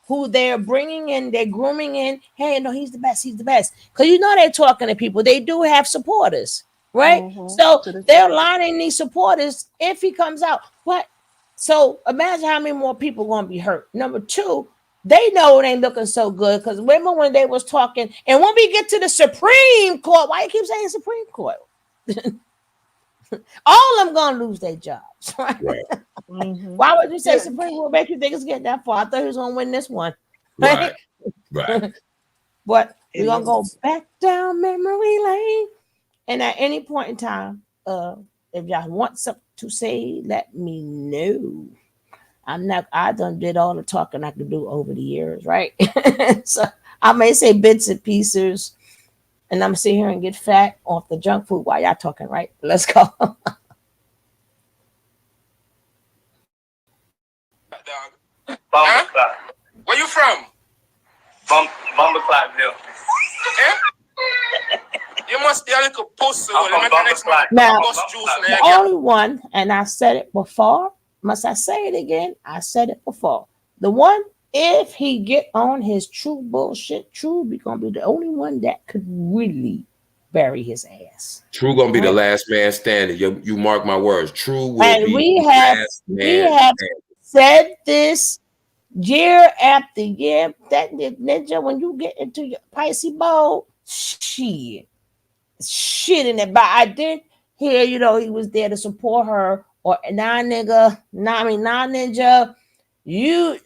who they're bringing in, they're grooming in. Hey, no, he's the best. He's the best. Because you know they're talking to people. They do have supporters, right? So they're lining these supporters if he comes out. What? So imagine how many more people going to be hurt. Number two, they know it ain't looking so good, because remember when they was talking, and when we get to the Supreme Court, why you keep saying Supreme Court? All of them gonna lose their jobs, right? Why would you say Supreme Court make you think it's getting that far? I thought he was gonna win this one, right? Right. But we're gonna go back down memory lane, and at any point in time, if y'all want something to say, let me know. I done did all the talking I could do over the years, right? So I may say bits and pieces, and I'm gonna sit here and get fat off the junk food while y'all talking, right? Let's go. Huh? Where you from? Bumberclotville. You must be a little pussy. Now, the only one, and I said it before, must I say it again? I said it before. The one, if he get on his true bullshit, True be gonna be the only one that could really bury his ass. True gonna be the last man standing. You mark my words. True will and be we the have last man standing. said this year after year. That ninja, when you get into your Pisces bowl, shit in it. But I did hear, he was there to support her. Or nah, ninja,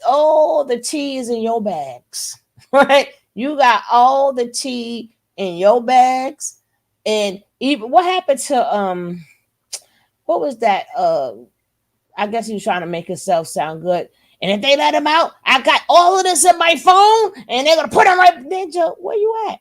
all the tea is in your bags, right? You got all the tea in your bags. And even what happened to what was that? I guess he was trying to make himself sound good. And if they let him out, I got all of this in my phone, and they're gonna put him right. Ninja, where you at?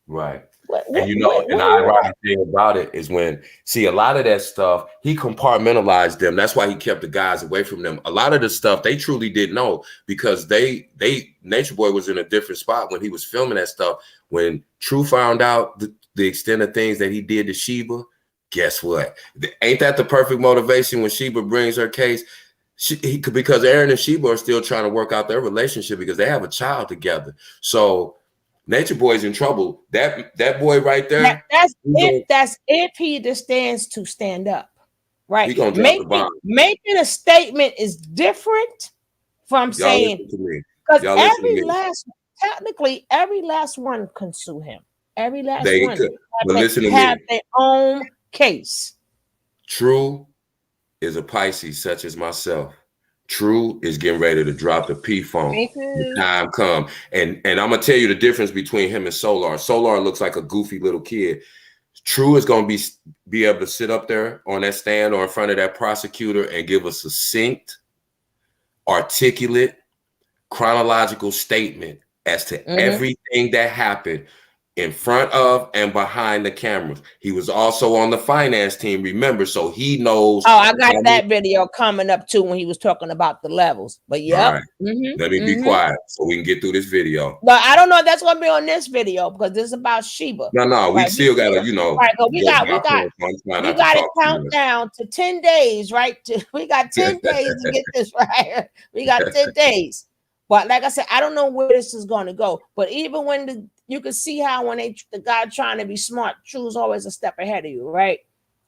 Right. And the ironic thing about it is a lot of that stuff, he compartmentalized them. That's why he kept the guys away from them. A lot of the stuff they truly didn't know, because Nature Boy was in a different spot when he was filming that stuff. When True found out the extent of things that he did to Sheba, guess what? Ain't that the perfect motivation when Sheba brings her case? Because Aaron and Sheba are still trying to work out their relationship because they have a child together. So Nature Boy's in trouble. That boy right there. That's if he understands to stand up, right? He gonna drop the bomb. Making a statement is different from saying, because every last one can sue him. Every last one have their own case. True is a Pisces such as myself. True is getting ready to drop the P phone. The time come. And I'm gonna tell you the difference between him and Solar. Solar looks like a goofy little kid. True is gonna be able to sit up there on that stand or in front of that prosecutor and give a succinct, articulate, chronological statement as to everything that happened in front of and behind the cameras. He was also on the finance team, remember, so he knows. Oh, I got that video coming up too when he was talking about the levels. But yeah, right. Let me be quiet so we can get through this video. But I don't know if that's gonna be on this video because this is about Sheba. No, we still gotta, Right, we got to count down to 10 days, right? We got 10 days to get this right. We got 10 days. But like I said, I don't know where this is going to go. But even when you can see how when the guy trying to be smart, True's always a step ahead of you, right?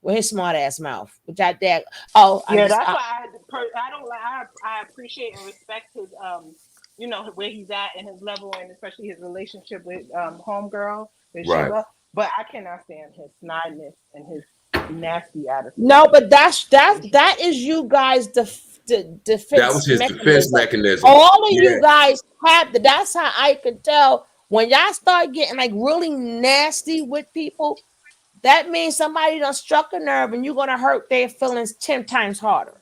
With his smart ass mouth, which I did. That's why I appreciate and respect his where he's at and his level, and especially his relationship with homegirl with Sheba. But I cannot stand his snidness and his nasty attitude. No, but that is you guys defense. That was his defense mechanism. All of you guys have that. That's how I could tell when y'all start getting like really nasty with people. That means somebody done struck a nerve, and you're gonna hurt their feelings 10 times harder.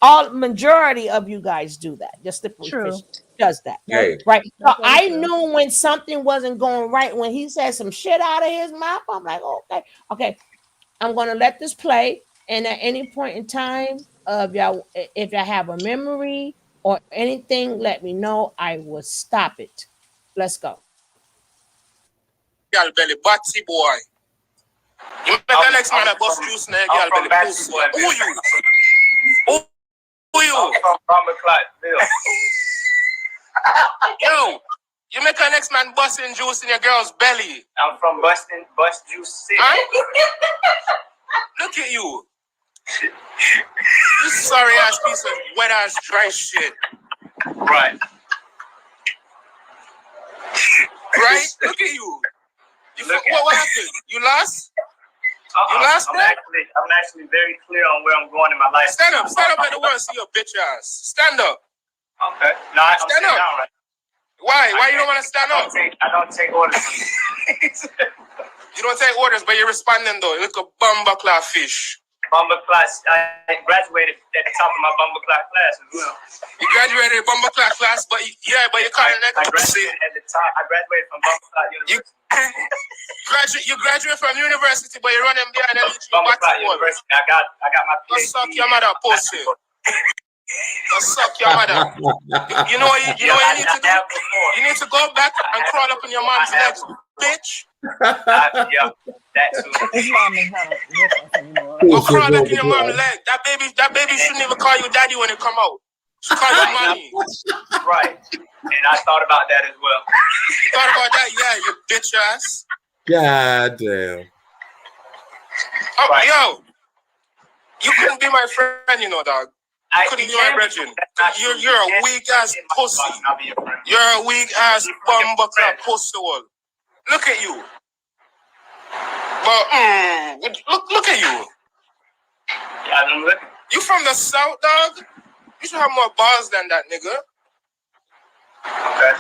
all majority of you guys do that. Just Slippery True. Fish does that. Hey, Right. So That's very I true. knew when something wasn't going right when he said some shit out of his mouth. I'm like, okay, I'm gonna let this play. And at any point in time, if y'all have a memory or anything, let me know. I will stop it. Let's go. girl belly, batsy boy. You make the next man a bust juice in girl belly, pussy. Who you? Who you? I'm from Bomber Clarksville. Yo, you make the next man busting juice in your girl's belly. I'm from Bust Juice City. Huh? Look at you. You sorry ass piece of wet ass dry shit. Right. Right? Look at you. What happened? You lost? You lost, bro? I'm actually very clear on where I'm going in my life. Stand up at the world, see your bitch ass. Stand up. Okay. No, I'm stand up. Down, right? Why you don't want to stand up? I don't take orders from you. You don't take orders, but you're responding though. You look a bumper class fish. Bumper class. I graduated at the top of my bumper class class as well. You graduated at bumper class, but you call it that. I graduated at the top. I graduated from bumper class university. You graduate from university, but you're running behind the bumper class university. I got my PhD. Go suck your mother, pussy. Go suck your mother. You know what you need to do? You need to go back and crawl up in your mom's legs, bitch. Yeah, that too. Go crawl up in your mom's leg. That baby shouldn't even call you daddy when it come out. She call you mommy. Right. And I thought about that as well. You thought about that? Yeah, you bitch ass. God damn. Oh, right. Yo, you couldn't be my friend, you know, dog. You couldn't be my brethren. You're a weak ass pussy. You're a weak ass bumbuckler pussy. Look at you. But look at you. Yeah, I'm looking. You from the south, dog? You should have more balls than that, nigga. Okay.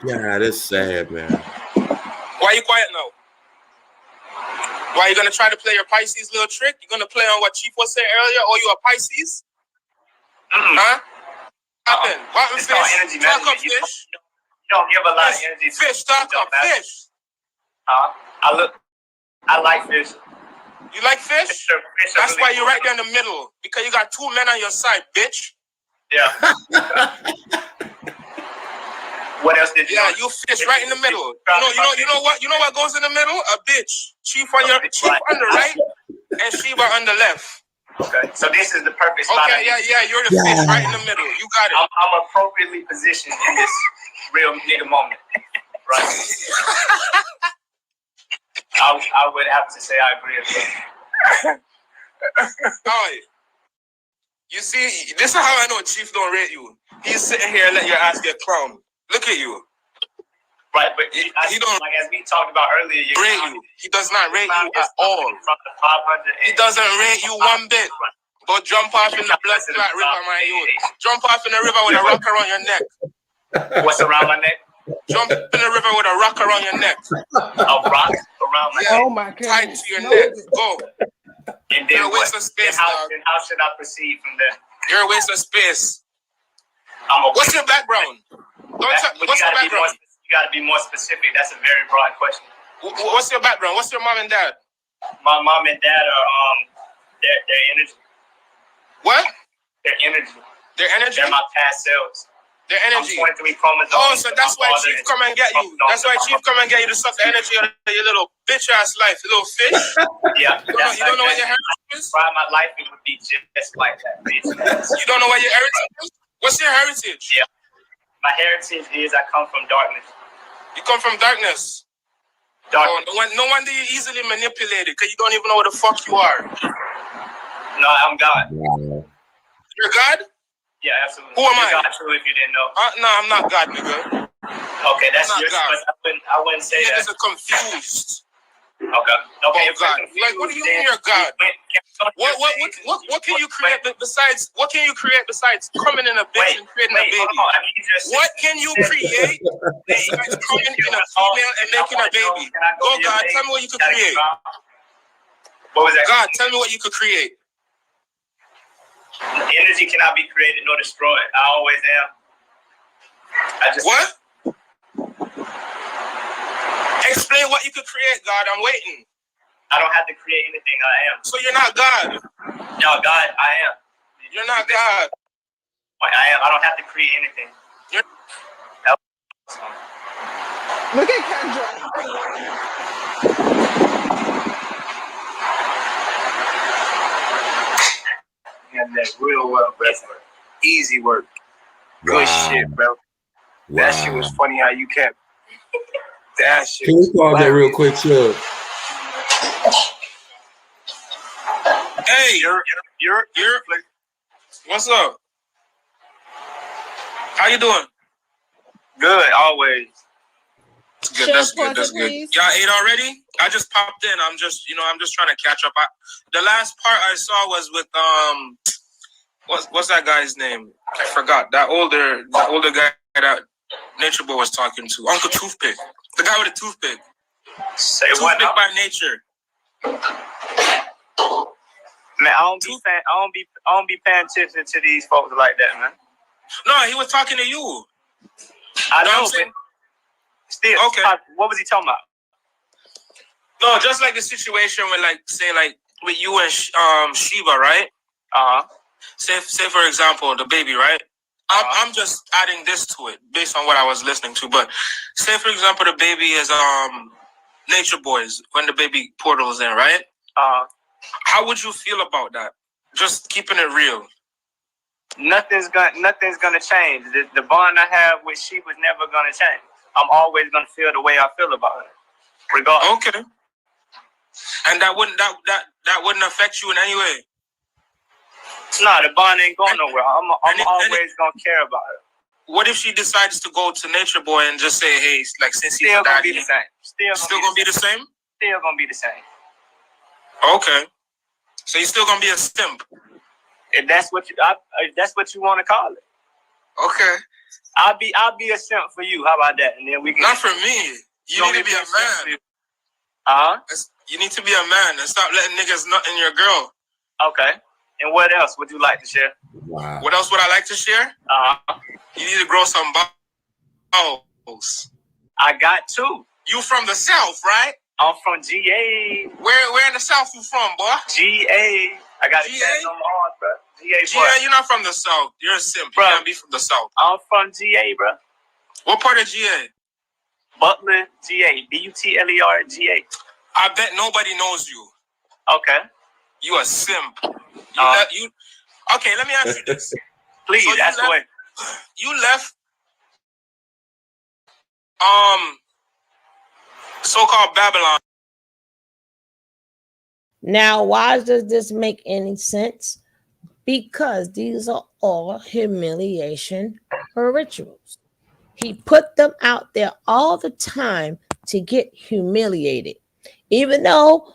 Yeah, that's sad, man. Why you quiet now? Why you gonna try to play your Pisces little trick? You gonna play on what Chief was saying earlier? Oh, you a Pisces? Huh? What happened? What happened, fish? Talk up, fish. You don't give a lot of energy. Fish, talk up, fish. I like fish. You like fish? Fish that's really why you're right there in the middle. Because you got two men on your side, bitch. Yeah. What else did you? Yeah, you fish right in the middle. You know what goes in the middle? A bitch. Chief on the right and Sheba on the left. Okay, so this is the perfect spot. Okay, yeah, you're the fish right in the middle. You got it. I'm appropriately positioned in this real nigga moment. Right. I would have to say I agree with that. Oh, you see, this is how I know Chief don't rate you. He's sitting here and let your ass get clowned. Look at you. Right, but he don't, like as we talked about earlier, rate you. He does not rate you at all. He doesn't rate you one bit. Go jump off in the blood clot river, my youth. Jump off in the river with a rock around your neck. What's around my neck? Jump in the river with a rock around your neck. A rock around my neck? Oh my God. Tied to your neck. Go. And then you're a waste of space, dog. And how should I proceed from there? You're a waste of space. What's your background? What's your background? You got to be more specific. That's a very broad question. What's your background? What's your mom and dad? My mom and dad are their energy. What? Their energy. Their energy? They're my past selves. Their energy. I'm 23 chromosomes. Oh, so that's why Chief come and get you. That's why Chief come and get you to suck the energy out of your little bitch ass life, you little fish. Yeah. You don't know what your heritage is? By my life, it would be just like that, bitch. You don't know what your heritage is? What's your heritage? Yeah. My heritage is I come from darkness. You come from darkness? Darkness. Oh, no wonder you're easily manipulated because you don't even know what the fuck you are. No, I'm God. You're God? Yeah, absolutely. Who am I? God, too, if you didn't know. No, I'm not God, nigga. Okay, that's your God. I wouldn't say that. Niggas are confused. Okay. Oh, God. Like, what do you mean you're God? What can you create besides? What can you create besides coming in a bitch and creating a baby? What can you create besides coming in a female and making a baby? Go, God. Tell me what you could create. What was that? God, tell me what you could create. Energy cannot be created nor destroyed. I always am. What? Explain what you could create, God. I'm waiting. I don't have to create anything. I am. So you're not God. No, God, I am. You're not God. I am. I don't have to create anything. Look at Kendra. And that real well, bro. Easy work. Good shit, bro. That shit was funny how you kept. That shit. Can you pause that real quick, Chuck? Hey, you're. What's up? How you doing? Good, always. That's good. That's good. That's good. Y'all ate already? I just popped in. I'm just trying to catch up. The last part I saw was with what's that guy's name? I forgot. That older guy that Natureboy was talking to. Uncle Toothpick. The guy with the toothpick. Say toothpick what? Toothpick by nature. Man, I don't be paying attention to these folks like that, man. No, he was talking to you. I know, but still, okay. What was he talking about? No, just like the situation with, like, say, like with you and Shiva, right? Say for example, the baby, right? I'm just adding this to it based on what I was listening to. But say for example, the baby is Natureboy's when the baby portal's in, right? How would you feel about that? Just keeping it real. Nothing's gonna change. The bond I have with she was never gonna change. I'm always gonna feel the way I feel about her, regardless. Okay. And that wouldn't affect you in any way. Nah, the bond ain't going nowhere. I'm always gonna care about her. What if she decides to go to Natureboy and just say, hey, like since he's still gonna daddy, be the same. Still gonna be the same? Still gonna be the same. Okay. So you're still gonna be a simp. If that's what you want to call it. Okay. I'll be a simp for you. How about that? And then we can. Not for me. You need to be a man. You need to be a man and stop letting niggas nut in your girl. Okay. And what else would you like to share? Wow. What else would I like to share? You need to grow some balls. I got two. You from the South, right? I'm from GA. Where in the South you from, boy? GA. I got GA on my arm, bro. GA, you're not from the South. You're a simp. You can't be from the South. I'm from GA, bro. What part of GA? Butler, GA. Butler, GA. I bet nobody knows you. Okay. You a simp. Okay, let me ask you this. Please, so ask away. You left so-called Babylon. Now, why does this make any sense? Because these are all humiliation rituals. He put them out there all the time to get humiliated. Even though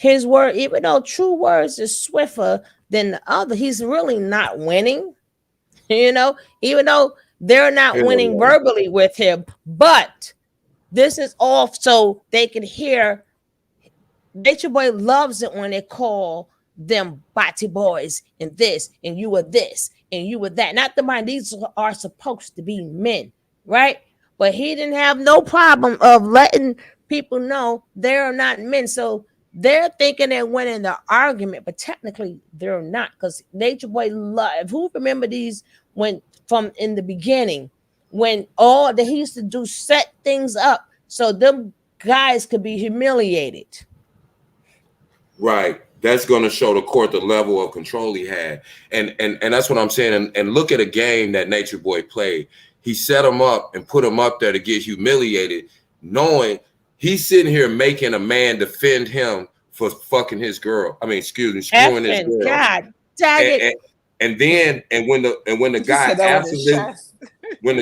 even though True Words is swifter than the other, he's really not winning. Even though they're not winning verbally with him, but this is all so they can hear. Natureboy loves it when they call them body boys and this, and you were this, and you were that. Not the mind, these are supposed to be men, right? But he didn't have no problem of letting people know they're not men. So they're thinking they're winning the argument, but technically they're not, because Natureboy love. Who remember these when from in the beginning when all that he used to do set things up so them guys could be humiliated. Right. That's going to show the court the level of control he had. And that's what I'm saying. And look at a game that Natureboy played. He set him up and put him up there to get humiliated, knowing he's sitting here making a man defend him for fucking his girl. I mean, excuse me, screwing his girl. God, dang it. And when the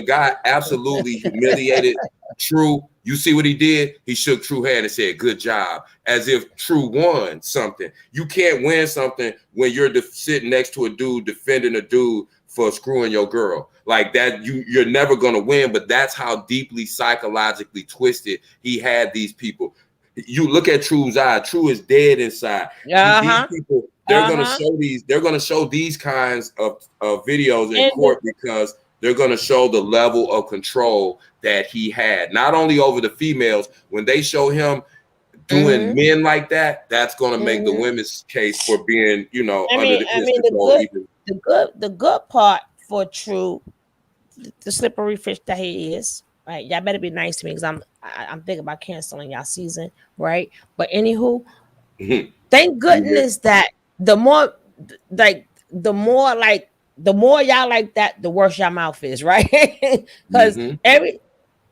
guy absolutely humiliated True, you see what he did? He shook True hand and said, "Good job," as if True won something. You can't win something when you're sitting next to a dude defending a dude for screwing your girl like that. You're never gonna win. But that's how deeply psychologically twisted he had these people. You look at True's eye. True is dead inside. These people they're going to show these. They're going to show these kinds of videos in court because they're going to show the level of control that he had, not only over the females. When they show him doing men like that, that's going to make the women's case for being, under the the good part for True, the slippery fish that he is, right? Y'all better be nice to me because I'm thinking about canceling y'all season, right? But anywho, thank goodness that the more y'all like that, the worse your mouth is, right? Because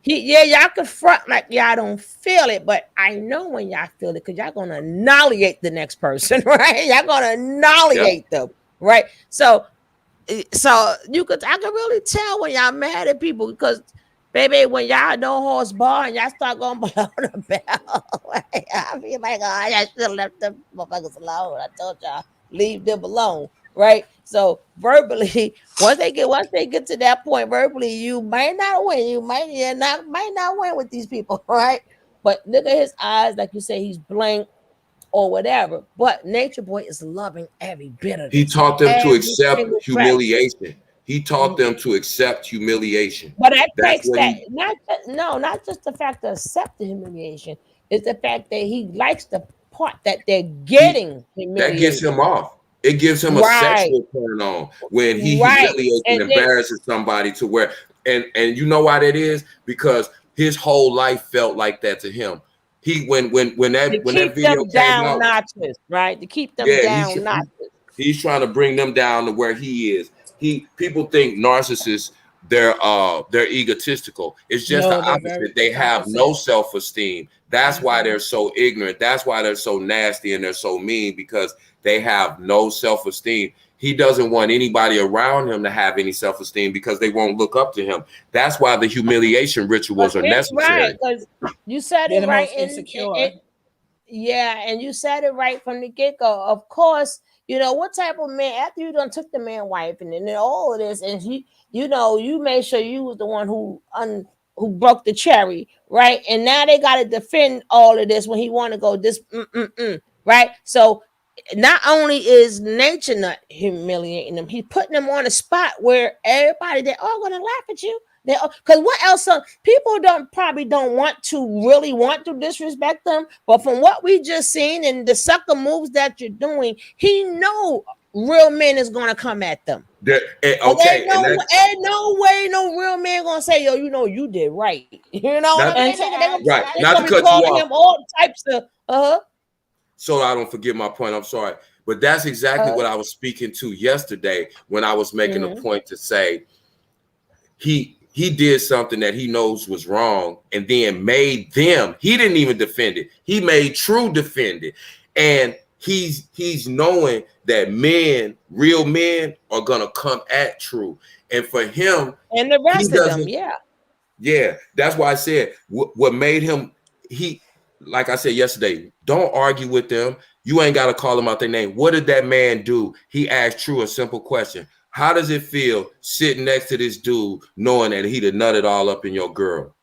y'all can front like y'all don't feel it, but I know when y'all feel it because y'all gonna annihilate the next person, right? Y'all gonna annihilate them, right? So I can really tell when y'all mad at people because, baby, when y'all no horse bar and y'all start going below the bell, I feel like, I should have left them motherfuckers alone. I told y'all, leave them alone, right? So verbally, once they get to that point, verbally, you might not win. You might not win with these people, right? But look at his eyes, like you say, he's blank or whatever. But Nature Boy is loving every bit of this. He taught them to accept humiliation. He taught them to accept humiliation. But that takes that not just the fact of accepting humiliation. It's the fact that he likes the part that they're getting humiliated. That gets him off. It gives him a sexual turn on when he humiliates and embarrasses somebody to where, and you know why that is? Because his whole life felt like that to him. When that video came out, notches, right? To keep them down notches. He's trying to bring them down to where he is. People think narcissists, they're egotistical. It's just the opposite. They have no self-esteem. That's why they're so ignorant. That's why they're so nasty and they're so mean, because they have no self-esteem. He doesn't want anybody around him to have any self-esteem because they won't look up to him. That's why the humiliation rituals are necessary. Right, because you said it right. Insecure. And you said it right from the get-go. Of course, what type of man, after you done took the man wife and then all of this, and you made sure you was the one who broke the cherry, right? And now they got to defend all of this when he want to go this, right? So not only is Nature not humiliating them, he's putting them on a spot where everybody, they're all going to laugh at you. Because what else? People probably don't want to disrespect them. But from what we just seen and the sucker moves that you're doing, he know real men is going to come at them. Ain't no way no real man going to say, yo, you did right. You know what I mean? Right. Not to cut you off. Him all types of, So I don't forget my point. I'm sorry. But that's exactly what I was speaking to yesterday when I was making a point to say he did something that he knows was wrong and then made them. He didn't even defend it. He made True defend it. And he's knowing that real men are going to come at True. And for him. And the rest of them, Yeah. That's why I said what made him, like I said yesterday, don't argue with them. You ain't got to call them out their name. What did that man do? He asked True a simple question. How does it feel sitting next to this dude knowing that he'd have nutted all up in your girl?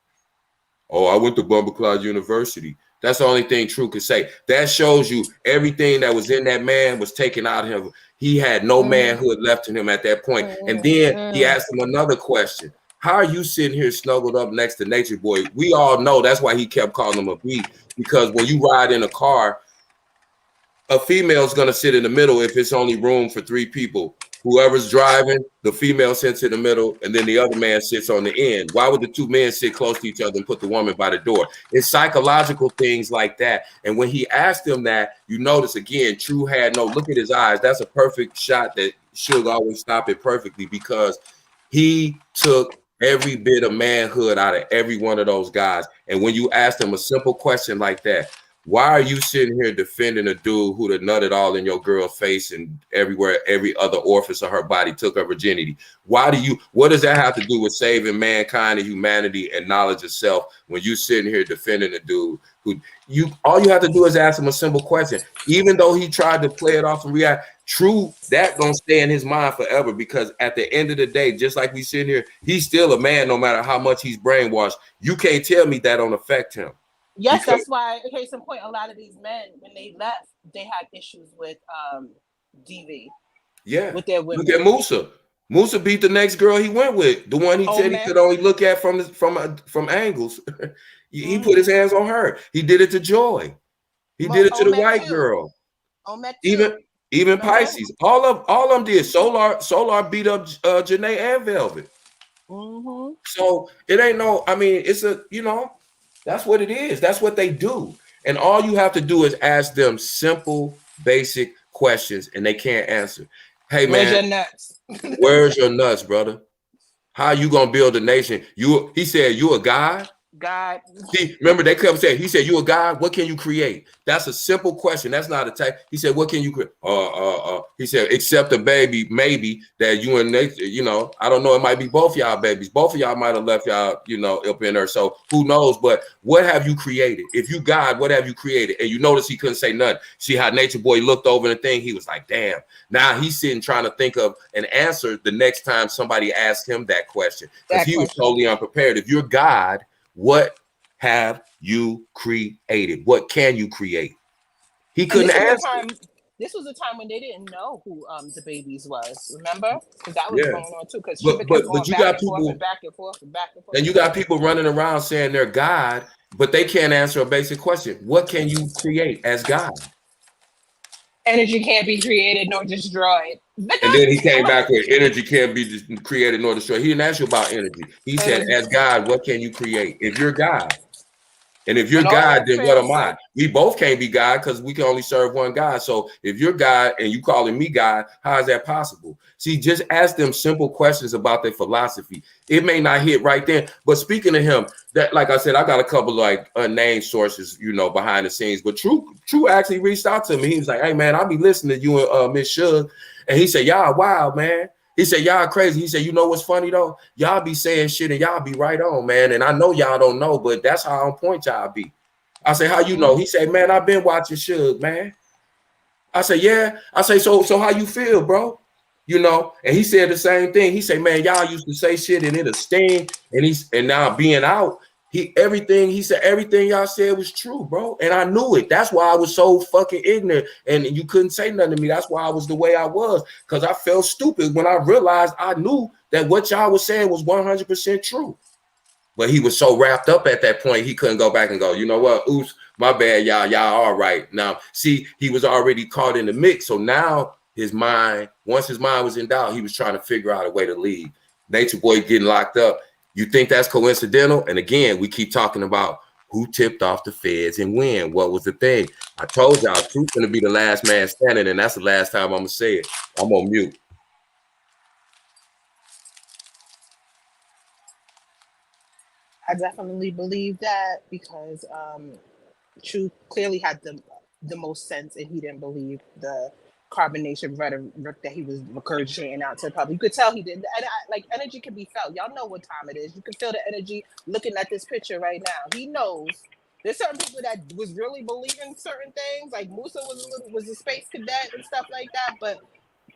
Oh, I went to Bumbleclaw University. That's the only thing True could say. That shows you everything that was in that man was taken out of him. He had no manhood left in him at that point. And then he asked him another question. How are you sitting here snuggled up next to Nature Boy? We all know that's why he kept calling him a B, because when you ride in a car, a female's going to sit in the middle if it's only room for 3 people. Whoever's driving, the female sits in the middle, and then the other man sits on the end. Why would the 2 men sit close to each other and put the woman by the door? It's psychological things like that. And when he asked him that, you notice again, True had look at his eyes. That's a perfect shot that should always stop it perfectly, because he took every bit of manhood out of every one of those guys. And when you ask them a simple question like that, why are you sitting here defending a dude who'd have nutted all in your girl's face and everywhere, every other orifice of her body, took her virginity? What does that have to do with saving mankind and humanity and knowledge of self when you sitting here defending a dude who all you have to do is ask him a simple question? Even though he tried to play it off and react, True, that gonna stay in his mind forever, because at the end of the day, just like we sit here, he's still a man no matter how much he's brainwashed. You can't tell me that don't affect him. Yes, that's why, case in point, a lot of these men, when they left, they had issues with DV. Yeah. With their women. Look at Musa. Musa beat the next girl he went with, the one he said he could only look at from angles. He put his hands on her. He did it to Joy. He did it to the white girl. Even Pisces. All of them did. Solar beat up Janae and Velvet. So it ain't no. I mean, it's a that's what it is. That's what they do. And all you have to do is ask them simple, basic questions, and they can't answer. Hey man, where's your nuts? Where's your nuts, brother? How you gonna build a nation? He said, you a god? God. See, remember they kept saying, he said, you a god? What can you create? That's a simple question. That's not a type. He said, what can you create? He said, except a baby, maybe that you and Nathan, I don't know. It might be both y'all babies. Both of y'all might have left y'all, up in there. So who knows? But what have you created? If you God, what have you created? And you notice he couldn't say nothing. See how Natureboy looked over the thing? He was like, damn. Now he's sitting trying to think of an answer the next time somebody asked him that question. Because he was totally unprepared. If you're God, what have you created? What can you create? He couldn't answer. This was a time when they didn't know who the babies was. Remember? Because that was going on too. Because she kept going back and forth. And you got people running around saying they're God, but they can't answer a basic question. What can you create as God? Energy can't be created nor destroyed. And then he came back with energy can't be created nor destroyed. He didn't ask you about energy. He said, as God, what can you create? If you're God. And if you're God, then what am I? We both can't be God because we can only serve one God. So if you're God and you calling me God, how is that possible? See, just ask them simple questions about their philosophy. It may not hit right then, but speaking of him, that, like I said, I got a couple like unnamed sources, behind the scenes. But True actually reached out to me. He was like, "Hey man, I'll be listening to you and Miss Suge," and he said, "Y'all wild, man." He said, y'all crazy. He said, you know what's funny though? Y'all be saying shit and y'all be right on, man. And I know y'all don't know, but that's how on point y'all be. I say, how you know? He said, man, I've been watching Suge, man. I say, yeah. I say, so how you feel, bro? And he said the same thing. He said, man, y'all used to say shit and it'll sting. And now being out, everything y'all said was true, bro. And I knew it. That's why I was so fucking ignorant. And you couldn't say nothing to me. That's why I was the way I was. Because I felt stupid when I realized I knew that what y'all was saying was 100% true. But he was so wrapped up at that point, he couldn't go back and go, you know what? Oops, my bad, y'all. Y'all all right. Now, see, he was already caught in the mix. So now once his mind was in doubt, he was trying to figure out a way to leave. Natureboy getting locked up. You think that's coincidental? And again, we keep talking about who tipped off the feds and when. What was the thing? I told y'all, Truth's going to be the last man standing, and that's the last time I'm going to say it. I'm on mute. I definitely believe that because Truth clearly had the most sense, and he didn't believe the carbonation rhetoric that he was regurgitating out to the public. You could tell he didn't. And energy can be felt. Y'all know what time it is. You can feel the energy looking at this picture right now. He knows. There's certain people that was really believing certain things. Like Musa was a space cadet and stuff like that. But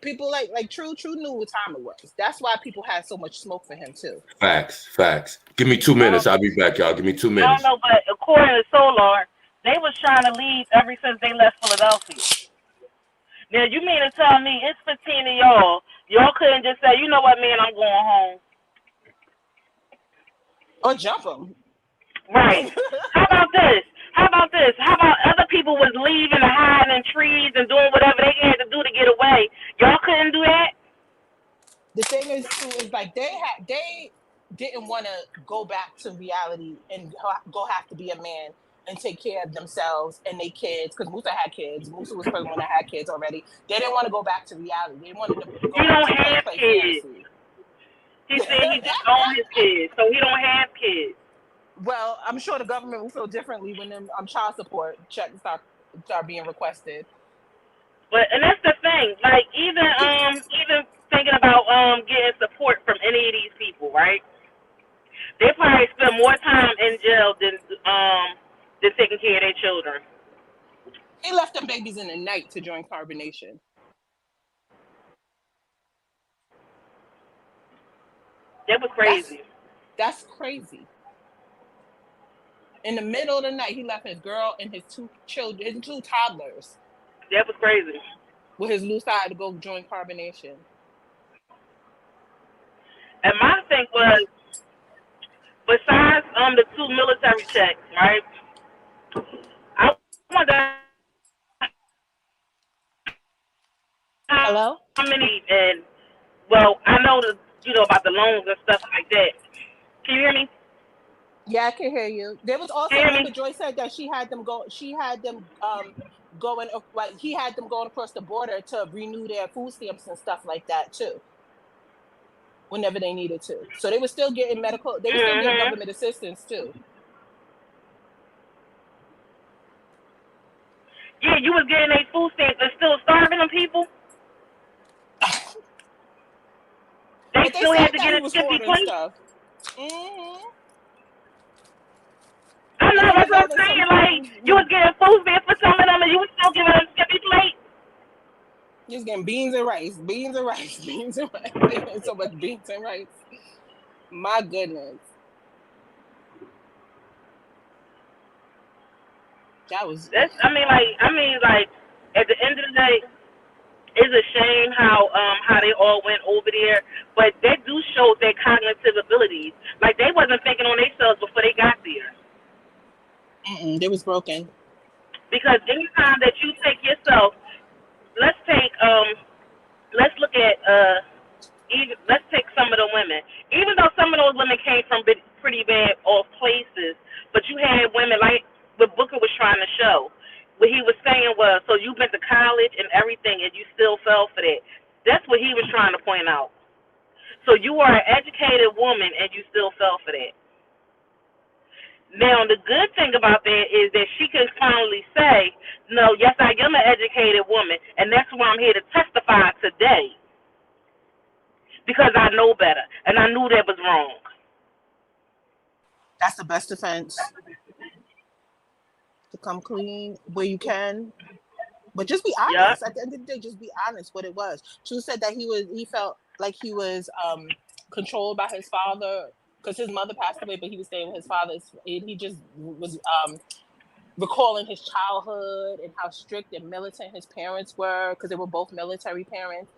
people like True knew what time it was. That's why people had so much smoke for him too. Facts. Give me 2 minutes. I'll be back, y'all. Give me 2 minutes. I don't know, but according to Solar, they was trying to leave ever since they left Philadelphia. Now, you mean to tell me it's 15 of y'all. Y'all couldn't just say, you know what, man, I'm going home. Or jump them. Right. How about this? How about other people was leaving and hiding in trees and doing whatever they had to do to get away? Y'all couldn't do that? The thing is, too, is like they didn't want to go back to reality and go have to be a man and take care of themselves and their kids, because Musa had kids. Musa was the first one that had kids already. They didn't want to go back to reality. They wanted to go back to play fantasy. He said he just owned his kids, so he don't have kids. Well, I'm sure the government will feel differently when them child support checks start being requested. And that's the thing. Like even thinking about getting support from any of these people, right? They probably spend more time in jail than taking care of their children. They left them babies in the night to join carbonation. That was crazy. That's crazy. In the middle of the night, he left his girl and his 2 children, his 2 toddlers. That was crazy. with his loose eye to go join carbonation. And my thing was, besides the 2 military checks, right? I wonder Hello? how many, and well, I know about the loans and stuff like that. Can you hear me? Yeah, I can hear you. There was also, Can you hear remember me? Joy said that she had them going, like he had them going across the border to renew their food stamps and stuff like that too, whenever they needed to. So they were still getting medical, they were still getting government assistance too. Yeah, you was getting a food stamps and still starving them people. They But they still said had to that get he a was skimpy hoarding plate. stuff. Mm-hmm. I And know, even that's though what I'm that saying. Like, sometimes you was getting food stamps for some of them, and you was still giving them skimpy plate. just getting beans and rice, beans and rice, beans and rice. So much beans and rice. My goodness. That was. I mean, like, at the end of the day, it's a shame how they all went over there, but they do show their cognitive abilities. Like, they wasn't thinking on themselves before they got there. They was broken. Because anytime that you take yourself, let's look at let's take some of the women. Even though some of those women came from pretty bad off places, but you had women like what Booker was trying to show. What he was saying was, so you went to college and everything, and you still fell for that. That's what he was trying to point out. So you are an educated woman, and you still fell for that. Now, the good thing about that is that she can finally say, no, yes, I am an educated woman, and that's why I'm here to testify today. Because I know better, and I knew that was wrong. That's the best defense. To come clean where you can. But just be honest. Yeah. At the end of the day, just be honest what it was. True said that he felt like he was controlled by his father because his mother passed away, but he was staying with his father. And he just was recalling his childhood and how strict and militant his parents were because they were both military parents.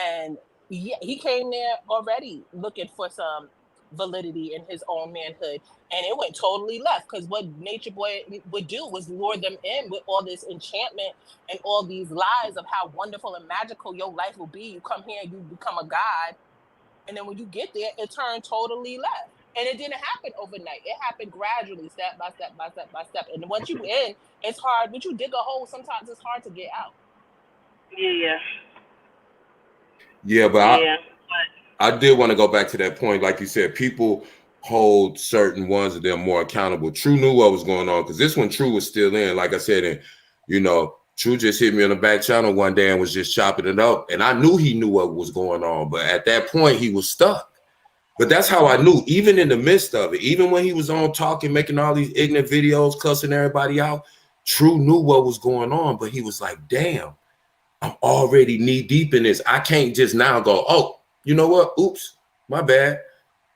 And yeah, he came there already looking for some validity in his own manhood, and it went totally left because what Natureboy would do was lure them in with all this enchantment and all these lies of how wonderful and magical your life will be. You come here, you become a god, and then when you get there, it turned totally left. And it didn't happen overnight. It happened gradually, step by step by step by step. And once you in, it's hard. Once you dig a hole, sometimes it's hard to get out. Yeah. Yeah, but Yeah. I did want to go back to that point. Like you said, people hold certain ones of them more accountable. True knew what was going on because this one, True was still in. Like I said, and True just hit me on the back channel one day and was just chopping it up. And I knew he knew what was going on. But at that point, he was stuck. But that's how I knew, even in the midst of it, even when he was on talking, making all these ignorant videos, cussing everybody out, True knew what was going on. But he was like, damn, I'm already knee deep in this. I can't just now go, oh, you know what? Oops, my bad.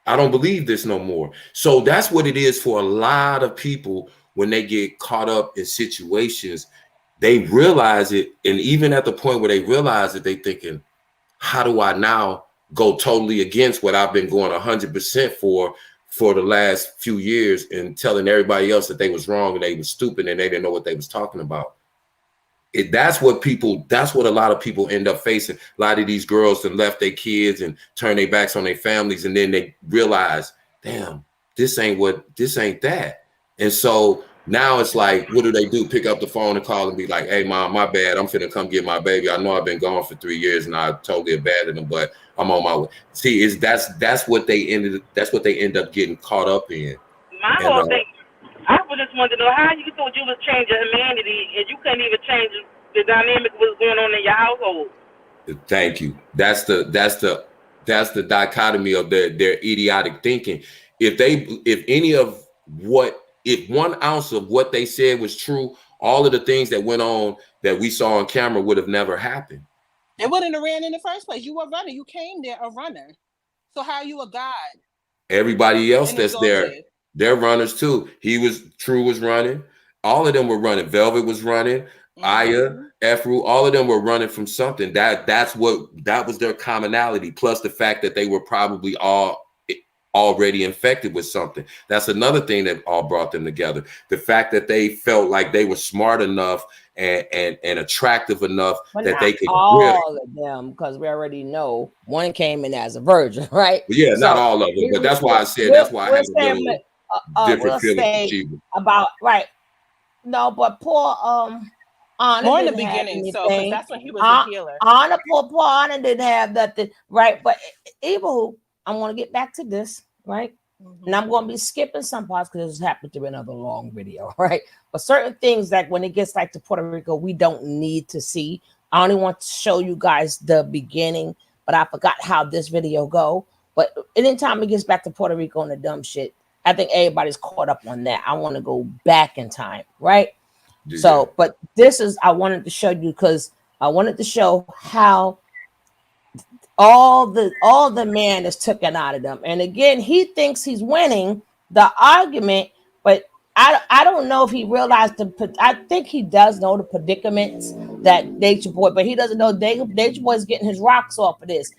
I don't believe this no more. So that's what it is for a lot of people when they get caught up in situations. They realize it. And even at the point where they realize it, they thinking, how do I now go totally against what I've been going 100% for the last few years and telling everybody else that they was wrong and they was stupid and they didn't know what they was talking about. That's what a lot of people end up facing. A lot of these girls that left their kids and turn their backs on their families, and then they realize, damn, this ain't that. And so now it's like, what do? Pick up the phone and call and be like, hey, mom, my bad. I'm finna come get my baby. I know I've been gone for 3 years and I totally abandoned them, but I'm on my way. See, that's what they end up getting caught up in. My whole thing, I just wanted to know how you thought you was changing humanity and you couldn't even change the dynamic of what's going on in your household. Thank you. That's the dichotomy of their idiotic thinking. If 1 ounce of what they said was true, all of the things that went on that we saw on camera would have never happened. It wouldn't have ran in the first place. You were a runner. You came there a runner. So how are you a god? Everybody else that's there, they're runners too. True was running. All of them were running. Velvet was running. Aya, Efru, all of them were running from something. That was their commonality. Plus the fact that they were probably all already infected with something. That's another thing that all brought them together. The fact that they felt like they were smart enough and attractive enough but that not they could all of them, because we already know one came in as a virgin, right? Yeah, So not all of them, but that's why I said that's why I had a little different we'll feeling for say Sheba. about right. No, but poor Anna More in the didn't have beginning, so because anything. that's when he was a healer. Poor Anna didn't have nothing, right? But Evil, I'm gonna get back to this, right? And I'm going to be skipping some parts because this happened to be another long video, right? But certain things that when it gets like to Puerto Rico, we don't need to see. I only want to show you guys the beginning, but I forgot how this video go. But anytime it gets back to Puerto Rico and the dumb shit, I think everybody's caught up on that. I want to go back in time, right? Yeah. So, but this is, I wanted to show you because I wanted to show how all the man is taken out of them. And again, he thinks he's winning the argument, but I don't know if he realized I think he does know the predicaments that Nature Boy, but he doesn't know Nature Boy's getting his rocks off of this.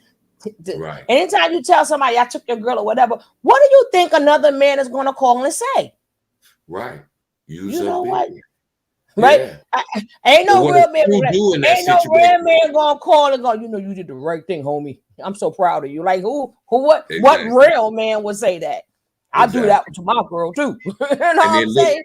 Right. Anytime you tell somebody I took your girl or whatever, what do you think another man is going to call and say? Right. You know what? Yeah. Right? Ain't no real man. Ain't no real man gonna call and go, you know, you did the right thing, homie. I'm so proud of you. Like what real man would say that? I do that to my girl too. You know what I'm saying?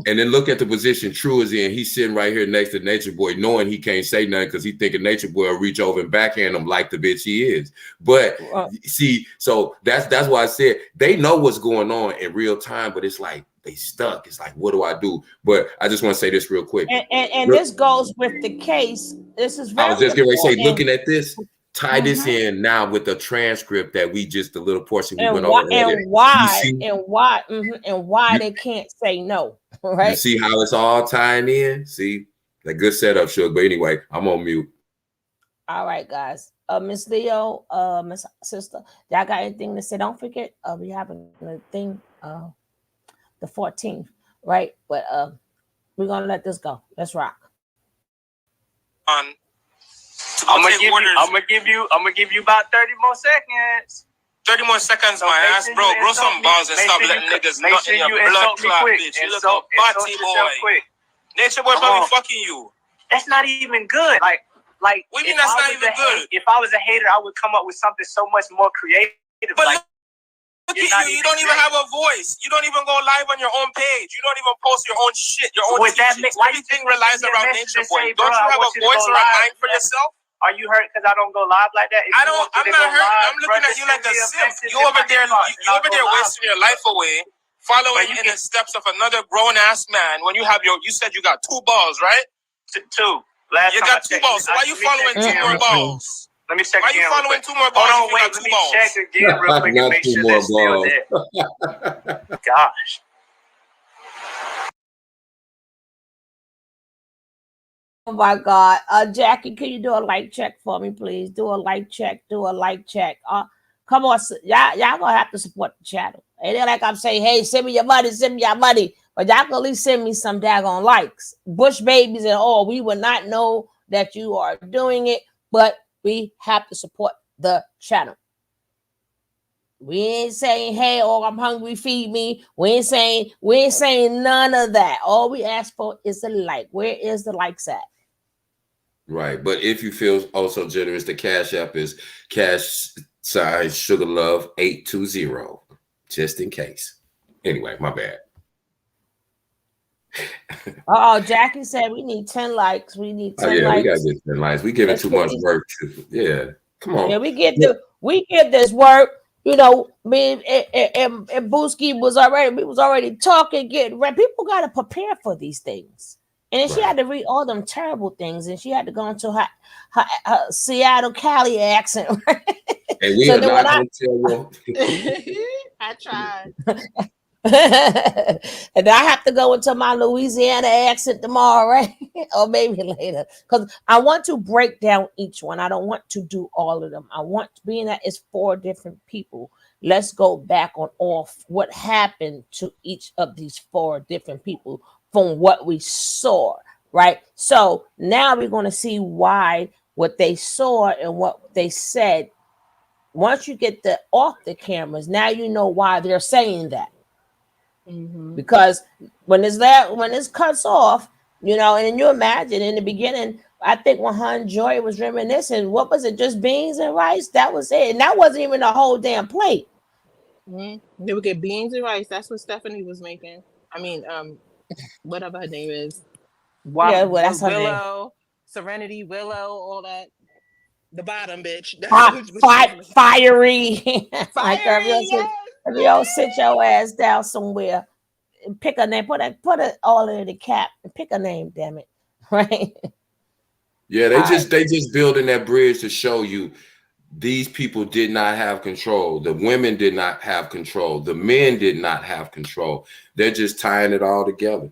And then look at the position True is in. He's sitting right here next to Nature Boy, knowing he can't say nothing because he thinking Nature Boy will reach over and backhand him like the bitch he is. But see, so that's why I said they know what's going on in real time, but it's like they stuck. It's like, what do I do? But I just want to say this real quick. And this goes with the case. This is very I was just going to say, looking at this, tie Mm-hmm. this in now with the transcript that we just, the little portion we and went why, over. And why they can't say no, right? You see how it's all tying in? See, that good setup, Suge. But anyway, I'm on mute. All right, guys. Miss Leo, Miss Sister, y'all got anything to say? Don't forget, we having a thing, the 14th, right? But we're gonna let this go. Let's rock. I'm gonna give you about 30 more seconds. 30 more seconds, so my ass, bro. Grow some balls and stop letting niggas nut in your blood clot, bitch. You look a butty boy. Nature Boy probably fucking you. That's not even good. Like. What do you mean that's not even good? If I was a hater, I would come up with something so much more creative. But like, look at you. You don't even have a voice. You don't even go live on your own page. You don't even post your own shit. Your own teachings. Everything relies around Nature Boy. Don't you have a voice or a mind for yourself? Are you hurt because I don't go live like that? I'm not hurt. I'm looking at you like a simp. You over there wasting your life away, following in the steps of another grown ass man. When you have you said you got 2 balls, right? 2. You got 2 balls. So why are you following 2 more balls? Let me check again. Why are you following 2 more balls? Hold on, wait. Let me check again real quick and make sure they're still there. Gosh. Oh my God, Jackie, can you do a like check for me, please? Do a like check. Come on, y'all gonna have to support the channel. It ain't like I'm saying, hey, send me your money. But y'all can at least send me some daggone likes. Bush babies and all. We will not know that you are doing it, but we have to support the channel. We ain't saying, hey, oh, I'm hungry, feed me. We ain't saying none of that. All we ask for is a like. Where is the likes at? Right. But if you feel also generous, the Cash App is #Sugar Love 820. Just in case. Anyway, my bad. Jackie said we need 10 likes. We need 10 likes. We gotta get 10 likes. We give it too much work. Yeah, come on. Yeah, we get this work. You know, me and Booski was already talking, getting ready. People gotta prepare for these things. And then she had to read all them terrible things, and she had to go into her Seattle Cali accent. Right? And we are not gonna tell you. I tried. And I have to go into my Louisiana accent tomorrow, right? Or maybe later, because I want to break down each one. I don't want to do all of them. I want, being that it's 4 different people, let's go back on what happened to each of these 4 different people from what we saw, right? So now we're going to see why what they saw and what they said. Once you get the off the cameras, now you know why they're saying that. Because when this cuts off, you know, and you imagine in the beginning, I think when her and Joy was reminiscing, what was it? Just beans and rice. That was it, and that wasn't even a whole damn plate. They would get beans and rice. That's what Stephanie was making. I mean, whatever her name is, Yeah, well, that's her name. Willow, Serenity, Willow, all that. The bottom bitch. That's what she was making. Fiery. Like Fiery, yes, if you sit your ass down somewhere and pick a name, put it all in the cap and pick a name, damn it. Right? Yeah, they just building that bridge to show you these people did not have control. The women did not have control. The men did not have control. They're just tying it all together.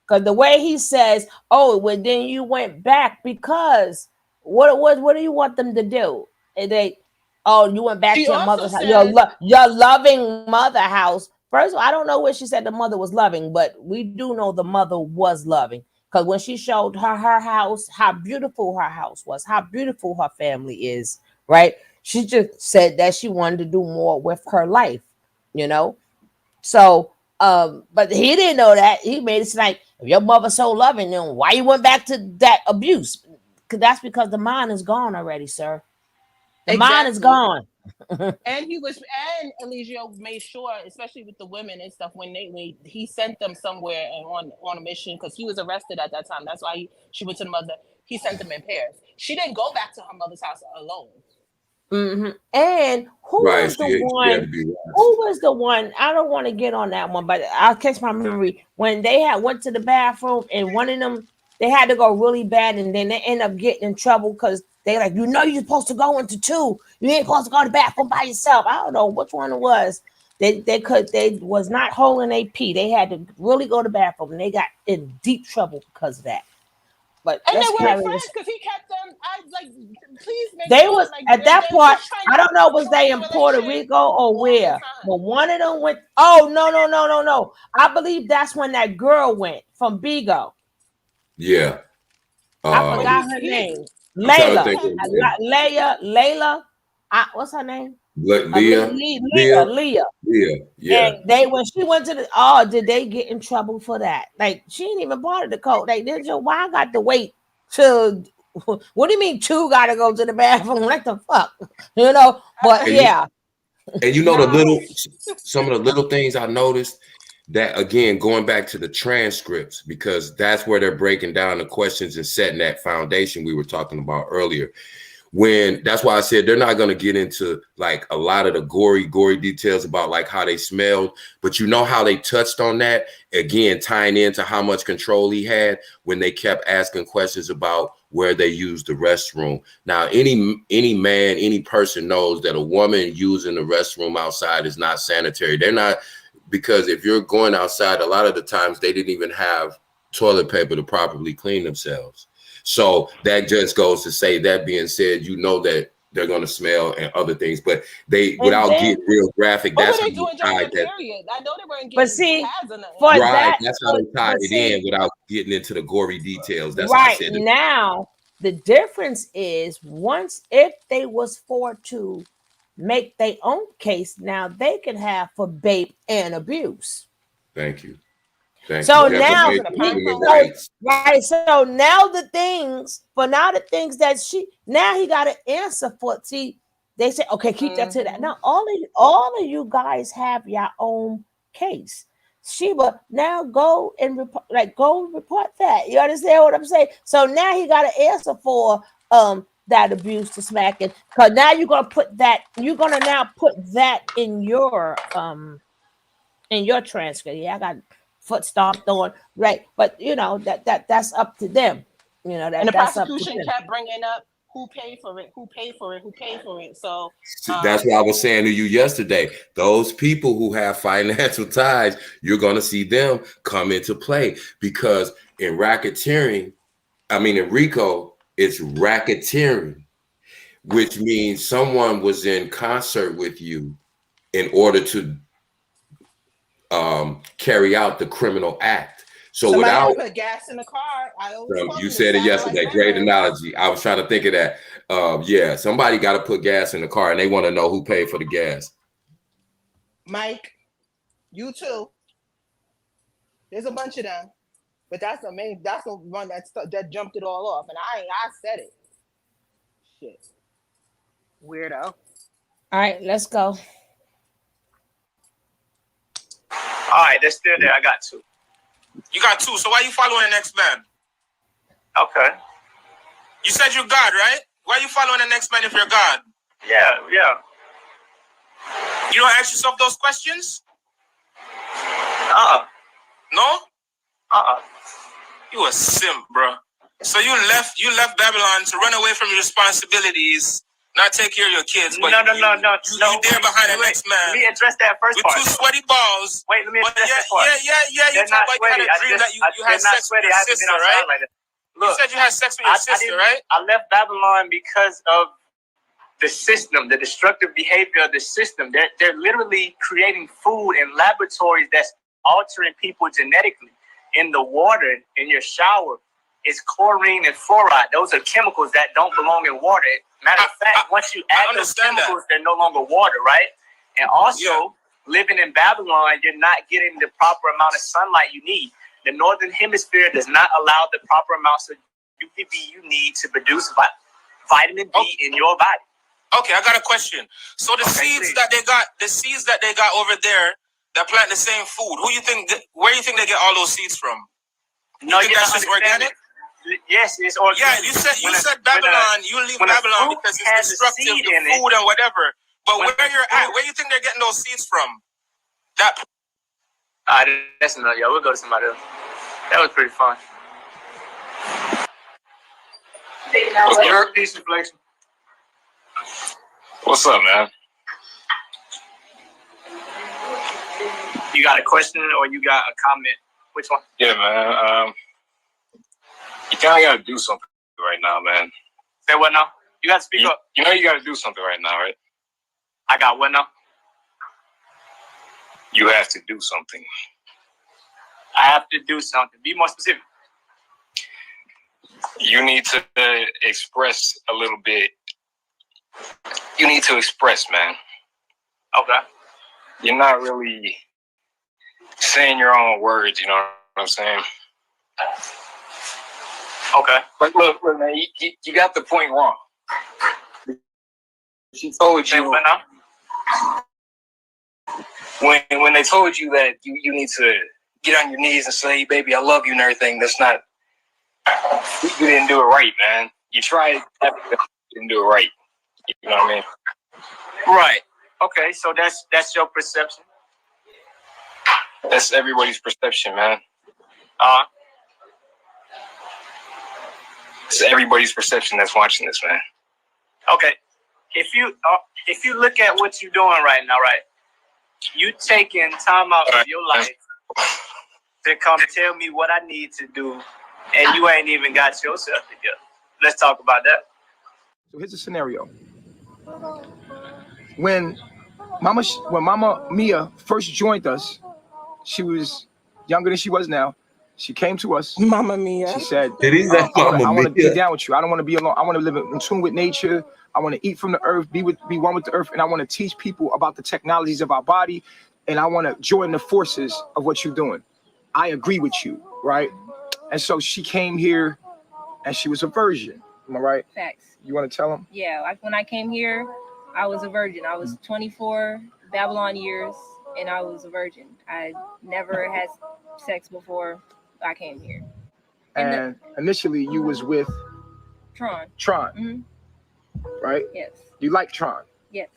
Because the way he says, "Oh, well, then you went back because what do you want them to do?" And they, "Oh, you went back she to your also mother's house, said, your loving mother house." First of all, I don't know what she said the mother was loving, but we do know the mother was loving. Because when she showed her house, how beautiful her house was, how beautiful her family is, right? She just said that she wanted to do more with her life, you know. So, but he didn't know that. He made it like, if your mother's so loving, then why you went back to that abuse? Because that's because the mind is gone already, sir. The mind is exactly. gone. And Eligio made sure, especially with the women and stuff, when he sent them somewhere and on a mission because he was arrested at that time. That's why she went to the mother. He sent them in pairs. She didn't go back to her mother's house alone. And who Right. was the She had to one? be Who was the one? I don't want to get on that one, but I'll catch my memory when they had went to the bathroom and one of them they had to go really bad, and then they end up getting in trouble because they like, you know, you're supposed to go into two. You ain't supposed to go to the bathroom by yourself. I don't know which one it was. They was not holding a pee. They had to really go to the bathroom, and they got in deep trouble because of that. But and let's they weren't carry friends this. because he kept them. I like, please make They sure. was Like at they that was part. just trying I to don't know was they destroy in the Puerto relationship Rico or all the where, time. but one of them went. Oh no! I believe that's when that girl went from Bigo. Yeah. I But forgot her he name. I'm trying to Layla. think of her name. Layla. What's her name? Leah. Leah. Leah. Leah. And Yeah. they when she went to did they get in trouble for that? Like she ain't even part of the code. Like, did you? Why I got to wait till? What do you mean two got to go to the bathroom? What the fuck, you know? But And you, yeah, and you know now some of the little things I noticed that, again, going back to the transcripts, because that's where they're breaking down the questions and setting that foundation we were talking about earlier. That's why I said they're not going to get into like a lot of the gory details about like how they smelled, but you know how they touched on that, again, tying into how much control he had when they kept asking questions about where they used the restroom. Now, any man, any person knows that a woman using the restroom outside is not sanitary. They're not, because if you're going outside, a lot of the times they didn't even have toilet paper to properly clean themselves. So that just goes to say, that being said, you know that they're going to smell and other things, but they, and without then getting real graphic, what were that's how they they doing during tied their that. period? I know they weren't but getting see pads or nothing. for Right. that, That's how they tied but it see in without getting into the gory details. That's why I right said it. now the difference is once if they was for to make their own case, now they can have for bape and abuse. Thank you. Thank you. So What was he now Defamation using, a of pine he human cone? so rights. right. So now the things that she now he got to answer for. See, they say, okay, keep that to that. Now all of you guys have your own case. Sheba, now go and go report that. You understand what I'm saying? So now he got to answer for that abuse to smacking. Because now you're gonna now put that in your transcript. Yeah, I got foot stomped on, right? But you know that's up to them. You know And the that's up to prosecution them. kept bringing up who paid for it, who paid for it, who paid for it. So That's what I was saying to you yesterday. Those people who have financial ties, you're going to see them come into play, because in racketeering, in RICO, it's racketeering, which means someone was in concert with you in order to carry out the criminal act. So Somebody without, put gas in the car. I always call you them. said it yesterday, great analogy. I was trying to think of that. Yeah, somebody got to put gas in the car, and they want to know who paid for the gas. Mike, you too. There's a bunch of them, but that's the main. That's the one that jumped it all off, and I said it. Shit, weirdo. All right, let's go. All right, they're still there. I got 2. You got 2. So why you following the next man? Okay. You said you're God, right? Why are you following the next man if you're God? Yeah. You don't ask yourself those questions? No? You a simp, bro. So you left Babylon to run away from your responsibilities, not take care of your kids, but no. You there behind the next man. Let me address that first with part. 2 sweaty balls. Wait, let me address that part. Yeah. You talk about you had a dream that you had sex with your sister, right? Like Look, you said you had sex with your sister, right? I left Babylon because of the system, the destructive behavior of the system. They're literally creating food in laboratories that's altering people genetically. In the water, in your shower, is chlorine and fluoride. Those are chemicals that don't belong in water. Matter of fact, once you add those chemicals, they're no longer water, right? And also, living in Babylon, you're not getting the proper amount of sunlight you need. The northern hemisphere does not allow the proper amounts of UVB you need to produce vitamin D in your body. Okay, I got a question. So the seeds that they got over there that plant the same food, where you think they get all those seeds from? No, you think that's just organic? Yes, it's organic. Yeah, you said Babylon. You leave Babylon because it's destructive to food and whatever. But where you're at, where you think they're getting those seeds from? That's enough, y'all. We'll go to somebody else. That was pretty fun. What's up, man? You got a question or you got a comment? Which one? Yeah, man. You kind of got to do something right now, man. Say what now? You got to speak up. You know you got to do something right now, right? I got what now? You have to do something. I have to do something. Be more specific. You need to express a little bit. You need to express, man. Okay. You're not really saying your own words, you know what I'm saying? Okay. But look, man, you got the point wrong. She told you when they told you that you need to get on your knees and say, baby, I love you and everything, that's not, you didn't do it right, man. You tried, you didn't do it right. You know what I mean? Right. Okay, so that's your perception. That's everybody's perception, man. It's everybody's perception that's watching this, man. Okay. If you look at what you're doing right now, right? You taking time out of your life to come tell me what I need to do, and you ain't even got yourself together. Let's talk about that. So here's a scenario. When Mama Mia first joined us, she was younger than she was now. She came to us. Mama Mia. She said, I want to be down with you. I don't want to be alone. I want to live in tune with nature. I want to eat from the earth, be one with the earth, and I want to teach people about the technologies of our body, and I want to join the forces of what you're doing. I agree with you, right? And so she came here, and she was a virgin. Am I right? Facts. You want to tell them? Yeah, like when I came here, I was a virgin. I was 24 Babylon years, and I was a virgin. I never had sex before I came here. And initially, you was with Tron. Mm-hmm. Right? Yes. You like Tron? Yes.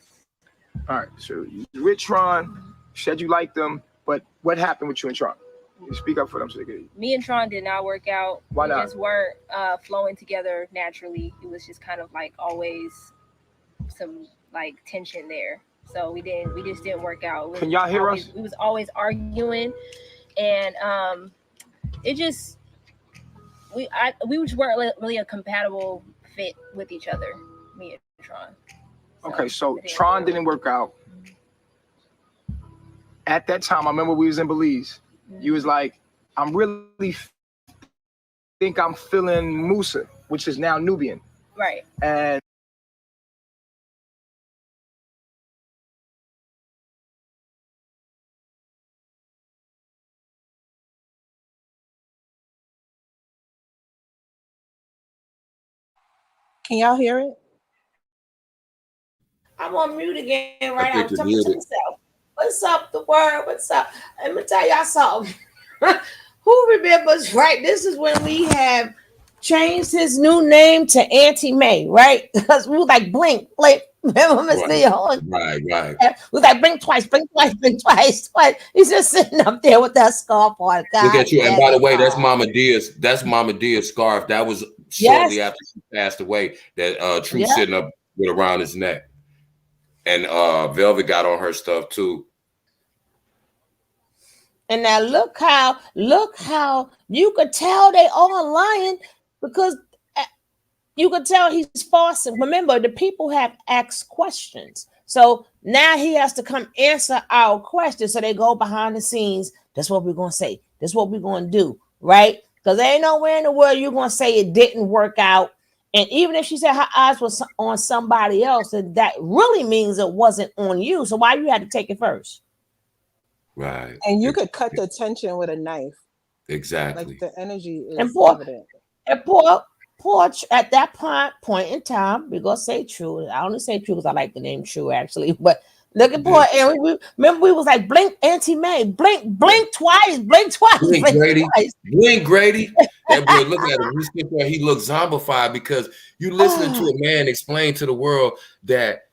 All right. So you with Tron, said you liked them, but what happened with you and Tron? You speak up for them so they get. Me and Tron did not work out. Why not? We just weren't flowing together naturally. It was just kind of like always some like tension there. So we just didn't work out. Can y'all hear us? We was always arguing, and it just we just weren't really a compatible fit with each other, me and Tron. Okay, so Tron didn't work out. At that time, I remember we was in Belize. You was like, I'm really think I'm feeling Musa, which is now Nubian. Right. And Can y'all hear it? I'm on mute again right I now. think Tell you muted. myself, what's up, the word? What's up? Let me tell y'all something. Who remembers, right? This is when we have changed his new name to Auntie May, right? Because we were like, blink, blink. Remember, Miss Right. Leon? Right. We was like, blink twice, blink twice, blink twice, twice. He's just sitting up there with that scarf on. God, Look at you. And by the way, that's God. Mama Dia's. That's Mama Dia's scarf. That was shortly Yes. after she passed away. That True Yeah. sitting up with around his neck. And Velvet got on her stuff too. And now look how you could tell they all lying because you could tell he's falsing. Remember, the people have asked questions. So now he has to come answer our questions. So they go behind the scenes. That's what we're going to say. That's what we're going to do. Right? Because there ain't nowhere in the world you're going to say it didn't work out. And even if she said her eyes was on somebody else, then that really means it wasn't on you. So why you had to take it first? Right. And you could cut the tension with a knife. Exactly. Like the energy is And evident. poor at that point in time, we're gonna say True. I only say True because I like the name True actually. But look at poor and we remember we was like blink Auntie May, blink twice, blink Grady, twice. blink Grady. That boy, look at him. He looks zombified because you listening to a man explain to the world that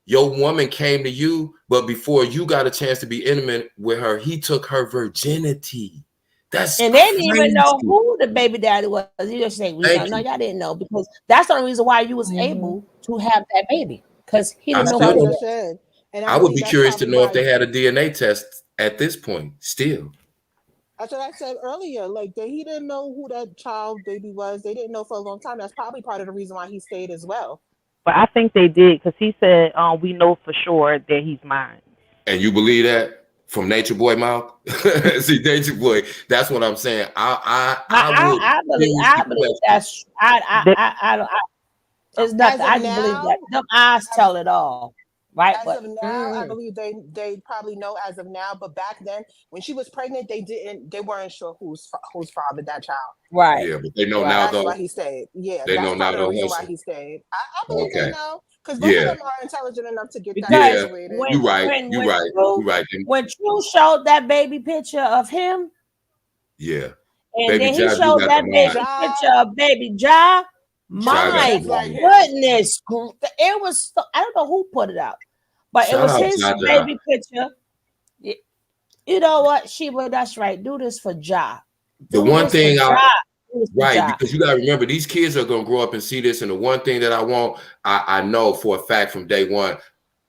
your woman came to you, but before you got a chance to be intimate with her, he took her virginity. That's and they didn't even know who the baby daddy was. You just say, no, y'all didn't know because that's the only reason why you was able to have that baby because he didn't know who it was. And I would be curious to know if they had a DNA test at this point. Still, that's what I said earlier. Like he didn't know who that child baby was. They didn't know for a long time. That's probably part of the reason why he stayed as well. But I think they did because he said, "We know for sure that he's mine." And you believe that from Natureboy mouth? See, Natureboy. That's what I'm saying. I believe that's it's nothing. I just believe that them eyes tell it all, right? As of now, I believe they probably know as of now. But back then, when she was pregnant, they weren't sure who's fathered that child. Right. Yeah, but they know now that's though. Why he stayed. Yeah, they that's know now part of the reason why he stayed. I believe they know because both of them are intelligent enough to get that situated. You're right. When True showed that baby picture of him, yeah, and baby then he Ja, showed that baby picture of baby Ja. My goodness, it was. I don't know who put it out, but it was his baby picture. You know what, Sheba? That's right. Do this for Ja. The one thing because you got to remember, these kids are going to grow up and see this. And the one thing that I know for a fact from day one,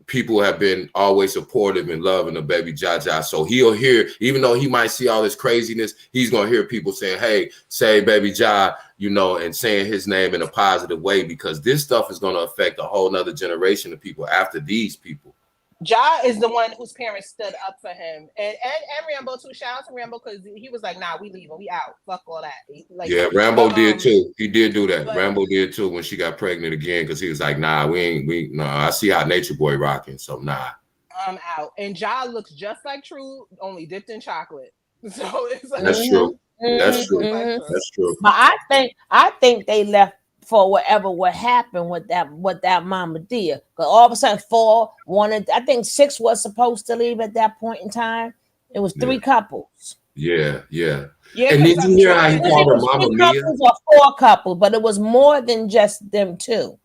people have been always supportive and loving the baby Jaja. So he'll hear, even though he might see all this craziness, he's going to hear people saying, hey, say baby Ja, and saying his name in a positive way, because this stuff is going to affect a whole nother generation of people after these people. Ja is the one whose parents stood up for him, and Rambo too. Shout out to Rambo because he was like, "Nah, we leaving, we out, fuck all that." Rambo did too. He did do that. Rambo did too when she got pregnant again because he was like, "Nah, I see how Natureboy rocking, so nah, I'm out." And Ja looks just like True, only dipped in chocolate. So it's like, that's true. That's true. That's true. But I think they left for what happened with that Mama Dia. Because all of a sudden 4 wanted, I think 6 was supposed to leave at that point in time. It was 3 couples. Yeah. And did you hear how he called her Mama Mia? Or 4 couples, but it was more than just them 2.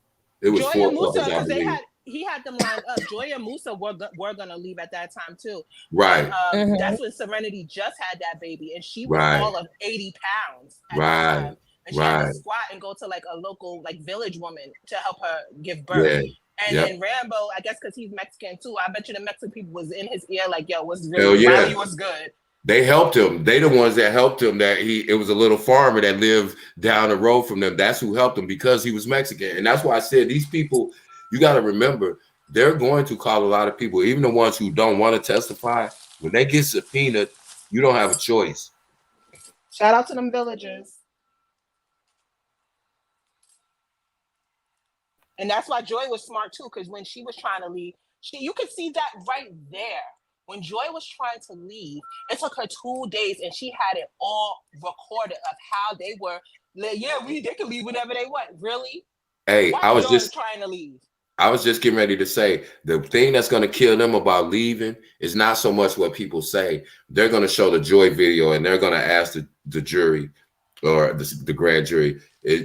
It was Joy 4 and Musa, couples, I believe. He had them lined up. Joy and Musa were gonna leave at that time too. Right. That's when Serenity just had that baby, and she was all of 80 pounds at that time. And she had to squat and go to like a local village woman to help her give birth. Yeah. And then Rambo, I guess because he's Mexican too, I bet you the Mexican people was in his ear like, yo, what's really was good. They helped him. They the ones that helped him. It was a little farmer that lived down the road from them. That's who helped him because he was Mexican. And that's why I said these people, you got to remember, they're going to call a lot of people, even the ones who don't want to testify. When they get subpoenaed, you don't have a choice. Shout out to them villagers. And that's why Joy was smart too, because when she was trying to leave, you could see that right there. When Joy was trying to leave, it took her 2 days, and she had it all recorded of how they were. Like, yeah, they can leave whenever they want. Really? Hey, Why I was Joy just trying to leave? I was just getting ready to say the thing that's going to kill them about leaving is not so much what people say. They're going to show the Joy video, and they're going to ask the jury or the grand jury,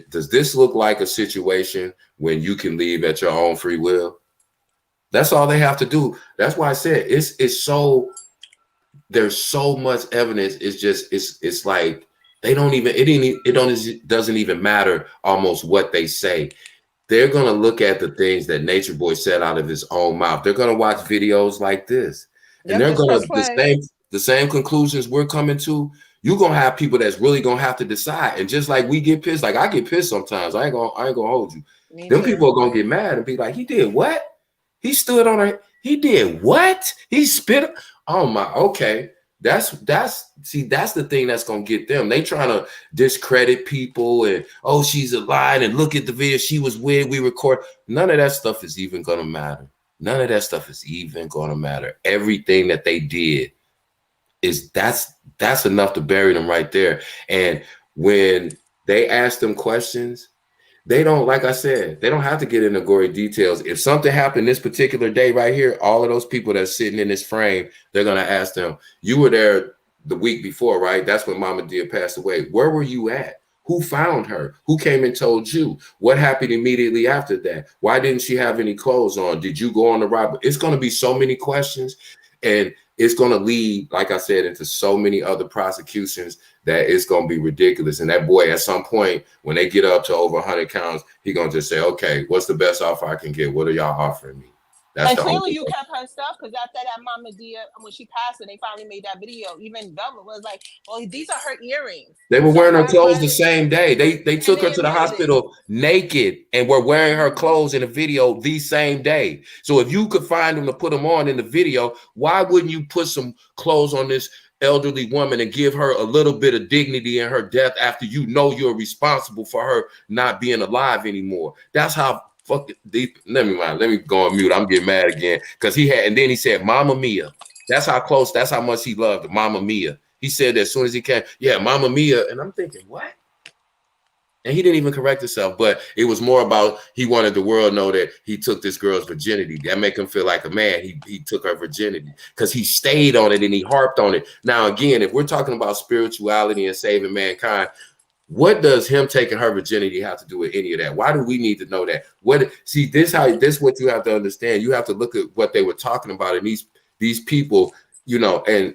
does this look like a situation when you can leave at your own free will? That's all they have to do. That's why I said it's so, there's so much evidence. It's just it's like they don't even it doesn't even matter almost what they say. They're gonna look at the things that Natureboy said out of his own mouth. They're gonna watch videos like this, and they're just gonna press play. the same conclusions we're coming to. You're gonna have people that's really gonna have to decide. And just like we get pissed, like I get pissed sometimes. I ain't gonna hold you. Them people are gonna get mad and be like, he did what? He stood on her. He did what? He spit. Oh my, okay. That's the thing that's gonna get them. They trying to discredit people and, oh, she's a lie, and look at the video she was with. We record. None of that stuff is even gonna matter. None of that stuff is even gonna matter. Everything that they did is that's enough to bury them right there. And when they ask them questions, they don't, like I said, they don't have to get into gory details. If something happened this particular day right here, all of those people that's sitting in this frame, they're going to ask them, you were there the week before, right? That's when Mama Dia passed away. Where were you at? Who found her? Who came and told you? What happened immediately after that? Why didn't she have any clothes on? Did you go on the ride? It's going to be so many questions, and it's going to lead, like I said, into so many other prosecutions that it's going to be ridiculous. And that boy, at some point, when they get up to over 100 counts, he's going to just say, okay, what's the best offer I can get? What are y'all offering me? That's and clearly you kept her stuff, because after that Mama Dia, when she passed and they finally made that video, even Velma was like, well, these are her earrings. They were wearing her clothes the same day. They took her to the hospital naked and were wearing her clothes in the video the same day. So if you could find them to put them on in the video, why wouldn't you put some clothes on this elderly woman and give her a little bit of dignity in her death after you know you're responsible for her not being alive anymore? That's how fucking deep. Let me go on mute. I'm getting mad again because and then he said, Mama Mia. That's how close, that's how much he loved Mama Mia. He said that as soon as he came, yeah, Mama Mia. And I'm thinking, what? And he didn't even correct himself, but it was more about he wanted the world to know that he took this girl's virginity. That make him feel like a man. He took her virginity because he stayed on it and he harped on it. Now, again, if we're talking about spirituality and saving mankind, what does him taking her virginity have to do with any of that? Why do we need to know that? This what you have to understand. You have to look at what they were talking about, and these people, you know, and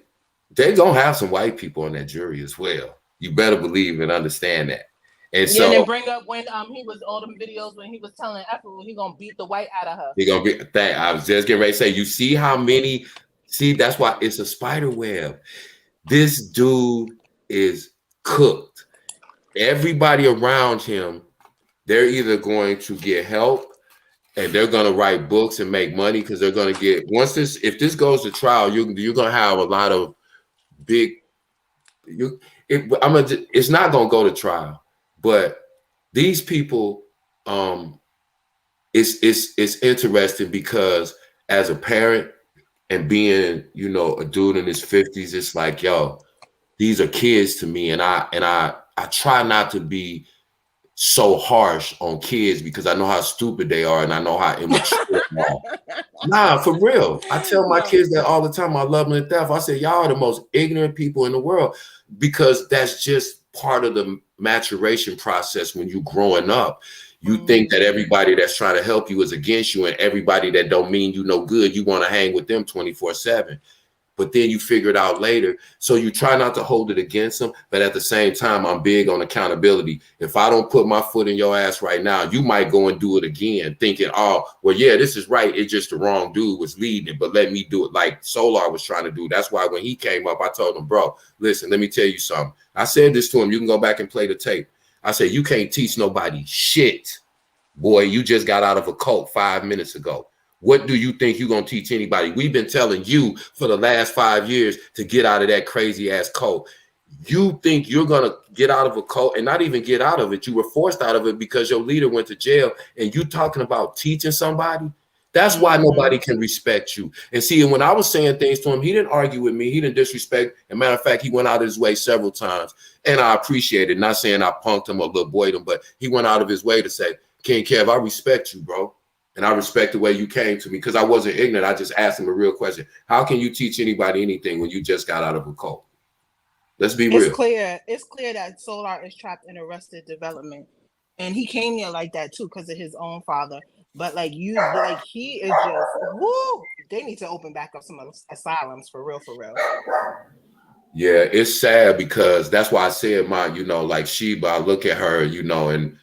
they're gonna have some white people on that jury as well. You better believe and understand that. And so then bring up when he was all them videos when he was telling Ethel he gonna beat the white out of her. He gonna be. I was just getting ready to say. You see how many? See, that's why it's a spider web. This dude is cooked. Everybody around him, they're either going to get help and they're going to write books and make money because they're going to get, if this goes to trial, you're going to have a lot of big, it's not going to go to trial, but these people, it's interesting because as a parent and being, you know, a dude in his 50s, it's like, yo, these are kids to me. And I try not to be so harsh on kids because I know how stupid they are and I know how immature they are. Nah, for real. I tell my kids that all the time. I love them to death. I say, y'all are the most ignorant people in the world because that's just part of the maturation process when you're growing up. You think that everybody that's trying to help you is against you, and everybody that don't mean you no good, you want to hang with them 24/7. But then you figure it out later. So you try not to hold it against them. But at the same time, I'm big on accountability. If I don't put my foot in your ass right now, you might go and do it again, thinking, oh, well, yeah, this is right. It's just the wrong dude was leading it, but let me do it like Solar was trying to do. That's why when he came up, I told him, bro, listen, let me tell you something. I said this to him. You can go back and play the tape. I said, you can't teach nobody shit. Boy, you just got out of a cult 5 minutes ago. What do you think you're going to teach anybody? We've been telling you for the last 5 years to get out of that crazy ass cult. you think you're gonna get out of a cult and not even get out of it. You were forced out of it because your leader went to jail, and you talking about teaching somebody. That's why nobody can respect you. And see, when I was saying things to him, he didn't argue with me. He didn't disrespect. As a matter of fact, he went out of his way several times, and I appreciate it. Not saying I punked him or little boyed him, but he went out of his way to say, King Kev, I respect you, bro. And I respect the way you came to me because I wasn't ignorant. I just asked him a real question. How can you teach anybody anything when you just got out of a cult? Let's be real. It's clear that Solar is trapped in arrested development. And he came here like that too because of his own father. But like he is just woo. They need to open back up some asylums for real. Yeah, it's sad because that's why I said like Sheba, I look at her, and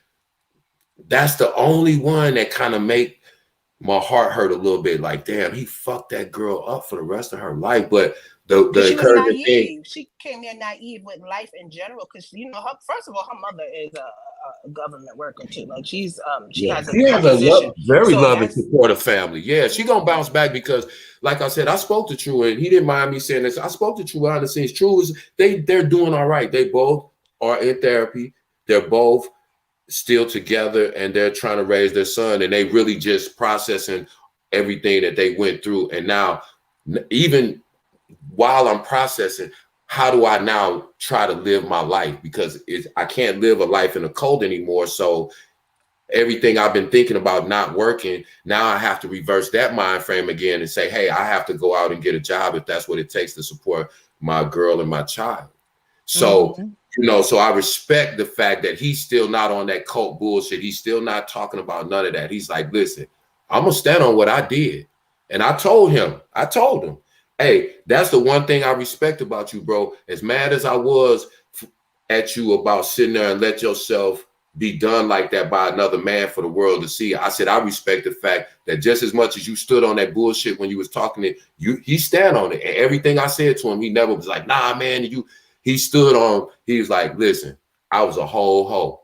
that's the only one that kind of make my heart hurt a little bit. Like, damn, he fucked that girl up for the rest of her life. But the she was encouraging thing, she came here naive with life in general because first of all, her mother is a government worker too. Like she has a very loving, supportive family. Yeah, she gonna bounce back because, like I said, I spoke to True and he didn't mind me saying this. I spoke to True behind the scenes. True is they're doing all right. They both are in therapy. They're both still together and they're trying to raise their son, and they really just processing everything that they went through. And now, even while I'm processing, how do I now try to live my life? Because I can't live a life in a cult anymore. So everything I've been thinking about not working, now I have to reverse that mind frame again and say, hey, I have to go out and get a job if that's what it takes to support my girl and my child. So, so I respect the fact that he's still not on that cult bullshit. He's still not talking about none of that. He's like, listen, I'm going to stand on what I did. And I told him, hey, that's the one thing I respect about you, bro. As mad as I was at you about sitting there and let yourself be done like that by another man for the world to see, I said, I respect the fact that just as much as you stood on that bullshit when you was talking to you, he stand on it. And everything I said to him, he never was like, nah, man, he stood on, he was like, listen, I was a whole hoe.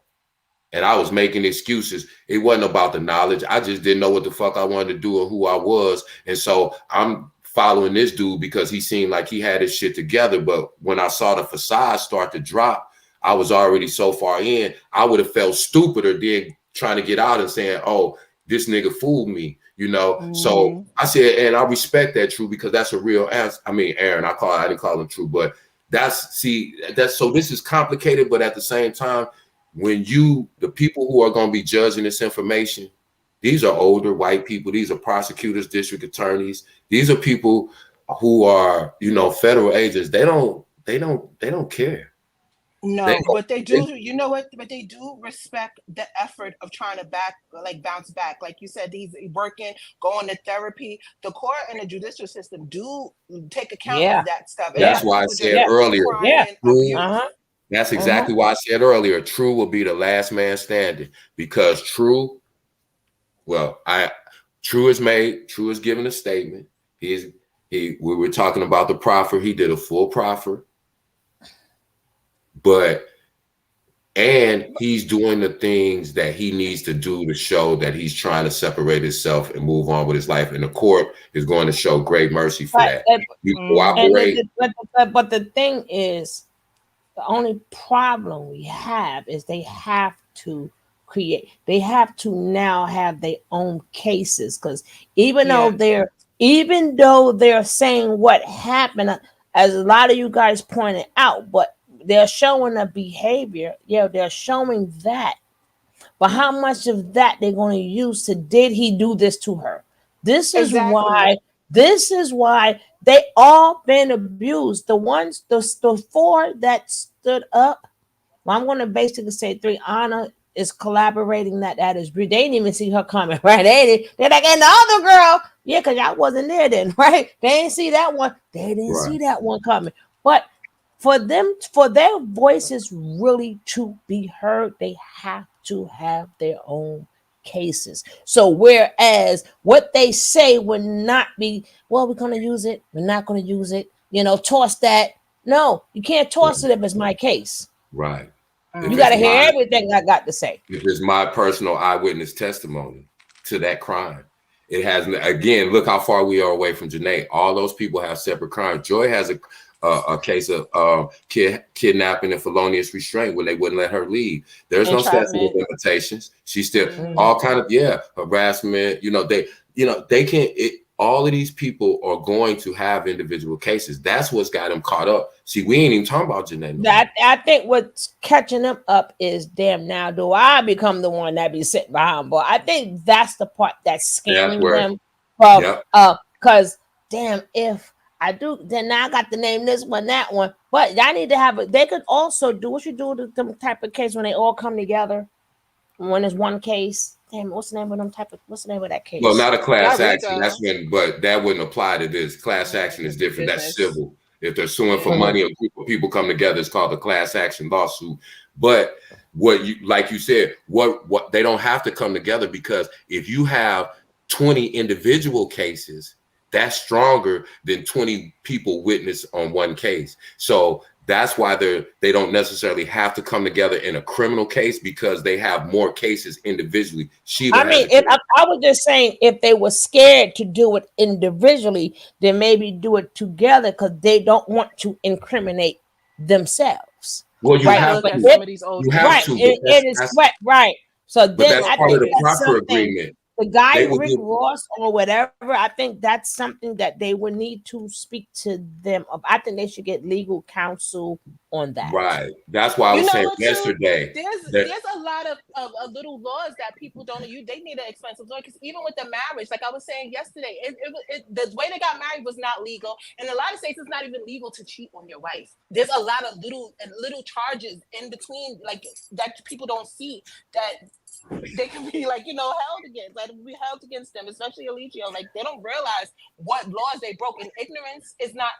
And I was making excuses. It wasn't about the knowledge. I just didn't know what the fuck I wanted to do or who I was. And so I'm following this dude because he seemed like he had his shit together. But when I saw the facade start to drop, I was already so far in, I would have felt stupider than trying to get out and saying, oh, this nigga fooled me, So I said, and I respect that, True, because that's a real answer. I mean, Aaron, I didn't call him True, but so this is complicated, but at the same time, when the people who are going to be judging this information, these are older white people, these are prosecutors, district attorneys, these are people who are, federal agents. They don't care. No, but they do, but they do respect the effort of trying to bounce back. Like you said, these working, going to therapy. The court and the judicial system do take account of that stuff. That's why I said earlier. That's exactly why I said earlier, True will be the last man standing because True is giving a statement. We were talking about the proffer. He did a full proffer. And he's doing the things that he needs to do to show that he's trying to separate himself and move on with his life. And the court is going to show great mercy for that. You cooperate. But the thing is, the only problem we have is they have to now have their own cases. Because even though they're saying what happened, as a lot of you guys pointed out, but they're showing a behavior. Yeah, they're showing that. But how much of that they're going to use did he do this to her? This is why they all been abused. The four that stood up, well, I'm going to basically say 3. Anna is collaborating that is they didn't even see her coming, right? They're like, and the other girl, yeah, because I wasn't there then, right? They didn't see that one. They didn't see that one coming. But for their voices really to be heard, they have to have their own cases. So whereas what they say would not be, well, we're going to use it, we're not going to use it, toss that. No, you can't toss it if it's my case. Right. You got to hear everything I got to say. If it's my personal eyewitness testimony to that crime, it has, again, look how far we are away from Janae. All those people have separate crimes. Joy has a case of kidnapping and felonious restraint when they wouldn't let her leave. There's no statute of limitations. She's still all kind of harassment. They can't. All of these people are going to have individual cases. That's what's got them caught up. See, we ain't even talking about Janae. That I think what's catching them up is, damn, now do I become the one that be sitting behind? But I think that's the part that's scaring them. Because damn, if I do, then now I got to name this one, that one. But I need to have they could also do what you do to them type of case when they all come together. When there's one case. Damn, what's the name of that case? Well, not a class action. That's but that wouldn't apply to this. Class action is different. That's civil. If they're suing for money or people come together, it's called a class action lawsuit. But like you said, what they don't have to come together, because if you have 20 individual cases, that's stronger than 20 people witness on one case. So that's why they don't necessarily have to come together in a criminal case, because they have more cases individually. I was just saying, if they were scared to do it individually, then maybe do it together, because they don't want to incriminate themselves. Well, you have to. You have to. It is right. So then that's part of the proper agreement. The guy Rick Ross or whatever, I think that's something that they would need to speak to them of. I think they should get legal counsel on that. Right. That's why I was saying yesterday. There's a lot of little laws that people don't use. They need an expensive lawyer, because even with the marriage, like I was saying yesterday, the way they got married was not legal. In a lot of states, it's not even legal to cheat on your wife. There's a lot of little charges in between, like that people don't see, that they can be held against, be held against them, especially Alicia. Like, they don't realize what laws they broke, and ignorance is not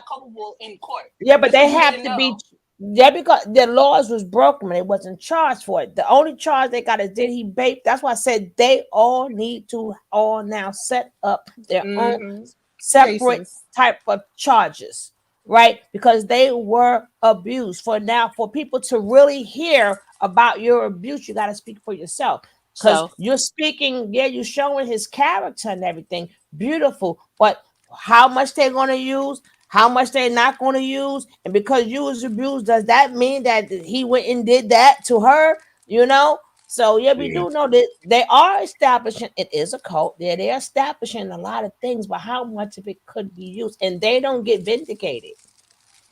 culpable in court. Yeah, but they have to be. Yeah, because the laws was broken and they wasn't charged for it. The only charge they got is, did he vape? That's why I said they all need to now set up their own separate type of charges, right? Because they were abused. For people to really hear about your abuse, you got to speak for yourself. Because you're speaking, you're showing his character and everything. Beautiful. But how much they're going to use, how much they're not going to use, and because you was abused, does that mean that he went and did that to her? So we do know that they are establishing, it is a cult. They're establishing a lot of things, but how much of it could be used, and they don't get vindicated.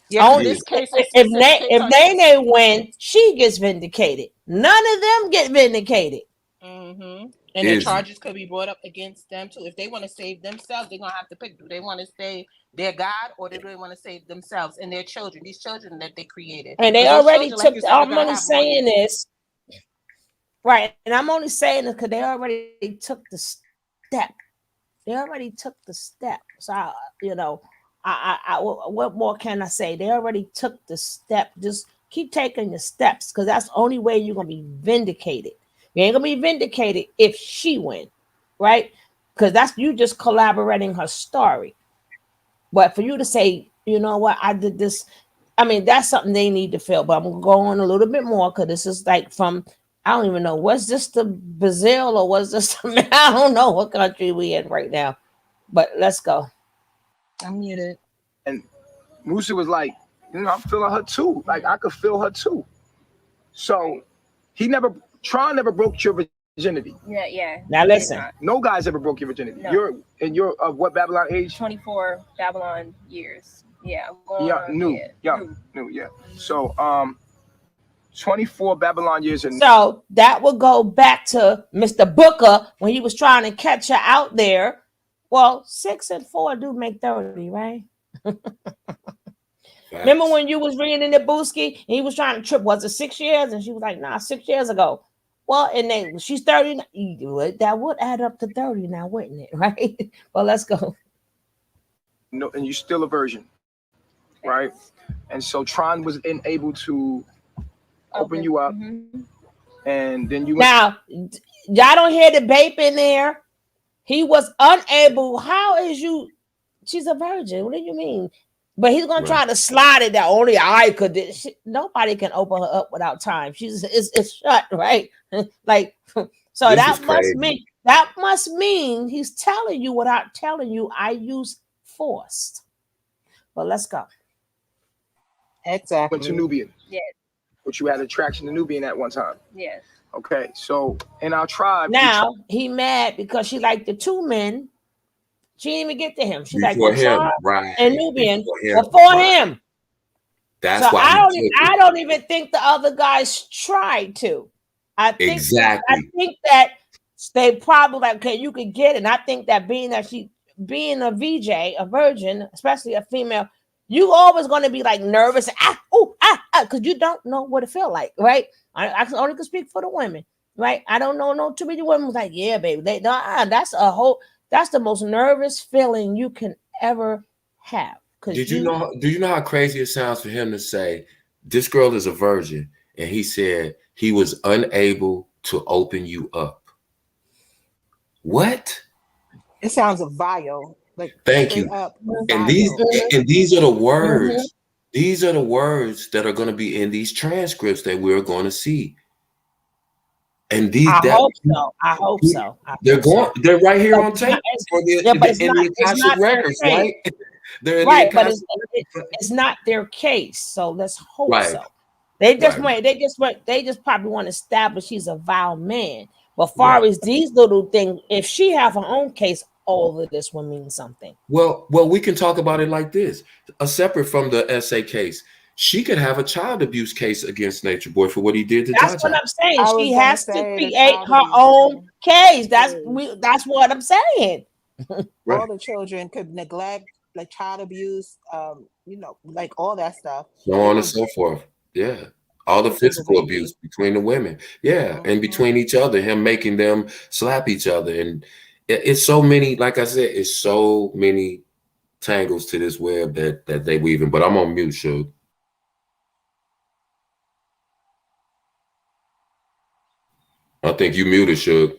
Yeah, this case if Nene win, she gets vindicated. None of them get vindicated. And the charges could be brought up against them too. If they want to save themselves, they're gonna have to pick. Do they want to save their God, or do they want to save themselves and their children? These children that they created, and they already took. I'm only saying this, right? And I'm only saying this because they already took the step. So what more can I say? They already took the step. Just keep taking the steps, because that's the only way you're gonna be vindicated. You ain't gonna be vindicated if she win, right? Because that's you just collaborating her story. But for you to say, you know what, I did this, I mean, that's something they need to feel. But I'm gonna go on a little bit more, because this is like from, I don't even know, was this the Brazil or was this I don't know what country we in right now. But let's go. I'm muted. And Musa was like, I'm feeling her too. Like, I could feel her too. So Tron never broke your virginity. Yeah. Now listen. No guy's ever broke your virginity. No. You're of what Babylon age? 24 Babylon years. Yeah. I'm going new. So 24 Babylon years. So that will go back to Mr. Booker when he was trying to catch her out there. Well, 6 and 4 do make 30, right? Remember when you was reading in the Booski and he was trying to trip? Was it 6 years? And she was like, nah, 6 years ago. Well, and then she's 30. That would add up to 30 now, wouldn't it? Right? Well, let's go. No, and you're still a virgin, right? And so Tron was able to open you up, and then you now y'all don't hear the bape in there. He was unable. How is you? She's a virgin. What do you mean? But he's gonna try to slide it that only I could. Nobody can open her up without time. It's shut, right? Like, so this that must mean he's telling you without telling you I use force. But let's go. Exactly. Went to Nubian. Yes. But you had attraction to Nubian at one time. Yes. Okay, so in our tribe, Now he mad because she liked the two men. She didn't even get to him. She liked Before the him, tribe right? and Nubian Before before right. him. That's So why he took it. I don't even think the other guys tried to. I think that they probably like, okay, you could get it. And I think that being a VJ, a virgin, especially a female, you always going to be like nervous, because you don't know what it feel like, right? I can only speak for the women, right? I don't know too many women was like, yeah, baby, that's the most nervous feeling you can ever have. Do you know how crazy it sounds for him to say this girl is a virgin, and he said he was unable to open you up? What? It sounds vile. Like Thank you. up And these are the words. These are the words that are going to be in these transcripts that we're going to see. And I hope so. They're right here on tape in the Akashic records, right? They're in the but it's not their case. So let's hope right. so. They just probably want to establish he's a vile man. But far as these little things, if she have her own case, all of this will mean something. Well, we can talk about it like this. Separate from the SA case, she could have a child abuse case against Natureboy for what he did to That's Jaja. what I'm saying. She has to create her own case. That's what I'm saying. Right. All the children could neglect, like child abuse, like all that stuff. So on and so forth. Yeah. All the physical abuse between the women. Yeah. And between each other, him making them slap each other. And it's so many, like I said, it's so many tangles to this web that they weaving. But I'm on mute, Suge. I think you muted, Suge.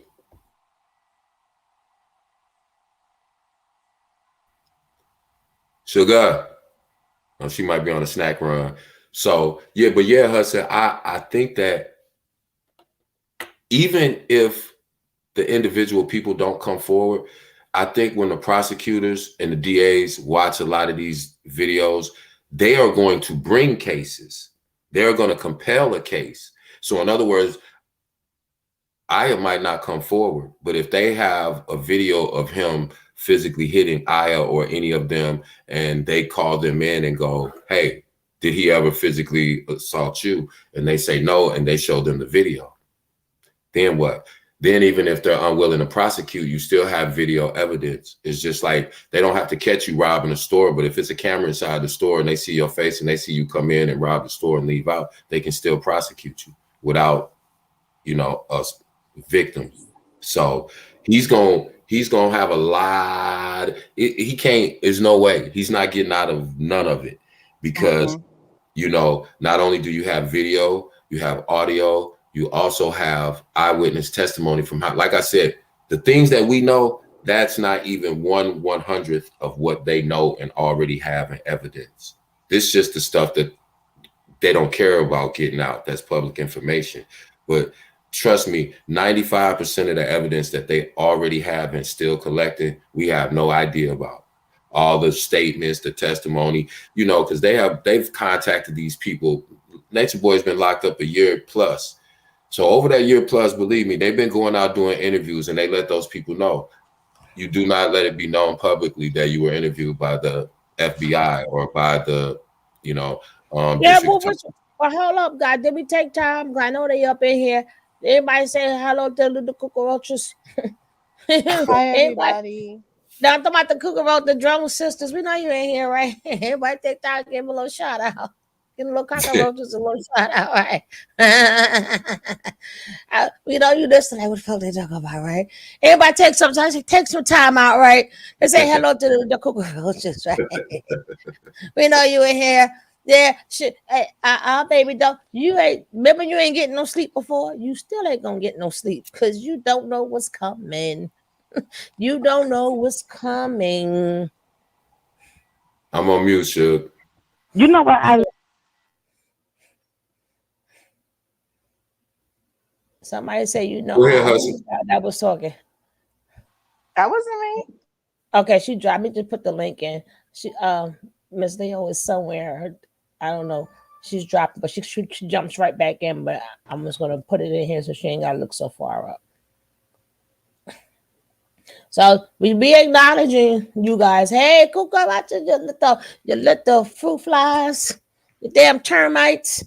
Sugar. Oh, she might be on a snack run. So yeah, Hudson, I think that even if the individual people don't come forward, I think when the prosecutors and the DAs watch a lot of these videos, they are going to bring cases. They're going to compel a case. So in other words, Aya might not come forward, but if they have a video of him physically hitting Aya or any of them, and they call them in and go, hey, did he ever physically assault you? And they say no, and they show them the video. Then what? Then even if they're unwilling to prosecute, you still have video evidence. It's just like they don't have to catch you robbing a store, but if it's a camera inside the store and they see your face and they see you come in and rob the store and leave out, they can still prosecute you without, us victims. So he's gonna have a lot. He can't. There's no way he's not getting out of none of it because not only do you have video, you have audio. You also have eyewitness testimony from how, like I said, the things that we know, that's not even 1/100th of what they know and already have in evidence. This is just the stuff that they don't care about getting out. That's public information. But trust me, 95% of the evidence that they already have and still collecting, we have no idea about. All the statements, the testimony, because they've contacted these people. Natureboy's been locked up a year plus. So over that year plus, believe me, they've been going out doing interviews and they let those people know. You do not let it be known publicly that you were interviewed by the FBI or by the, well, hold up, guys. Did we take time? I know they up in here. Everybody say hello to the cockroaches. Hi, everybody. Now I'm talking about the cockroach, the drone sisters. We know you ain't here, right? Everybody take time, give them a little shout out. Give them little cockroaches a little shout out, right? We know you listen like what the fuck they talk about, right? Everybody take some time out, right? And say hello to the cockroaches, right? We know you in here. Yeah, shit. Hey, baby, don't you ain't getting no sleep before? You still ain't gonna get no sleep because you don't know what's coming. You don't know what's coming. I'm on mute, Suge. You know what? Somebody say Go ahead, that was talking. That wasn't me. Okay, she dropped me. Just put the link in. She Miss Leo is somewhere. I don't know. She's dropped, but she jumps right back in. But I'm just gonna put it in here so she ain't gotta look so far up. So we be acknowledging you guys. Hey, go out to your little fruit flies, the damn termites.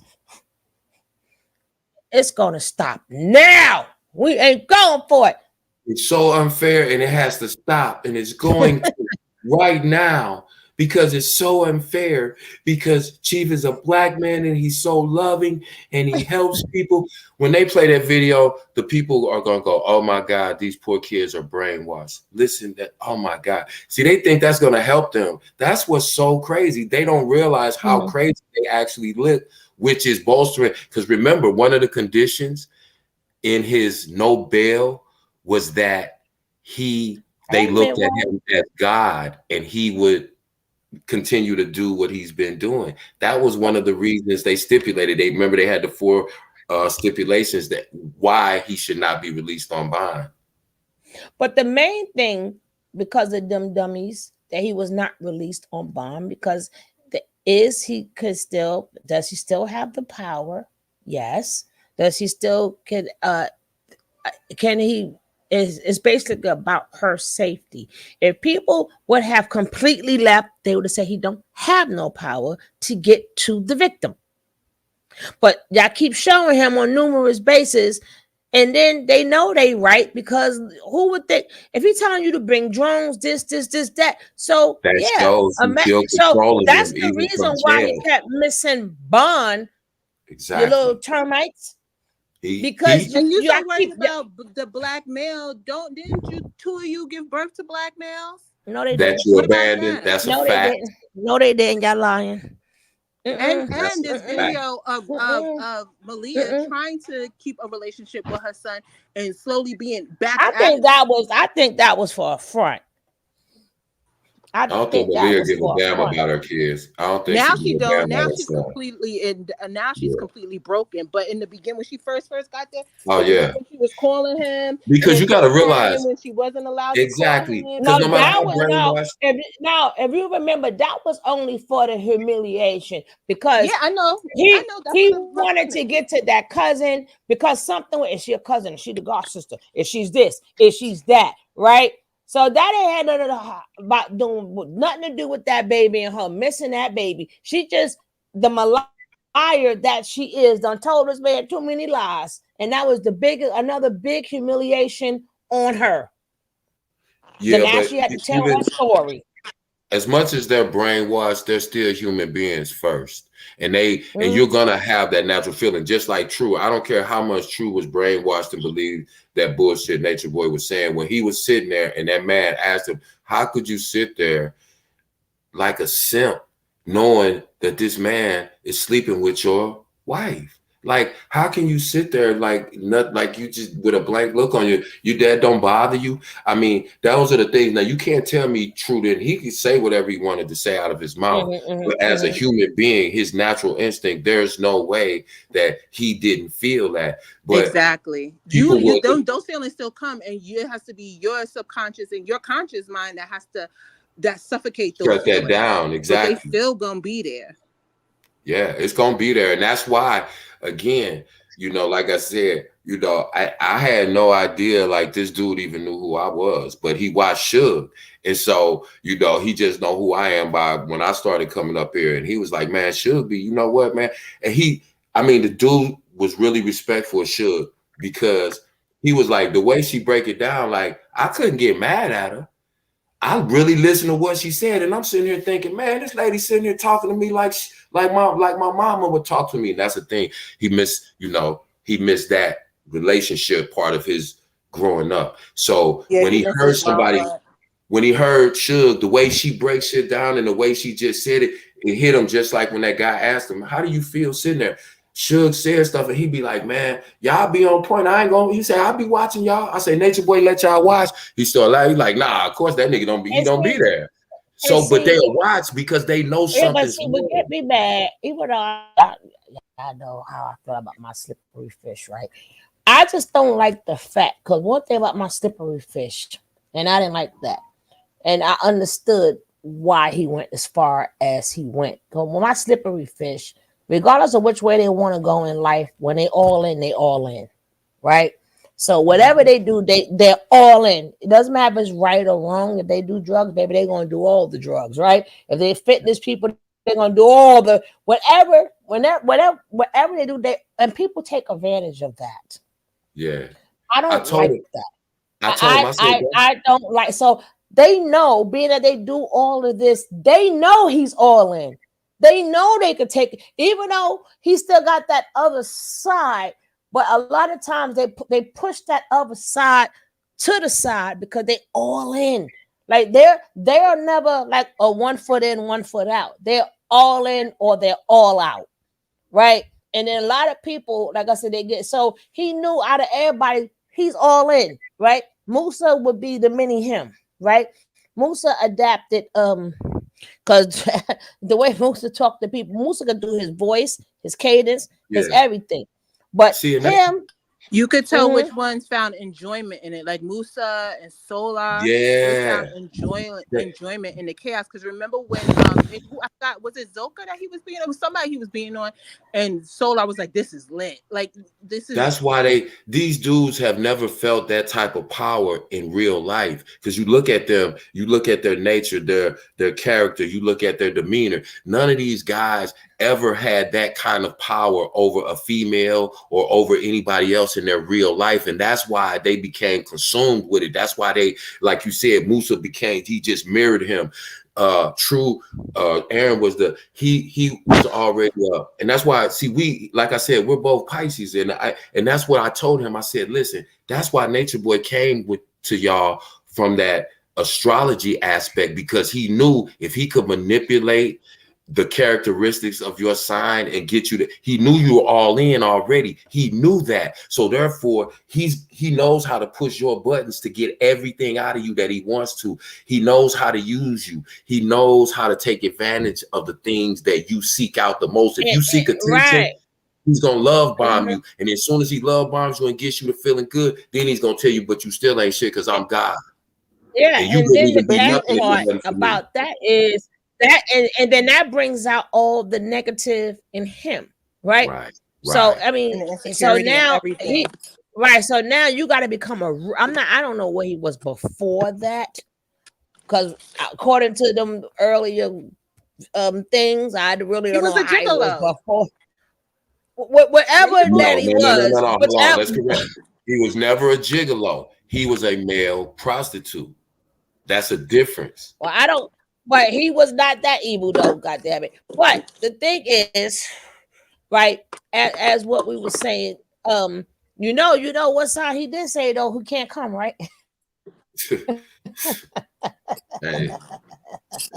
It's gonna stop now. We ain't going for it. It's so unfair, and it has to stop, and it's going to right now because it's so unfair. Because Chief is a black man, and he's so loving, and he helps people. When they play that video, the people are gonna go, "Oh my God, these poor kids are brainwashed." Listen, that oh my God. See, they think that's gonna help them. That's what's so crazy. They don't realize how crazy they actually live, which is bolstering. Because remember, one of the conditions in his no bail was that they looked at him as God, and he would continue to do what he's been doing. That was one of the reasons they stipulated. They remember they had the 4 stipulations that why he should not be released on bond. But the main thing, because of them dummies, that he was not released on bond because does he still have the power? Yes. Does he still can he is basically about her safety. If people would have completely left, they would have said he don't have no power to get to the victim. But y'all keep showing him on numerous bases, and then they know they right because who would think if he's telling you to bring drones, this, that. So that yeah, shows so that's the reason why he kept missing bond. Exactly. Your little termites. Because you so worried about the black male. Didn't you 2 of you give birth to black males? No, they that didn't. you abandoned. That's a fact. No, they didn't. Y'all lying. And this video of Malia trying to keep a relationship with her son and slowly being back. I think that was for a front. I don't think Malia give a damn about her kids. I don't think now she don't. Now about she's completely now she's completely broken. But in the beginning, when she first got there, when she was calling him, because you got to realize when she wasn't allowed exactly. to Because no matter how brainwashed. If you remember, that was only for the humiliation because I know he wanted to get to that cousin because something. Is she a cousin? Is she the god sister? Is she's this? Is she's that? Right? So that ain't had nothing to do with that baby and her missing that baby. She just the liar that she is done told this man too many lies, and that was another big humiliation on her. Yeah, now but she had to tell her story. As much as they're brainwashed, they're still human beings first, and you're gonna have that natural feeling, just like True. I don't care how much True was brainwashed and believed that bullshit Nature Boy was saying when he was sitting there, and that man asked him, "How could you sit there like a simp, knowing that this man is sleeping with your wife? Like, how can you sit there like you just with a blank look on you? Your dad don't bother you? I mean, those are the things. Now you can't tell me True that he could say whatever he wanted to say out of his mouth, but as a human being, his natural instinct, there's no way that he didn't feel that. But exactly, you those feelings still come, and it has to be your subconscious and your conscious mind that has to suffocate those shut that down. Exactly, but they still gonna be there. Yeah, it's gonna be there, and that's why, again, like I said, I had no idea like this dude even knew who I was, but he watched Suge, and so he just know who I am by when I started coming up here, and he was like, "Man, Suge, you know what, man?" And the dude was really respectful of Suge because he was like the way she break it down, like I couldn't get mad at her. I really listened to what she said, and I'm sitting here thinking, man, this lady sitting here talking to me like my mama would talk to me. And that's the thing. He missed that relationship part of his growing up. So when he heard somebody, when he heard Suge, the way she breaks shit down and the way she just said it, it hit him just like when that guy asked him, "How do you feel sitting there?" Suge said stuff, and he'd be like, "Man, y'all be on point. I ain't gonna." He said, "I'll be watching y'all." I say, "Nature Boy, let y'all watch." He started laughing. He's like, "Nah, of course that nigga don't be. He don't be there." So, but they'll watch because they know something's But would get me bad. Even though I know how I feel about my slippery fish, right? I just don't like the fact because one thing about my slippery fish, and I didn't like that, and I understood why he went as far as he went. Because when my slippery fish, regardless of which way they want to go in life, when they all in, right? So whatever they do, they're all in. It doesn't matter if it's right or wrong. If they do drugs, baby, they're gonna do all the drugs, right? If they're fitness people, they're gonna do all the whatever they do. And people take advantage of that. Yeah, I don't like that. I told him, I said, I don't like. So they know, being that they do all of this, they know he's all in. They know they could take, even though he still got that other side. But a lot of times they push that other side to the side because they all in. Like they're never like a 1 foot in, 1 foot out. They're all in or they're all out, right? And then a lot of people, like I said, they get, so he knew out of everybody, he's all in, right? Musa would be the mini him, right? Musa adapted, because the way Musa talked to people, Musa could do his voice, his cadence, his everything. But him, you could tell which ones found enjoyment in it, like Musa and Solar. They found enjoyment in the chaos. Because remember when I forgot, was it Zoka that he was being? It was somebody he was being on, and Solar was like, "This is lit. Like this is." That's why these dudes have never felt that type of power in real life. Because you look at them, you look at their nature, their character, you look at their demeanor. None of these guys ever had that kind of power over a female or over anybody else in their real life. And that's why they became consumed with it. That's why they, like you said, Musa he just mirrored him. Aaron was he was already up. And that's why, see, like I said, we're both Pisces. And that's what I told him. I said, listen, that's why Nature Boy came to y'all from that astrology aspect, because he knew if he could manipulate the characteristics of your sign and get you to, he knew you were all in already. He knew that. So therefore he knows how to push your buttons to get everything out of you that he wants to. He knows how to use you. He knows how to take advantage of the things that you seek out the most. If you seek attention, he's gonna love bomb you. And as soon as he love bombs you and gets you to feeling good, then he's gonna tell you, but you still ain't shit because I'm God. Yeah, and then the bad part about that is that, and then that brings out all the negative in him, right? So I mean, so now so now you got to become I don't know what he was before that, because according to them earlier things, I really don't know how he was before. Whatever that he was. No, hold on, let's correct. He was never a gigolo. He was a male prostitute. That's a difference. Well, but he was not that evil though, goddamn it. But the thing is, right, as what we were saying, you know what side he did say though, who can't come, right? Hey,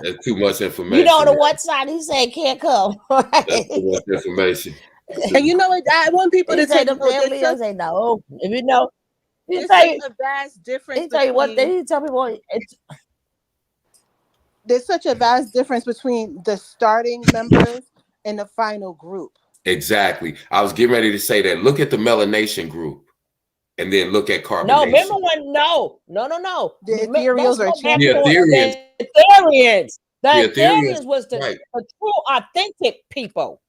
that's too much information. You know what side he said can't come, right? That's too much information. And you know what? I want people to take them damn say no. If you know, there's such a vast difference. He tell you what they tell people. There's such a vast difference between the starting members and the final group. Exactly. I was getting ready to say that. Look at the melanation group, and then look at carbonation. No, remember when? No. The ethereals are champions. The Ethereans. The Ethereans was the true, authentic people,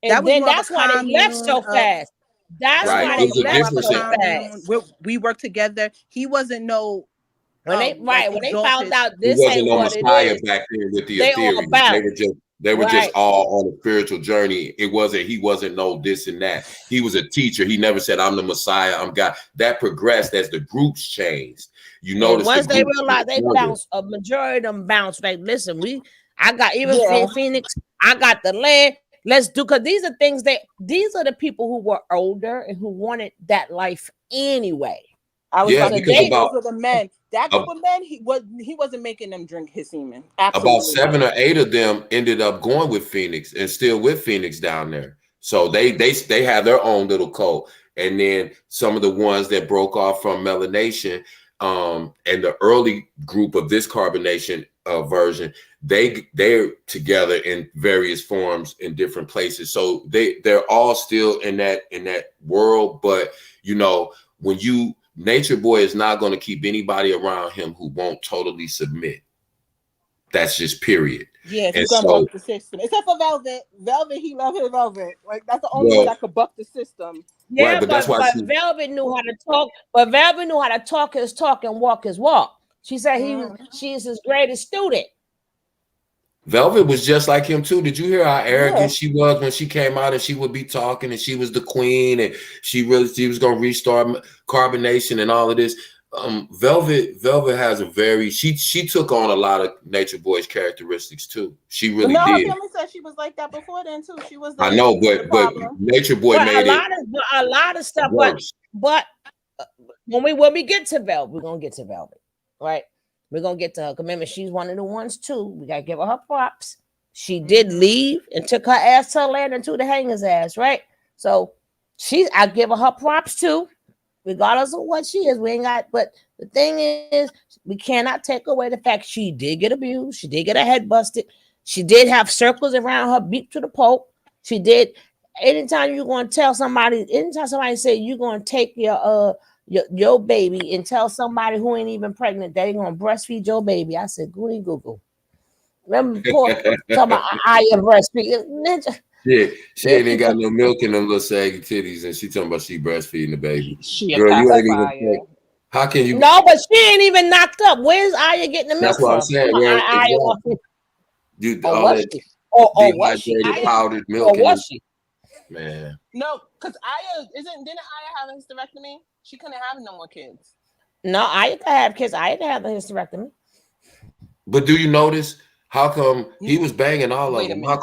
and then that's why they left so fast. That's why they left so fast. We worked together. He wasn't no. When they found out this ain't what it is, back then with the Ethereans, they were just all on a spiritual journey. He wasn't no this and that. He was a teacher. He never said, "I'm the Messiah, I'm God." That progressed as the groups changed. You notice once they realized they bounced, a majority of them bounced back. Listen, I got Phoenix. I got the land. Let's do, because these are things these are the people who were older and who wanted that life anyway. I was those were the men. That group of men, he wasn't making them drink his semen. Absolutely. About 7 or 8 of them ended up going with Phoenix and still with Phoenix down there. So they have their own little cult. And then some of the ones that broke off from melanation, and the early group of this carbonation version, they're together in various forms in different places. So they're all still in that world. But when Nature Boy is not going to keep anybody around him who won't totally submit. That's just period. Yeah, And he's gonna so, buck the system. Except for Velvet. Velvet, he love his Velvet. Like that's the only well, one that could buck the system. Yeah, right, but that's why but she Velvet knew how to talk. But Velvet knew how to talk his talk and walk his walk. She said she is his greatest student. Velvet was just like him too. Did you hear how arrogant she was when she came out and she would be talking and she was the queen and she was gonna restart carbonation and all of this? Velvet has a very she took on a lot of Nature Boy's characteristics too. She really No, her did. family said she was like that before then too. She was. I know, but Nature Boy made a lot of stuff. Worse. But when we get to Velvet, we're gonna get to Velvet, right? We're gonna get to her. Remember, she's one of the ones too. We gotta give her props. She did leave and took her ass to Atlanta to the hanger's ass, right? So I give her props too, regardless of what she is. We ain't got, but the thing is, we cannot take away the fact she did get abused. She did get her head busted. She did have circles around her beat to the Pope. She did. Anytime you're gonna tell somebody, anytime somebody say you're gonna take your baby and tell somebody who ain't even pregnant that they gonna breastfeed your baby, I said, "Goody goo." Remember before talking about I breastfeed? Yeah, she ain't even got no milk in them little saggy titties, and she talking about she breastfeeding the baby. She Girl, you ain't even pacifier. think. How can you? No, but she ain't even knocked up. Where's Aya getting the milk That's what I'm from? saying. Where dude, all that Was she? dehydrated powdered milk? Or was she? Man. No, because didn't Aya have a hysterectomy? She couldn't have no more kids. No, Aya could have kids. Aya could have a hysterectomy. But do you notice how come he was banging all of them? How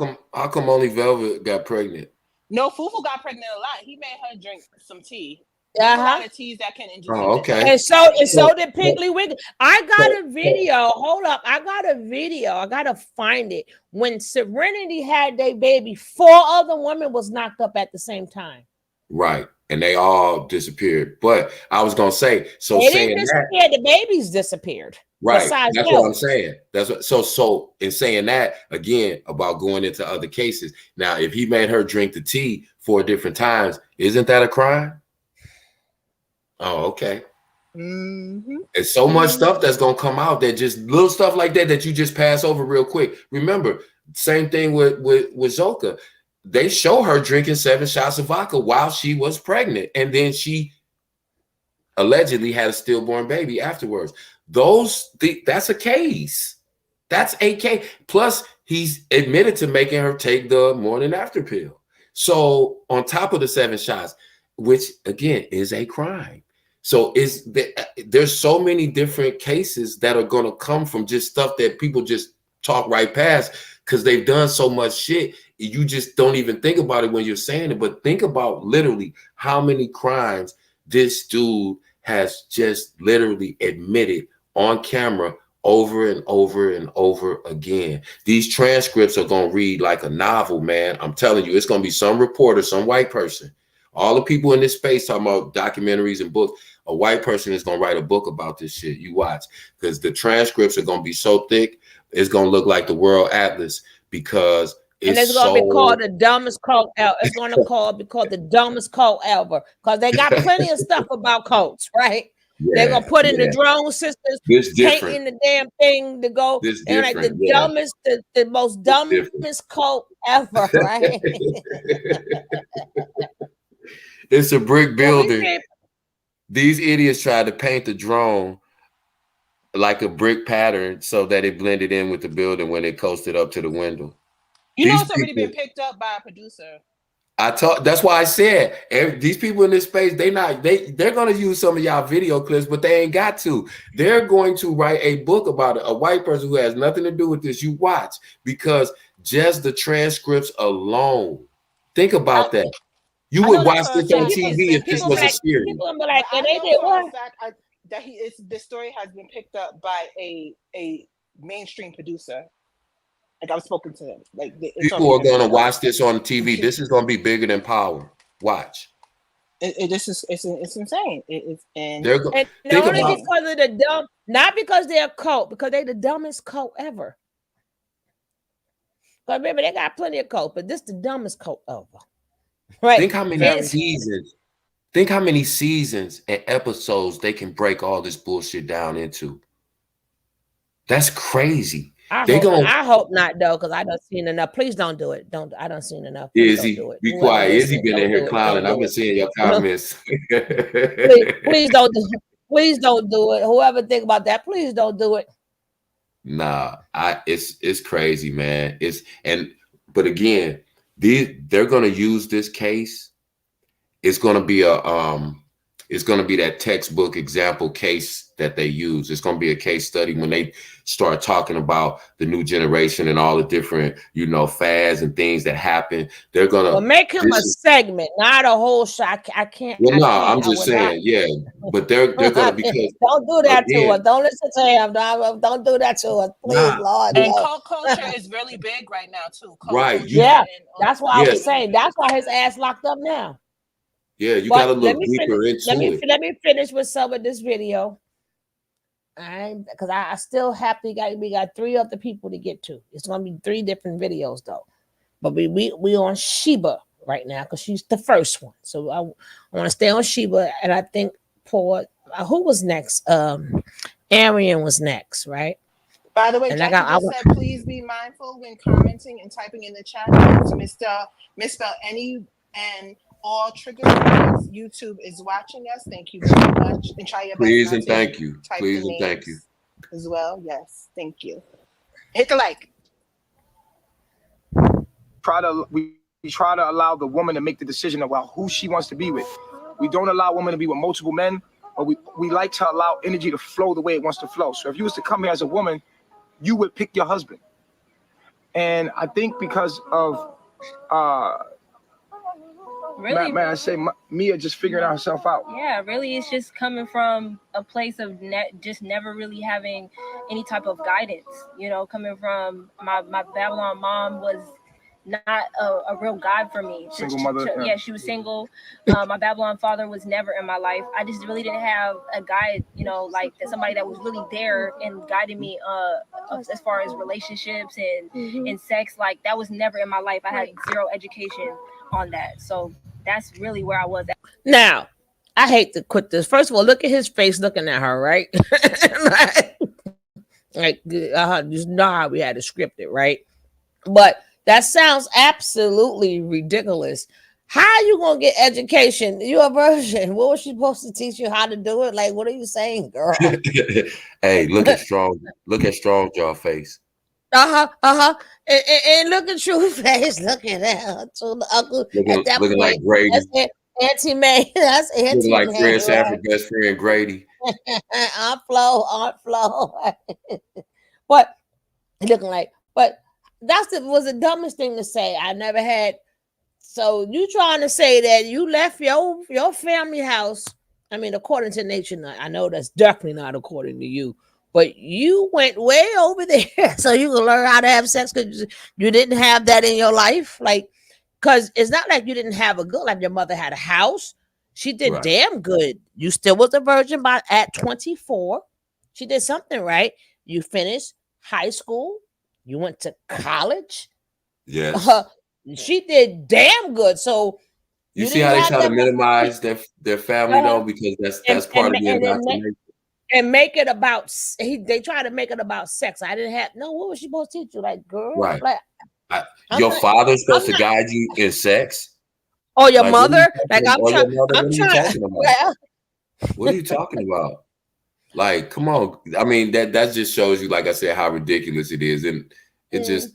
come only Velvet got pregnant? No, Fufu got pregnant a lot. He made her drink some tea. A lot of teas that can induce. Oh, okay. And so did Piggly Wiggly. I got a video. Hold up. I got a video. I gotta find it. When Serenity had their baby, 4 other women was knocked up at the same time. Right. And they all disappeared. But I was gonna say, so they saying didn't disappear, the babies disappeared. Right. That's what I'm saying. That's what, so in saying that again about going into other cases. Now, if he made her drink the tea 4 different times, isn't that a crime? Oh, okay. It's so much stuff that's gonna come out that just little stuff like that you just pass over real quick. Remember, same thing with Zoka. They show her drinking 7 shots of vodka while she was pregnant, and then she allegedly had a stillborn baby afterwards. That's a case. That's a case. Plus, he's admitted to making her take the morning after pill. So on top of the 7 shots, which again is a crime. So there's so many different cases that are going to come from just stuff that people just talk right past because they've done so much shit. You just don't even think about it when you're saying it. But think about literally how many crimes this dude has just literally admitted on camera over and over and over again. These transcripts are going to read like a novel, man. I'm telling you, it's going to be some reporter, some white person. All the people in this space talking about documentaries and books. A white person is going to write a book about this shit. You watch, because the transcripts are going to be so thick, it's going to look like the World Atlas because it's going to be called the dumbest cult ever. It's going to be called the dumbest cult ever because they got plenty of stuff about cults, right? They're going to put in the drone systems, painting the damn thing to go. They're like the dumbest, the most dumbest cult ever, right? It's a brick building. These idiots tried to paint the drone like a brick pattern so that it blended in with the building when it coasted up to the window. You know, it's already been picked up by a producer. That's why I said these people in this space, they're gonna use some of y'all video clips, but they ain't got to. They're going to write a book about it. A white person who has nothing to do with this. You watch, because just the transcripts alone. Think about that. You would watch this on TV if this was a series. People be like, they did what? This story has been picked up by a mainstream producer. Like I've spoken to them. Like people are going to watch this on TV. This is going to be bigger than Power. Watch. It's insane. And only because of the dumb, not because they're a cult, because they're the dumbest cult ever. But remember, they got plenty of cults, but this is the dumbest cult ever. Right. Think how many seasons. Think how many seasons and episodes they can break all this bullshit down into. That's crazy. I hope not though, because I don't seen enough. Please don't do it. I don't seen enough. Please don't do it. Be Whoever quiet. Izzy listening, been in don't here do it. clowning. Don't I've do been it. seeing your comments. please don't do it. Please don't do it. Whoever think about that, please don't do it. Nah, it's crazy, man. But again, they're gonna use this case. It's gonna be that textbook example case that they use. It's gonna be a case study when they start talking about the new generation and all the different, fads and things that happen. They're gonna make him a segment, not a whole shot. I can't. Well, no, I I'm just saying, yeah. But they're gonna, because don't do that to again, us. Don't listen to him. Don't do that to us, please, Lord. And cult culture is really big right now too. Right. Yeah, that's why I was Yeah. saying. That's why his ass locked up now. Yeah, you got to look deeper into it. Let me finish with some of this video. Because I still we got 3 other people to get to. It's gonna be 3 different videos though. But we on Sheba right now because she's the first one. So I want to stay on Sheba, and I think who was next? Arian was next, right? By the way, and Jackie just said, please be mindful when commenting and typing in the chat to misspell any and all trigger words. YouTube is watching us. Thank you very much. And try your Please best and thank you. Please and thank you. As well. Yes. Thank you. Hit the like. We try to allow the woman to make the decision about who she wants to be with. We don't allow women to be with multiple men, but we like to allow energy to flow the way it wants to flow. So if you was to come here as a woman, you would pick your husband. And I think because of really, man, I say Mia just figuring herself out. Yeah, really, it's just coming from a place of just never really having any type of guidance. Coming from my Babylon mom was not a real guide for me. Single mother. Yeah, she was single. My Babylon father was never in my life. I just really didn't have a guide, like somebody that was really there and guiding me as far as relationships and sex. Like that was never in my life. I had zero education on that. So that's really where I was at. Now, I hate to quit this. First of all, look at his face looking at her, right? You know how we had to script it, right? But that sounds absolutely ridiculous. How are you gonna get education? You a virgin. What was she supposed to teach you how to do it? Like, what are you saying, girl? Hey, look at strong jaw face. And look at your face. Look at that. Looking like Grady. That's Auntie May. That's Auntie looking like May. Fred Sanford, best friend Grady. Aunt Flo. But looking like, but was the dumbest thing to say. I never had. So you trying to say that you left your family house? I mean, according to nature, I know that's definitely not according to you. But you went way over there so you can learn how to have sex because you didn't have that in your life. Like, because it's not like you didn't have a good life. Your mother had a house. She did damn good. You still was a virgin at 24. She did something right. You finished high school. You went to college. Yes. She did damn good. So you see how they try to minimize their family though, because that's part of the indoctrination. And make it about they try to make it about sex. I didn't have what was she supposed to teach you? Like, girl, right? Like, your father's supposed to guide you in sex. Or your mother? Like I'm trying. What are you talking about? What are you talking about? Like, come on. I mean, that just shows you, like I said, how ridiculous it is, and it just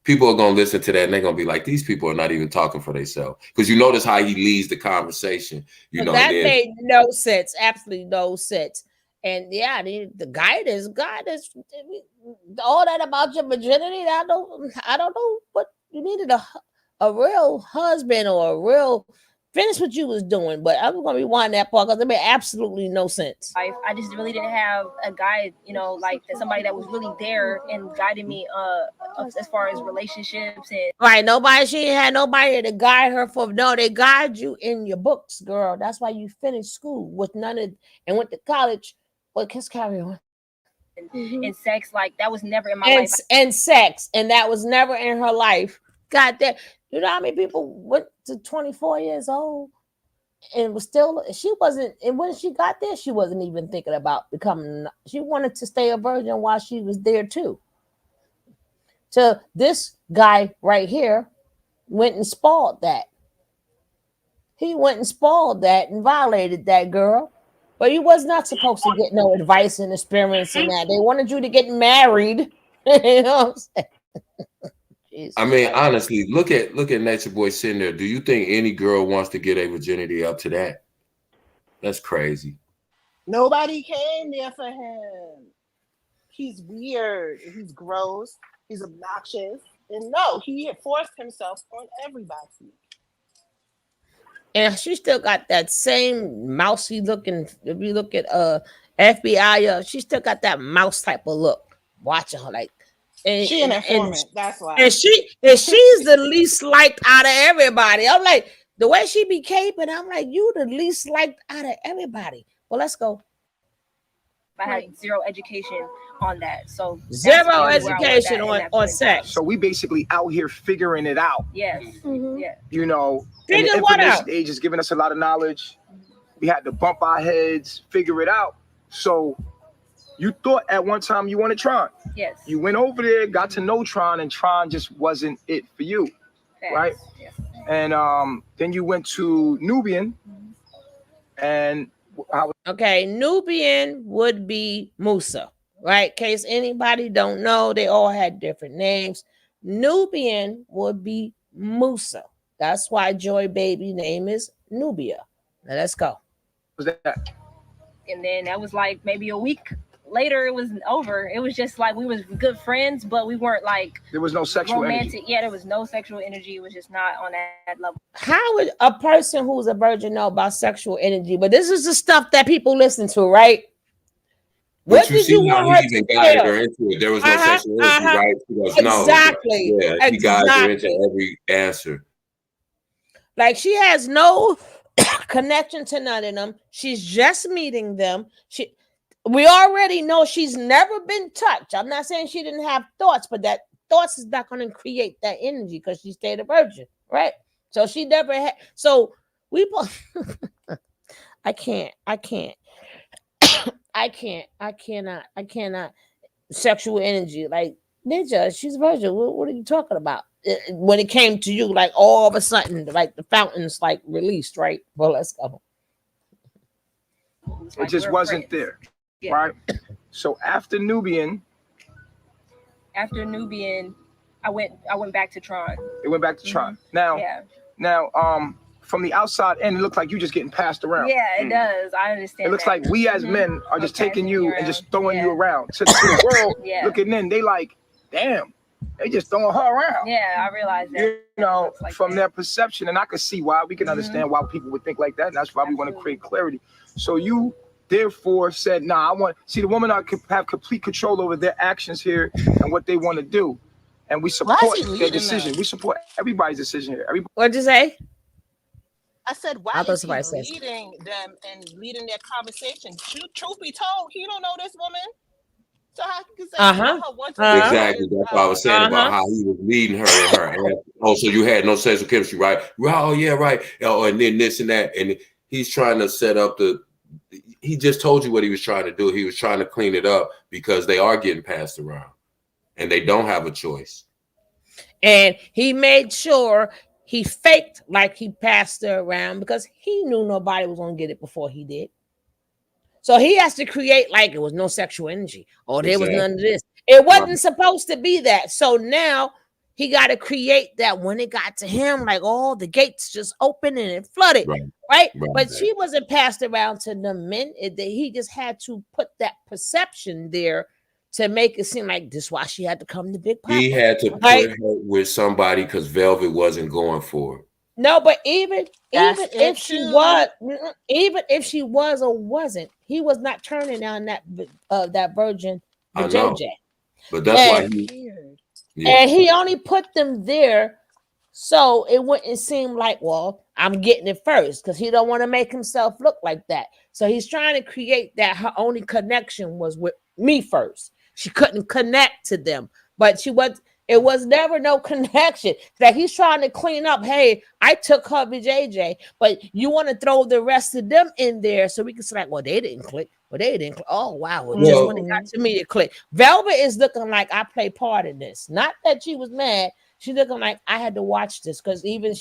people are gonna listen to that and they're gonna be like, these people are not even talking for themselves. Because you notice how he leads the conversation. That made no sense. Absolutely no sense. And the guidance, all that about your virginity. I don't know what you needed a real husband or a real finish what you was doing. But I'm gonna rewind that part because it made absolutely no sense. I just really didn't have a guide, like somebody that was really there and guiding me as far as relationships and she had nobody to guide her for. No, they guide you in your books, girl. That's why you finished school with none of and went to college. What kiss carry on? And sex, like that was never in my life. And sex, and that was never in her life. God damn, you know how many people went to 24 years old and was still she wasn't, and when she got there, she wasn't even thinking about becoming. She wanted to stay a virgin while she was there too. So this guy right here went and spoiled that. He went and spoiled that and violated that girl. But you was not supposed to get no advice and experience in that. They wanted you to get married. You know what I'm saying? I mean, honestly, look at Natureboy sitting there. Do you think any girl wants to get a virginity up to that? That's crazy. Nobody came there for him. He's weird. He's gross. He's obnoxious. And no, he had forced himself on everybody. And she still got that same mousy looking. If you look at FBI, she still got that mouse type of look. Watching her like, she an informant. That's why. And she's the least liked out of everybody. I'm like, the way she be caping, I'm like, you the least liked out of everybody. Well, let's go. I had zero education on that, so zero education on sex. So we basically out here figuring it out. Yes. Mm-hmm. Yeah. You know, figure and the what information out? age is giving us a lot of knowledge. We had to bump our heads, figure it out. So you thought at one time you wanted Tron. Yes. You went over there, got to know Tron, and Tron just wasn't it for you. Thanks. Right? Yes. And then you went to Nubian, and okay, Nubian would be Musa, right? In case anybody don't know, they all had different names. Nubian would be Musa. That's why Joy Baby name is Nubia. Now let's go. What was that? And then that was like maybe a week later. It was over. It was just like we was good friends, but we weren't like there was no sexual romantic. Energy. Yeah, there was no sexual energy. It was just not on that level. How would a person who's a virgin know about sexual energy? But this is the stuff that people listen to, right? What did you want her to guided her into it? There was no sexual energy, right? She goes, exactly. No. Yeah, he guided her into every answer. Like she has no connection to none of them. She's just meeting them. We already know she's never been touched. I'm not saying she didn't have thoughts, but that thoughts is not going to create that energy because she stayed a virgin, right? So she never had. So we both. I cannot. Sexual energy, like Ninja, she's a virgin. What are you talking about? When it came to you, like all of a sudden, like the fountains like released, right? Well, let's go. It just wasn't there, right? So after Nubian, I went back to Tron. It went back to Tron. Now, from the outside end, it looks like you just getting passed around. Yeah, it does. I understand. It looks like we as men are just taking you and just throwing you around. To the world looking in, they like, damn, they just throwing her around. Yeah, I realize that. You know, from their perception, and I can see why. We can understand why people would think like that. And that's why we want to create clarity. So you therefore said, nah, see the woman have complete control over their actions here and what they want to do. And we support their decision. We support everybody's decision here. What'd you say? I said, why is he leading them and leading their conversation? Truth be told, he don't know this woman. So how can you say exactly? That's what I was saying about how he was leading her and her. Oh, so you had no sexual chemistry, right? Oh, yeah, right. Oh, and then this and that, and he's trying to set up he just told you what he was trying to do. He was trying to clean it up because they are getting passed around, and they don't have a choice. And he made sure he faked like he passed her around because he knew nobody was going to get it before he did. So he has to create like it was no sexual energy. Oh, there was none of this. It wasn't supposed to be that. So now he got to create that when it got to him, like all the gates just opened and it flooded, right? But she wasn't passed around to the men. He just had to put that perception there to make it seem like this is why she had to come to Big Papa. He had to put her with somebody because Velvet wasn't going for it. No, but even if she was or wasn't, he was not turning down that virgin JJ. But that's why and he only put them there so it wouldn't seem like, well, I'm getting it first because he don't want to make himself look like that. So he's trying to create that her only connection was with me first. She couldn't connect to them, but it was never no connection. Like he's trying to clean up. Hey, I took her JJ, but you want to throw the rest of them in there so we can say, like, well, they didn't click. Well, they didn't. Oh wow! Well, just when it got Well, to me, it clicked. Velvet is looking like I play part in this. Not that she was mad. She looking like I had to watch this because even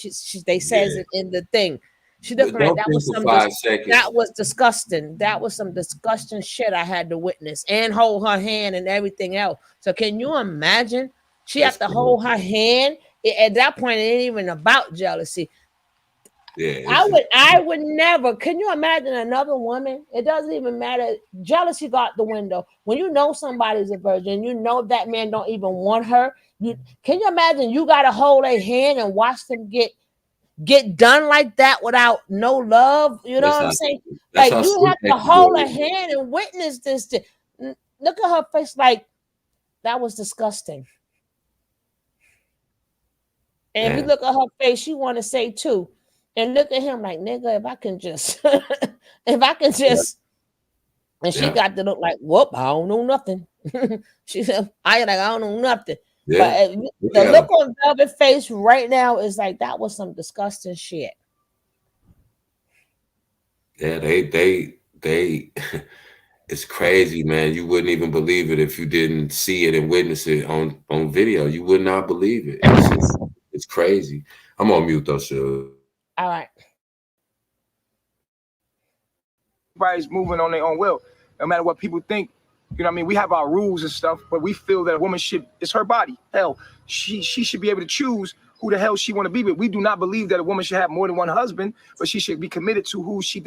they says yeah. it in the thing. She But looking like don't that think was for some 5 seconds. that was disgusting. That was some disgusting shit I had to witness and hold her hand and everything else. So can you imagine? She That's had to crazy. hold her hand. At that point, it ain't even about jealousy. Yeah, it's just I would never. Can you imagine another woman? It doesn't even matter. Jealousy got the window. When you know somebody's a virgin, you know that man don't even want her. Can you imagine you gotta hold a hand and watch them get done like that without no love? You know that's what I'm how saying? that's Like how you some have to Nature boy hold a is. hand and witness this. Look at her face, like that was disgusting. And if you Yeah, look at her face, she want to say too. And look at him like, nigga, if I can just, if I can yeah, just, and she yeah, got to look like, whoop, I don't know nothing. She said, I don't know nothing. But yeah. Look the at her. look on Velvet face right now is like, that was some disgusting shit. Yeah, they it's crazy, man. You wouldn't even believe it if you didn't see it and witness it on video. You would not believe it. It's just it's crazy. I'm on mute though, sure. All right. Everybody's moving on their own will. No matter what people think, you know what I mean? We have our rules and stuff, but we feel that a woman it's her body. Hell, she should be able to choose who the hell she want to be with. We do not believe that a woman should have more than one husband, but she should be committed to who she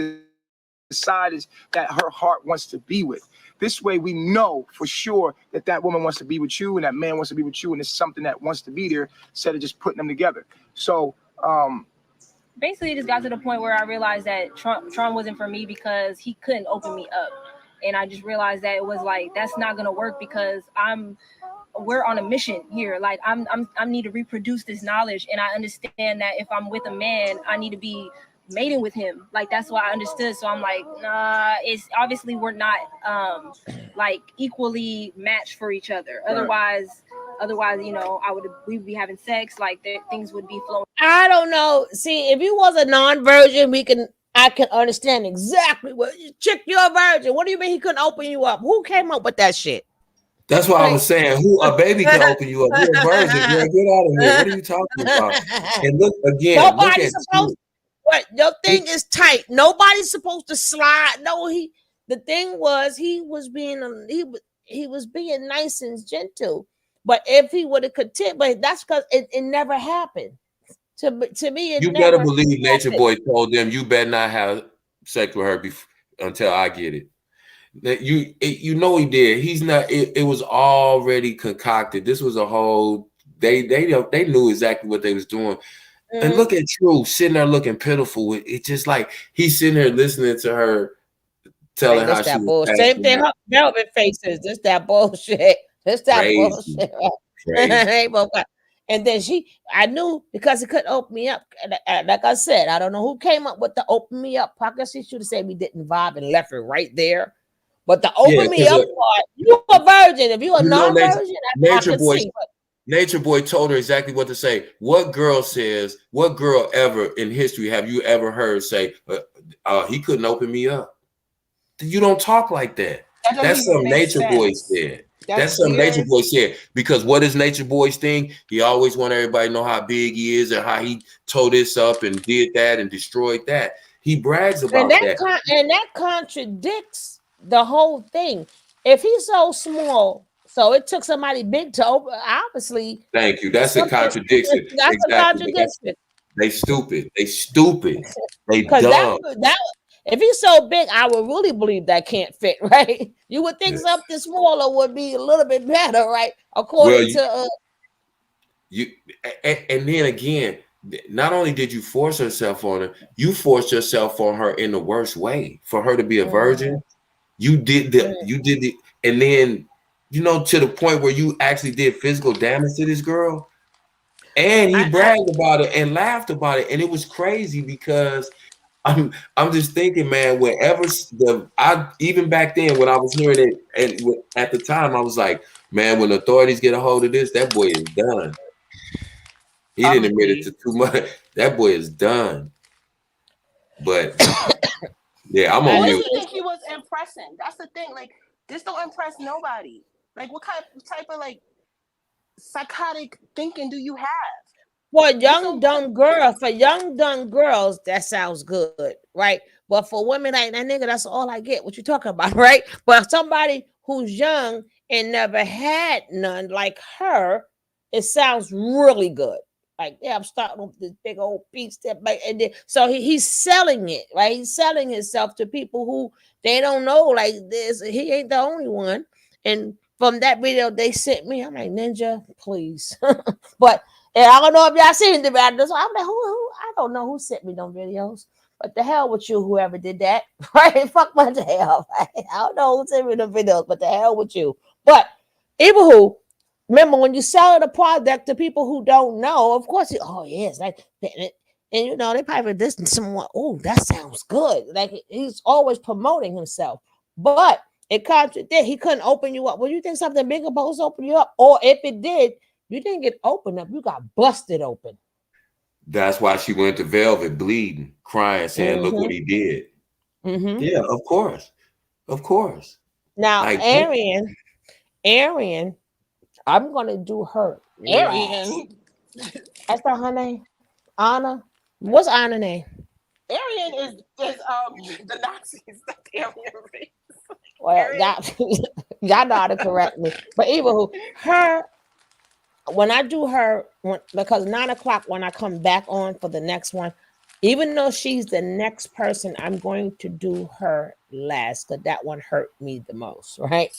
decides that her heart wants to be with. This way we know for sure that that woman wants to be with you and that man wants to be with you, and it's something that wants to be there instead of just putting them together. So basically it just got to the point where I realized that Tron wasn't for me because he couldn't open me up. And I just realized that it was like, that's not gonna work because we're on a mission here. Like I need to reproduce this knowledge, and I understand that if I'm with a man, I need to be mating with him. Like that's what I understood. So I'm like, nah, it's obviously we're not like equally matched for each other. Otherwise, you know, we'd be having sex, like things would be flowing. I don't know. See, if you was a non-virgin, I can understand exactly what chick, you're a virgin. What do you mean he couldn't open you up? Who came up with that shit? That's why I Like was saying, who a baby can open you up. You're a virgin, girl. Get out of here. What are you talking about? And look again, look Nobody's at supposed you. what your thing is tight. Nobody's supposed to slide. No, the thing was he was being he was being nice and gentle. But if he would have continued, but that's because it never happened. To me, it You better never believe Nature happened. Boy told them you better not have sex with her until I get it. That you know he did. He's not. It was already concocted. This was a whole. They knew exactly what they was doing. And look at True sitting there looking pitiful. It's just like he's sitting there listening to her Like telling this how she that was bullshit. Same passing thing. out. Her velvet faces. This that bullshit. This that Crazy, bullshit. crazy. They both got- and then I knew because it couldn't open me up. Like I said, I don't know who came up with the open me up. I guess she should have said we didn't vibe and left it right there. But the Yeah, open me because up part, you a virgin. If you a you know non-virgin, I Nature can Boy. see. But Nature Boy told her exactly what to say. What girl ever in history have you ever heard say, he couldn't open me up? You don't talk like that. That doesn't That's even some make Nature Boy sense. said. That's That's some Nature weird. Boy said. Because what is Nature Boy's thing? He always want everybody to know how big he is and how he tore this up and did that and destroyed that. He brags and about that. that contradicts the whole thing. If he's so small, so it took somebody big to open. Obviously, Thank you. That's a something contradiction. that's a Exactly. But contradiction. they stupid. They stupid. They Because dumb. that if he's so big, I would really believe that can't fit, right? You would think Yeah. something smaller would be a little bit better, right? Well, According to and then again, not only did you force yourself on her, you forced yourself on her in the worst way. For her to be a virgin, you did the, and then to the point where you actually did physical damage to this girl. And he bragged about it and laughed about it, and it was crazy because I'm just thinking, man. Wherever even back then when I was hearing it, and at the time I was like, man, when authorities get a hold of this, that boy is done. He didn't admit it to too much. That boy is done. But yeah, I'm on What do mute. you think he was impressing. That's the thing. Like, this don't impress nobody. Like, what type of like psychotic thinking do you have? For young dumb girls, that sounds good, right? But for women like that nigga, that's all I get. What you talking about, right? But somebody who's young and never had none like her, it sounds really good. Like, yeah, I'm starting with this big old piece and then, so he's selling it, right? He's selling himself to people who they don't know. Like this, he ain't the only one. And from that video they sent me, I'm like, Ninja, please. But and I don't know if y'all seen the video. So I'm like, who? I don't know who sent me them videos. But the hell with you, whoever did that. Right? Fuck my hell. Right? I don't know who sent me the videos, but the hell with you. But even who, remember when you sell the product to people who don't know, of course, oh yes, like, and you know, they probably listen to someone, oh, that sounds good. Like he's always promoting himself. But it contradicted. He couldn't open you up. Well, you think something bigger supposed to open you up? Or if it did, you didn't get opened up. You got busted open. That's why she went to Velvet bleeding, crying, saying, look what he did. Yeah, of course. Of course. Now, like, Arian, I'm going to do her. Arian. That's not her name? Anna? What's Anna's name? Arian is the Nazis. That's Arian race. Well, y'all know how to correct me. But even her, when I do her, because 9 o'clock when I come back on for the next one, even though she's the next person, I'm going to do her last because that one hurt me the most, right?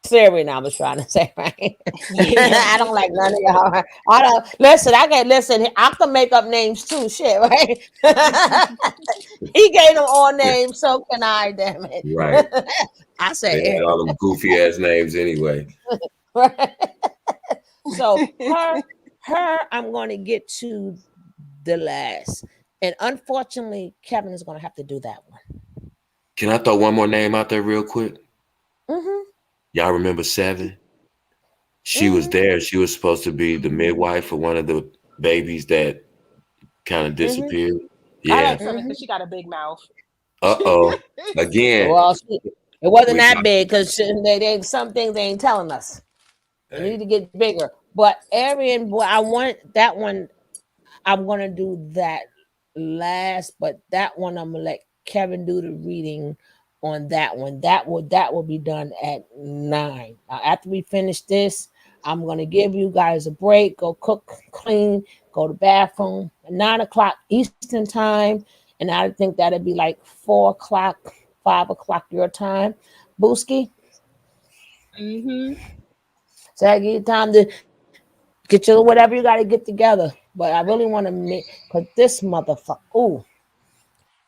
Siri, I was trying to say, right? Yeah. I don't like none of y'all. I don't listen. I can make up names too. Shit, right? He gave them all names, so can I. Damn it! Right. I said they had all them goofy ass names anyway. Right. So her, I'm going to get to the last, and unfortunately, Kevin is going to have to do that one. Can I throw one more name out there real quick? Mm-hmm. Y'all remember 7? She was there. She was supposed to be the midwife for one of the babies that kind of disappeared. Yeah. I like 7 because she got a big mouth. Again. Well, it wasn't that big because they some things they ain't telling us. They need to get bigger. But Arian, boy, I want that one. I'm gonna do that last, but that one I'm gonna let Kevin do the reading on that one. That will be done at 9. After we finish this, I'm gonna give you guys a break. Go cook, clean, go to the bathroom. At 9 o'clock Eastern time, and I think that'd be like 4 o'clock, 5 o'clock your time. Booski. So I give you time to get your whatever you got to get together. But I really want to make, because this motherfucker, ooh.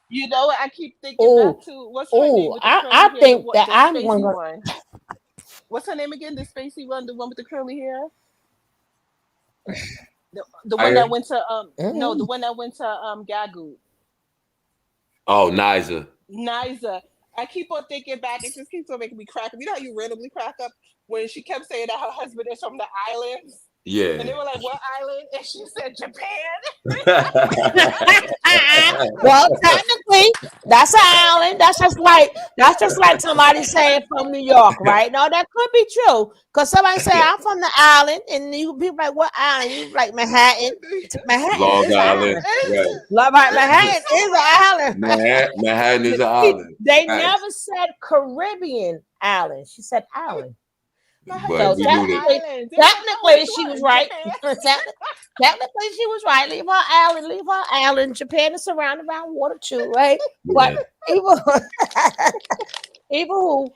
You know what? I keep thinking back to, what's her name? I think that I'm going to. What's her name again? The spacey one, the one with the curly hair? The one that went to, no, the one that went to Gagu. Oh, Niza. I keep on thinking back. It just keeps on making me crack up. You know how you randomly crack up when she kept saying that her husband is from the islands? Yeah. And they were like, what island? And she said, Japan. Well, technically, that's an island. That's just like somebody saying from New York, right? No, that could be true. Because somebody say, I'm from the island. And you people like, what island? You like Manhattan. Manhattan Long is Island. Right. Manhattan is an island. Manhattan is an island. They never said Caribbean island. She said island. But so technically she was right. Technically she was right. Leave her island. Japan is surrounded by water too, right? Yeah. But even who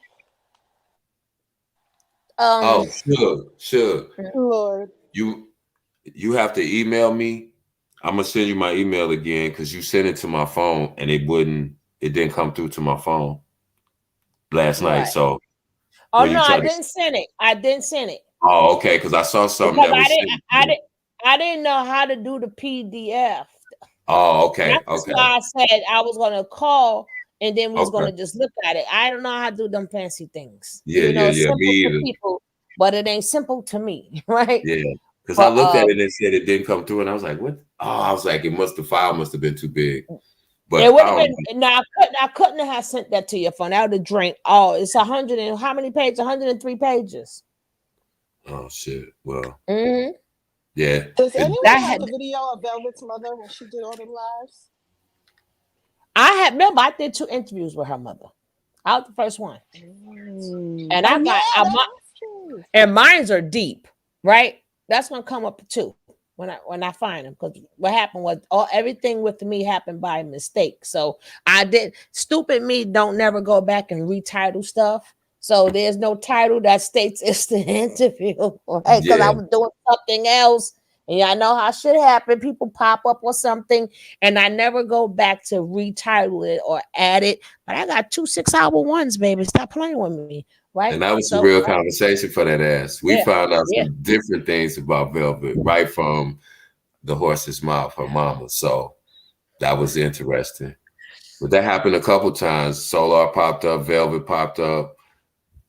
sure. Lord. You have to email me. I'm gonna send you my email again because you sent it to my phone and it didn't come through to my phone last night. So oh no, I didn't send it. Oh, okay, because I saw something that was I didn't know how to do the PDF. Oh, okay. That's why I said I was gonna call and then we was gonna just look at it. I don't know how to do them fancy things. Yeah. It's simple to people, but it ain't simple to me, right? Yeah. Because I looked at it and said it didn't come through, and I was like, "What?" Oh, I was like, "The file must have been too big." But it would I have don't been. No, I couldn't have sent that to your phone. I would have drank all. It's 100 and how many pages? 103 pages. Oh shit. Well, Mm-hmm. yeah. Does anyone That have had. the video of Velvet's mother when she did all them lives? Remember I did 2 interviews with her mother. I was the first one, and I Oh, got yeah, that's true. and mines are deep, right? That's gonna come up too when I find them, because what happened was everything with me happened by mistake. So I did stupid me. Don't never go back and retitle stuff. So there's no title that states it's the interview, right? Because I Yeah. was doing something else. And I know how shit happen. People pop up or something, and I never go back to retitle it or add it. But I got 2 6-hour ones, baby. Stop playing with me, right? And that was a So real conversation for that ass. We yeah, found out yeah. some different things about Velvet right from the horse's mouth, her mama. So that was interesting. But that happened a couple times. Solar popped up, Velvet popped up,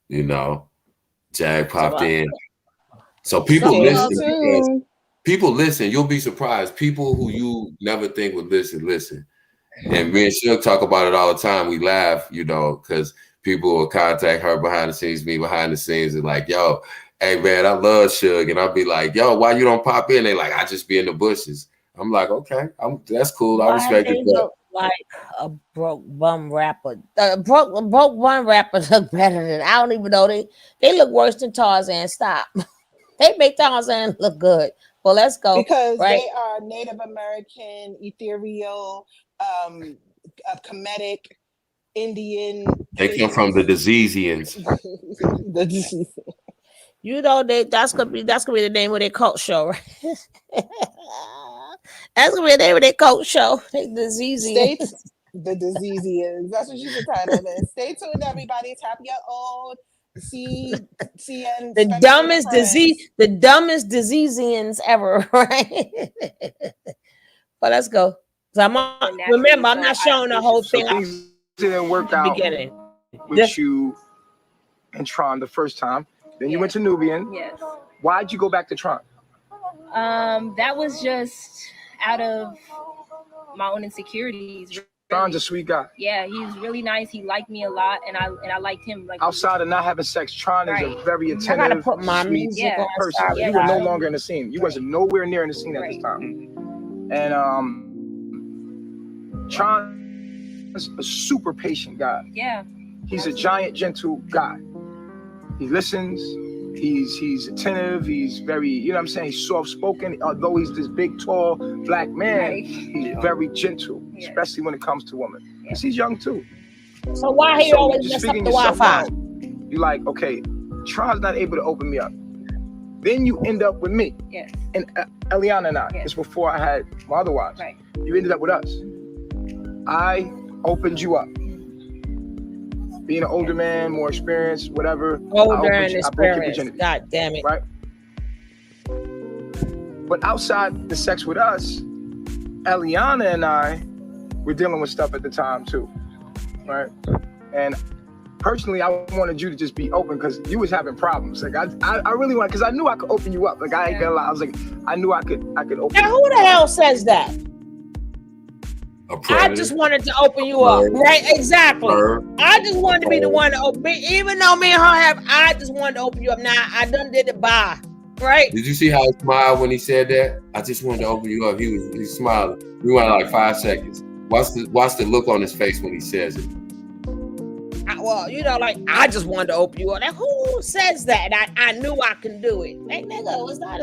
you know, Jag popped in. So people Stay listen because tuned. people listen. You'll be surprised. People who you never think would listen. And me and Shug talk about it all the time. We laugh, you know, because people will contact her behind the scenes, me behind the scenes, and like, yo, hey man, I love Shug. And I'll be like, yo, why you don't pop in? They like, I just be in the bushes. I'm like, okay, that's cool. I Why respect it. they look like a broke bum rapper? Broke bum rapper look better than I don't even know. They look worse than Tarzan. Stop. They make Tarzan look good. Well, let's go. Because right? they are Native American, ethereal, Kemetic, Indian. They come from the Diseasians. The disease. You know that's gonna be the name of their cult show, right? That's gonna be the name of their cult show. The States, the Diseasians. That's what you should title this. Stay tuned, everybody. Tap your old CN. The dumbest diseasians ever, right? But let's go. So remember, I'm not showing the whole thing. Things didn't work out with you and Tron the first time. Then you went to Nubian. Yes. Why'd you go back to Tron? That was just out of my own insecurities. Tron's a sweet guy. Yeah, he's really nice. He liked me a lot, and I liked him. Like outside of not having sex, Tron is a very attentive, I gotta put my sweet music on. person. Yeah, you were no longer in the scene. You wasn't nowhere near in the scene at this time. And Tron's a super patient guy. Yeah. He's a giant, gentle guy. He listens. He's attentive. He's very, you know what I'm saying? He's soft-spoken. Although he's this big, tall, black man, he's very gentle, especially when it comes to women. Because he's young, too. So why he always mess up the Wi-Fi? You're like, okay, Tron's not able to open me up. Then you end up with me. Yes. And Eliana and I. It's before I had my other wives. Right. You ended up with us. I opened you up. Being an older man, more experienced, whatever. Older and experienced. God damn it. Right? But outside the sex with us, Eliana and I were dealing with stuff at the time too. Right? And personally, I wanted you to just be open because you was having problems. Like I really want, because I knew I could open you up. Like I ain't gonna lie. I was like, I knew I could open. Now who the hell says that? I just wanted to open you up, right? Exactly. I just wanted to be the one to open me, even though me and her have. I just wanted to open you up. Now I done did it by, right? Did you see how he smiled when he said that? I just wanted to open you up. He smiled. We went like 5 seconds. Watch the look on his face when he says it. Well, you know, like I just wanted to open you up. Like, who says that? I knew I can do it. Like, nigga, it's not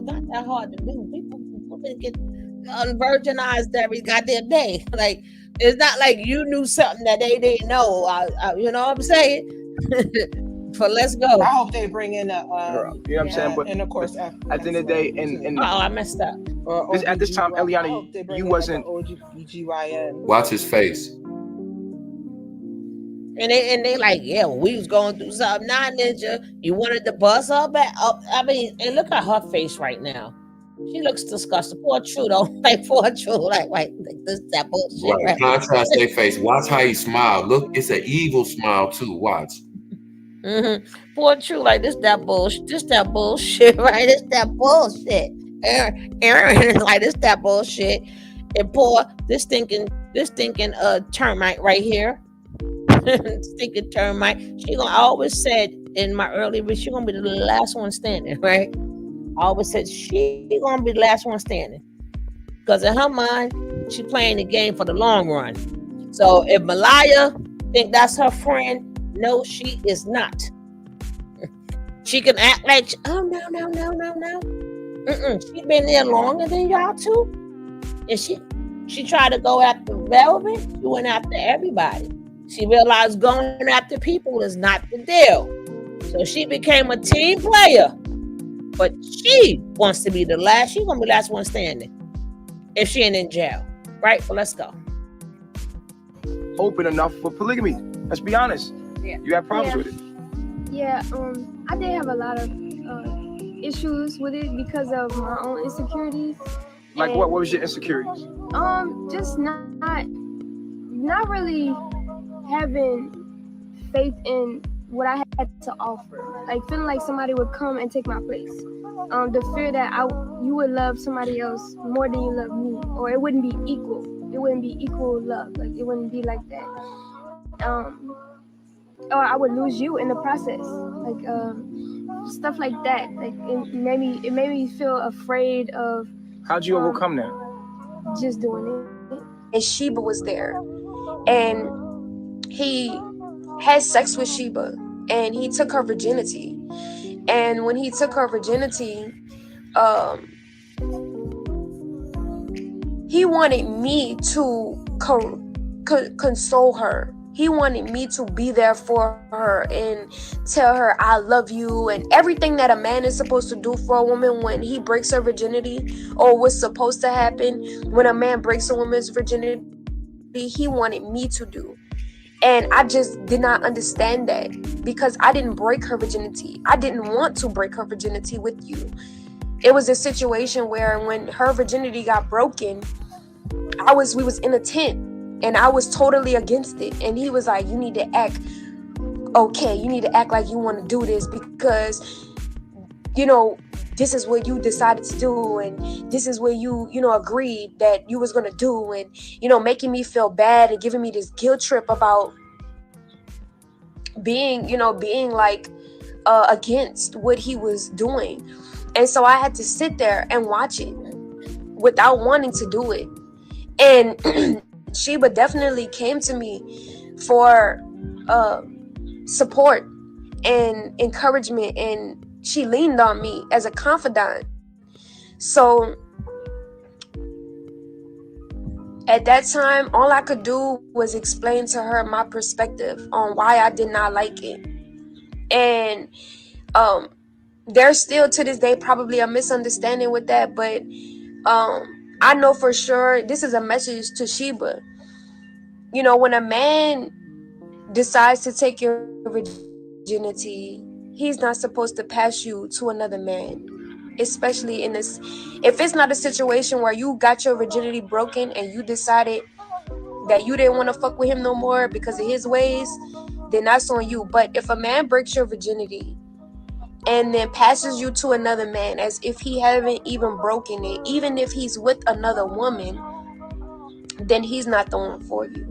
that hard to do. People get unvirginized every goddamn day. Like, it's not like you knew something that they didn't know. You know what I'm saying? But let's go. I hope they bring in a you know what I'm saying? But and of course, at the end of the day, and I messed up. At this time, Eliana, you wasn't. Watch his face. And they like, yeah, well, we was going through something. Nah, Ninja, you wanted to bust her back up. I mean, and look at her face right now. She looks disgusting. Poor True though. Like poor True. Like this that bullshit. Right. Contrast their face. Watch how he smiled. Look, it's an evil smile too. Watch. Mm-hmm. Poor True. Like this that bullshit. This that bullshit. Right. This that bullshit. Aaron is like this that bullshit. And poor this thinking This thinking termite right here. Stinking termite. She gonna, I always said in my early, she gonna be the last one standing, right? I always said she gonna be the last one standing. Because in her mind, she playing the game for the long run. So if Malaya think that's her friend, no, she is not. She can act like, oh no. She been there longer than y'all too, and she tried to go after Velvet. She went after everybody. She realized going after people is not the deal. So she became a team player, but she wants to be the last. She's gonna be the last one standing if she ain't in jail, right? Well, let's go. Open enough for polygamy. Let's be honest. Yeah. You have problems with it. Yeah, I did have a lot of issues with it because of my own insecurities. Like what? What was your insecurities? Just not really having faith in what I had to offer. Like feeling like somebody would come and take my place. The fear that you would love somebody else more than you love me, or it wouldn't be equal. It wouldn't be equal love. Like it wouldn't be like that. Or I would lose you in the process. Like stuff like that. Like it made me feel afraid of. How'd you overcome that? Just doing it. And Sheba was there, and he had sex with Sheba, and he took her virginity. And when he took her virginity, he wanted me to console her. He wanted me to be there for her and tell her I love you and everything that a man is supposed to do for a woman when he breaks her virginity, or what's supposed to happen when a man breaks a woman's virginity, he wanted me to do. And I just did not understand that because I didn't break her virginity. I didn't want to break her virginity with you. It was a situation where when her virginity got broken, we was in a tent and I was totally against it. And he was like, you need to act okay. You need to act like you want to do this because, this is what you decided to do. And this is what you agreed that you was going to do. And, making me feel bad and giving me this guilt trip about being like against what he was doing. And so I had to sit there and watch it without wanting to do it. And Sheba definitely came to me for support and encouragement, and she leaned on me as a confidant. So at that time, all I could do was explain to her my perspective on why I did not like it. And there's still to this day probably a misunderstanding with that, but I know for sure this is a message to Sheba. When a man decides to take your virginity, he's not supposed to pass you to another man. Especially in this, if it's not a situation where you got your virginity broken and you decided that you didn't want to fuck with him no more because of his ways, then that's on you. But if a man breaks your virginity and then passes you to another man as if he haven't even broken it, even if he's with another woman, then he's not the one for you.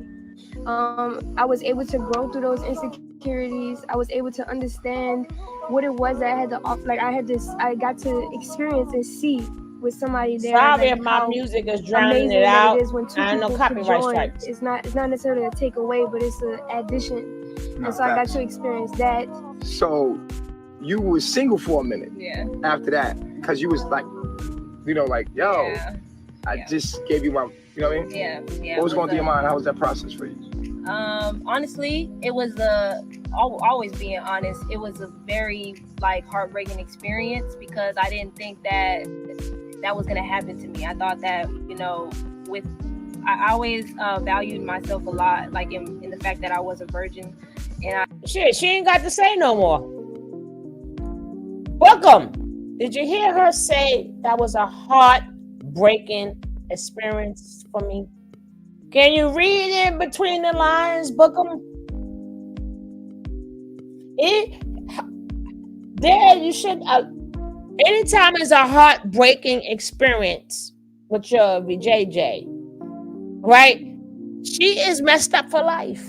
I was able to grow through those insecurities. I was able to understand what it was that I had to offer. Like I got to experience and see with somebody there. Sorry if my music is drowning it out. It is when two people copyright strikes. It's not necessarily a take away, but it's an addition. And so I got to experience that. So you was single for a minute. Yeah. After that, because you was like, I just gave you my, you know what I mean? Yeah. What was going through your mind? How was that process for you? Honestly, it was always being honest, it was a very heartbreaking experience because I didn't think that was gonna happen to me. I thought that I always valued myself a lot, in the fact that I was a virgin, and she ain't got to say no more. Welcome. Did you hear her say that was a heartbreaking experience for me? Can you read in between the lines, Bookham? There you should. Anytime it's a heartbreaking experience with your VJJ, right? she is messed up for life.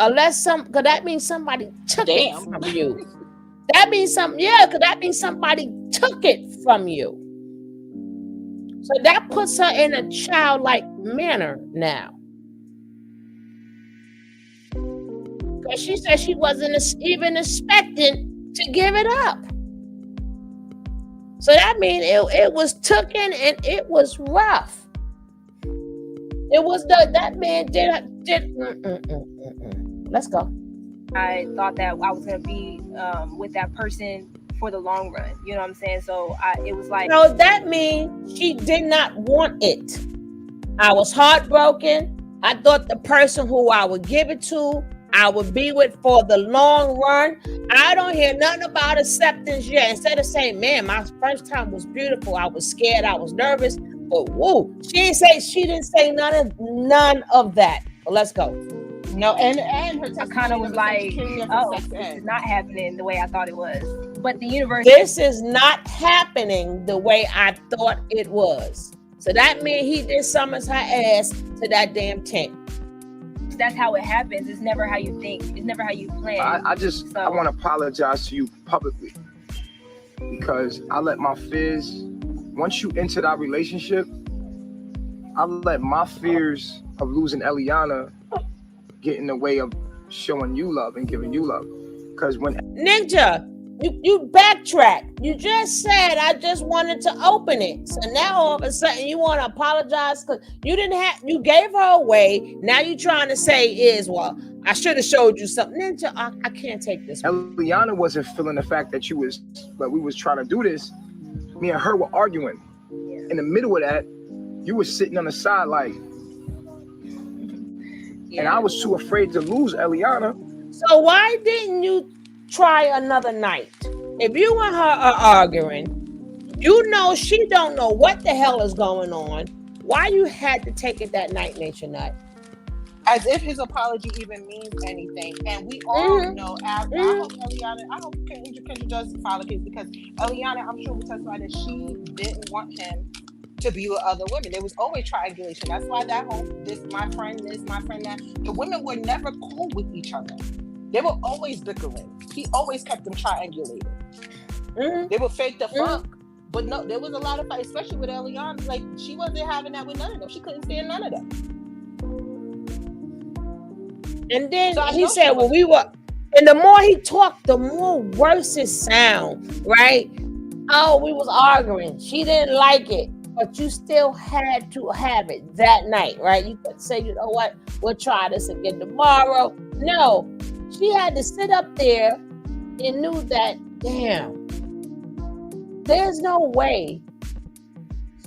Unless because that means somebody took it from you. That means because that means somebody took it from you. So that puts her in a childlike manner now. Because she said she wasn't even expecting to give it up. So that means it was taken and it was rough. It was that man did. Let's go. I thought that I was gonna be with that person for the long run. You know what I'm saying? So it was like. So that means she did not want it. I was heartbroken. I thought the person who I would give it to, I would be with for the long run. I don't hear nothing about acceptance yet. Instead of saying, man, my first time was beautiful. I was scared. I was nervous. But woo, she didn't say none of that. But let's go. No, and her I kind of was like, oh, this is not happening the way I thought it was. But the universe. This is not happening the way I thought it was. So that means he did summons her ass to that damn tent. That's how it happens. It's never how you think. It's never how you plan. I want to apologize to you publicly because I let my fears, once you enter that relationship, I let my fears of losing Eliana get in the way of showing you love and giving you love. Because when Ninja, you backtrack. You just said I just wanted to open it. So now all of a sudden you want to apologize because you gave her away. Now you trying to say well, I should have showed you something. Ninja, I can't take this. Eliana wasn't feeling the fact that but we was trying to do this. Me and her were arguing. In the middle of that, you were sitting on the side like, and I was too afraid to lose Eliana. So why didn't you try another night? If you and her are arguing, you know she don't know what the hell is going on. Why you had to take it that night, Nature Nut? As if his apology even means anything. And we all know, I hope Kendra does file a case because Eliana, I'm sure, will testify that she didn't want him to be with other women. There was always triangulation. That's why that whole my friend that. The women were never cool with each other. They were always bickering. He always kept them triangulated. They would fake the funk. But no, there was a lot of fight, especially with Eliana. Like, she wasn't having that with none of them. She couldn't stand none of them. And then he said, well, we were, and the more he talked, the more worse it sound, right? Oh, we was arguing. She didn't like it, but you still had to have it that night, right? You could say, you know what, we'll try this again tomorrow. No, she had to sit up there and knew that, damn, there's no way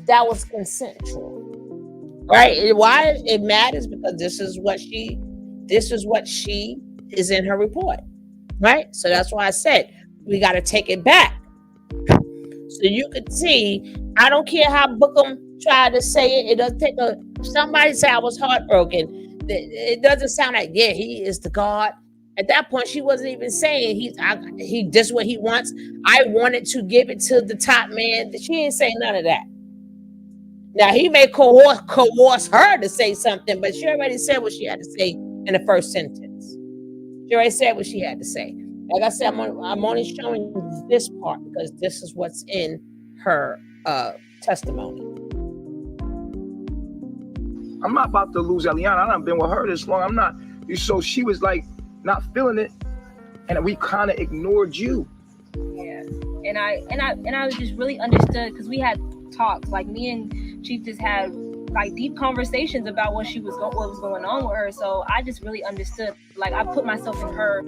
that was consensual, right? Why it matters because this is what she is in her report, right? So that's why I said we got to take it back. So you could see, I don't care how Bookham tried to say it. It doesn't take somebody say I was heartbroken. It doesn't sound like, yeah, he is the God. At that point, she wasn't even saying he does what he wants. I wanted to give it to the top man. She didn't say none of that. Now, he may coerce her to say something, but she already said what she had to say in the first sentence. She already said what she had to say. Like I said, I'm only showing you this part because this is what's in her testimony. I'm not about to lose Eliana. I done been with her this long. I'm not. So she was like not feeling it, and we kind of ignored you. Yeah, and I just really understood because we had talks. Like me and Chief just had like deep conversations about what was going on with her. So I just really understood. Like I put myself in her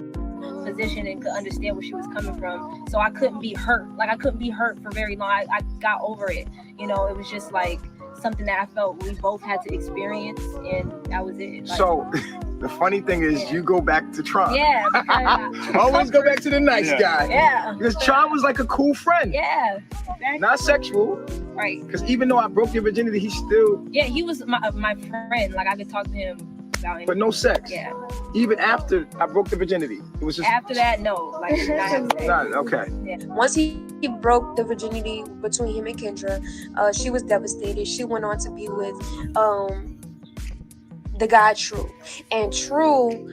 position and could understand where she was coming from. So I couldn't be hurt. Like I couldn't be hurt for very long. I got over it. You know, it was just like something that I felt we both had to experience, and that was it. Like, so the funny thing is, you go back to Tron. Yeah. Always go back to the nice guy. Yeah. Because Tron was like a cool friend. Yeah. Exactly. Not sexual. Right. Because even though I broke your virginity, he still. Yeah, he was my friend. Like I could talk to him about anything. But no sex. Yeah. Even after I broke the virginity, it was just After that, no. Like, not have sex. okay. Yeah. Once he broke the virginity between him and Kendra, she was devastated. She went on to be with the guy True, and True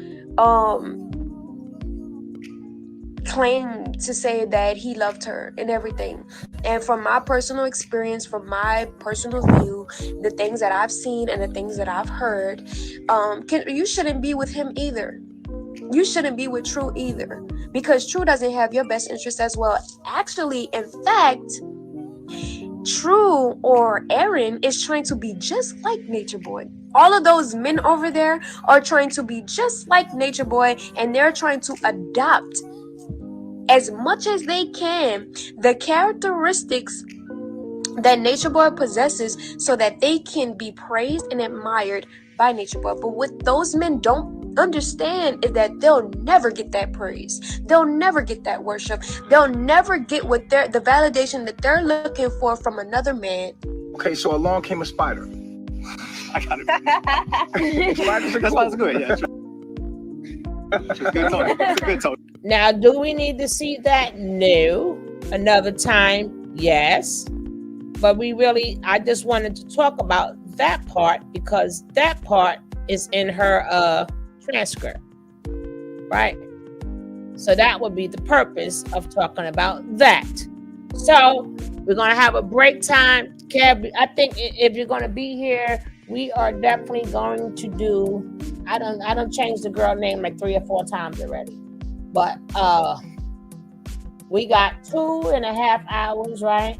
claimed to say that he loved her and everything. And from my personal experience, from my personal view, the things that I've seen and the things that I've heard, you shouldn't be with him either. You shouldn't be with True either, because True doesn't have your best interest as well. Actually, in fact, True or Aaron is trying to be just like Natureboy. All of those men over there are trying to be just like Natureboy, and they're trying to adopt as much as they can the characteristics that Natureboy possesses so that they can be praised and admired by Natureboy. But what those men don't understand is that they'll never get that praise. They'll never get that worship. They'll never get what the validation that they're looking for from another man. Okay, so along came a spider. I got it. That's why it's good. Yeah. Good talk. Now, do we need to see that? No. Another time, yes. But I just wanted to talk about that part because that part is in her transcript, right? So that would be the purpose of talking about that. So we're going to have a break time. Kev, I think if you're going to be here, we are definitely going to do, I don't change the girl name like 3 or 4 times already. But we got 2.5 hours, right?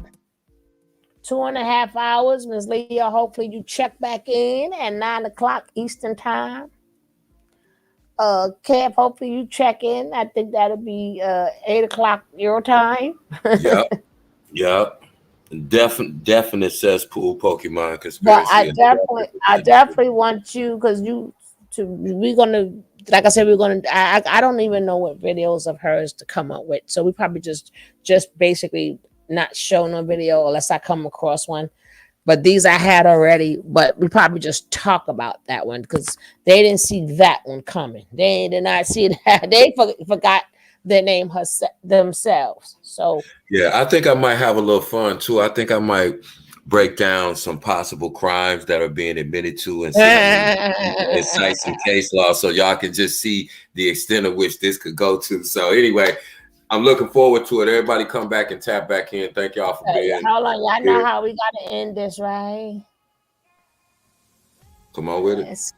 2.5 hours. Ms. Leah, hopefully you check back in at 9 o'clock Eastern time. Kev, hopefully you check in. I think that'll be 8 o'clock your time. Yep. Definite cesspool Pokemon conspiracy. But I definitely want you, because we're gonna, like I said, I don't even know what videos of hers to come up with. So we probably just basically not show no video unless I come across one. But these I had already, but we probably just talk about that one because they didn't see that one coming. They did not see that. They forgot their name themselves. So yeah, I think I might have a little fun too. I think I might break down some possible crimes that are being admitted to and cite some case law so y'all can just see the extent of which this could go to. So anyway, I'm looking forward to it. Everybody come back and tap back in. Thank y'all for being here. Hold on, y'all know how we got to end this, right? Come on with it. Yes.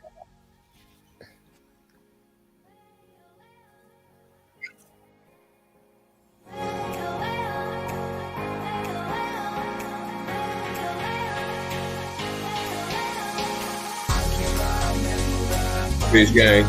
Peace, gang.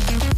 Thank you.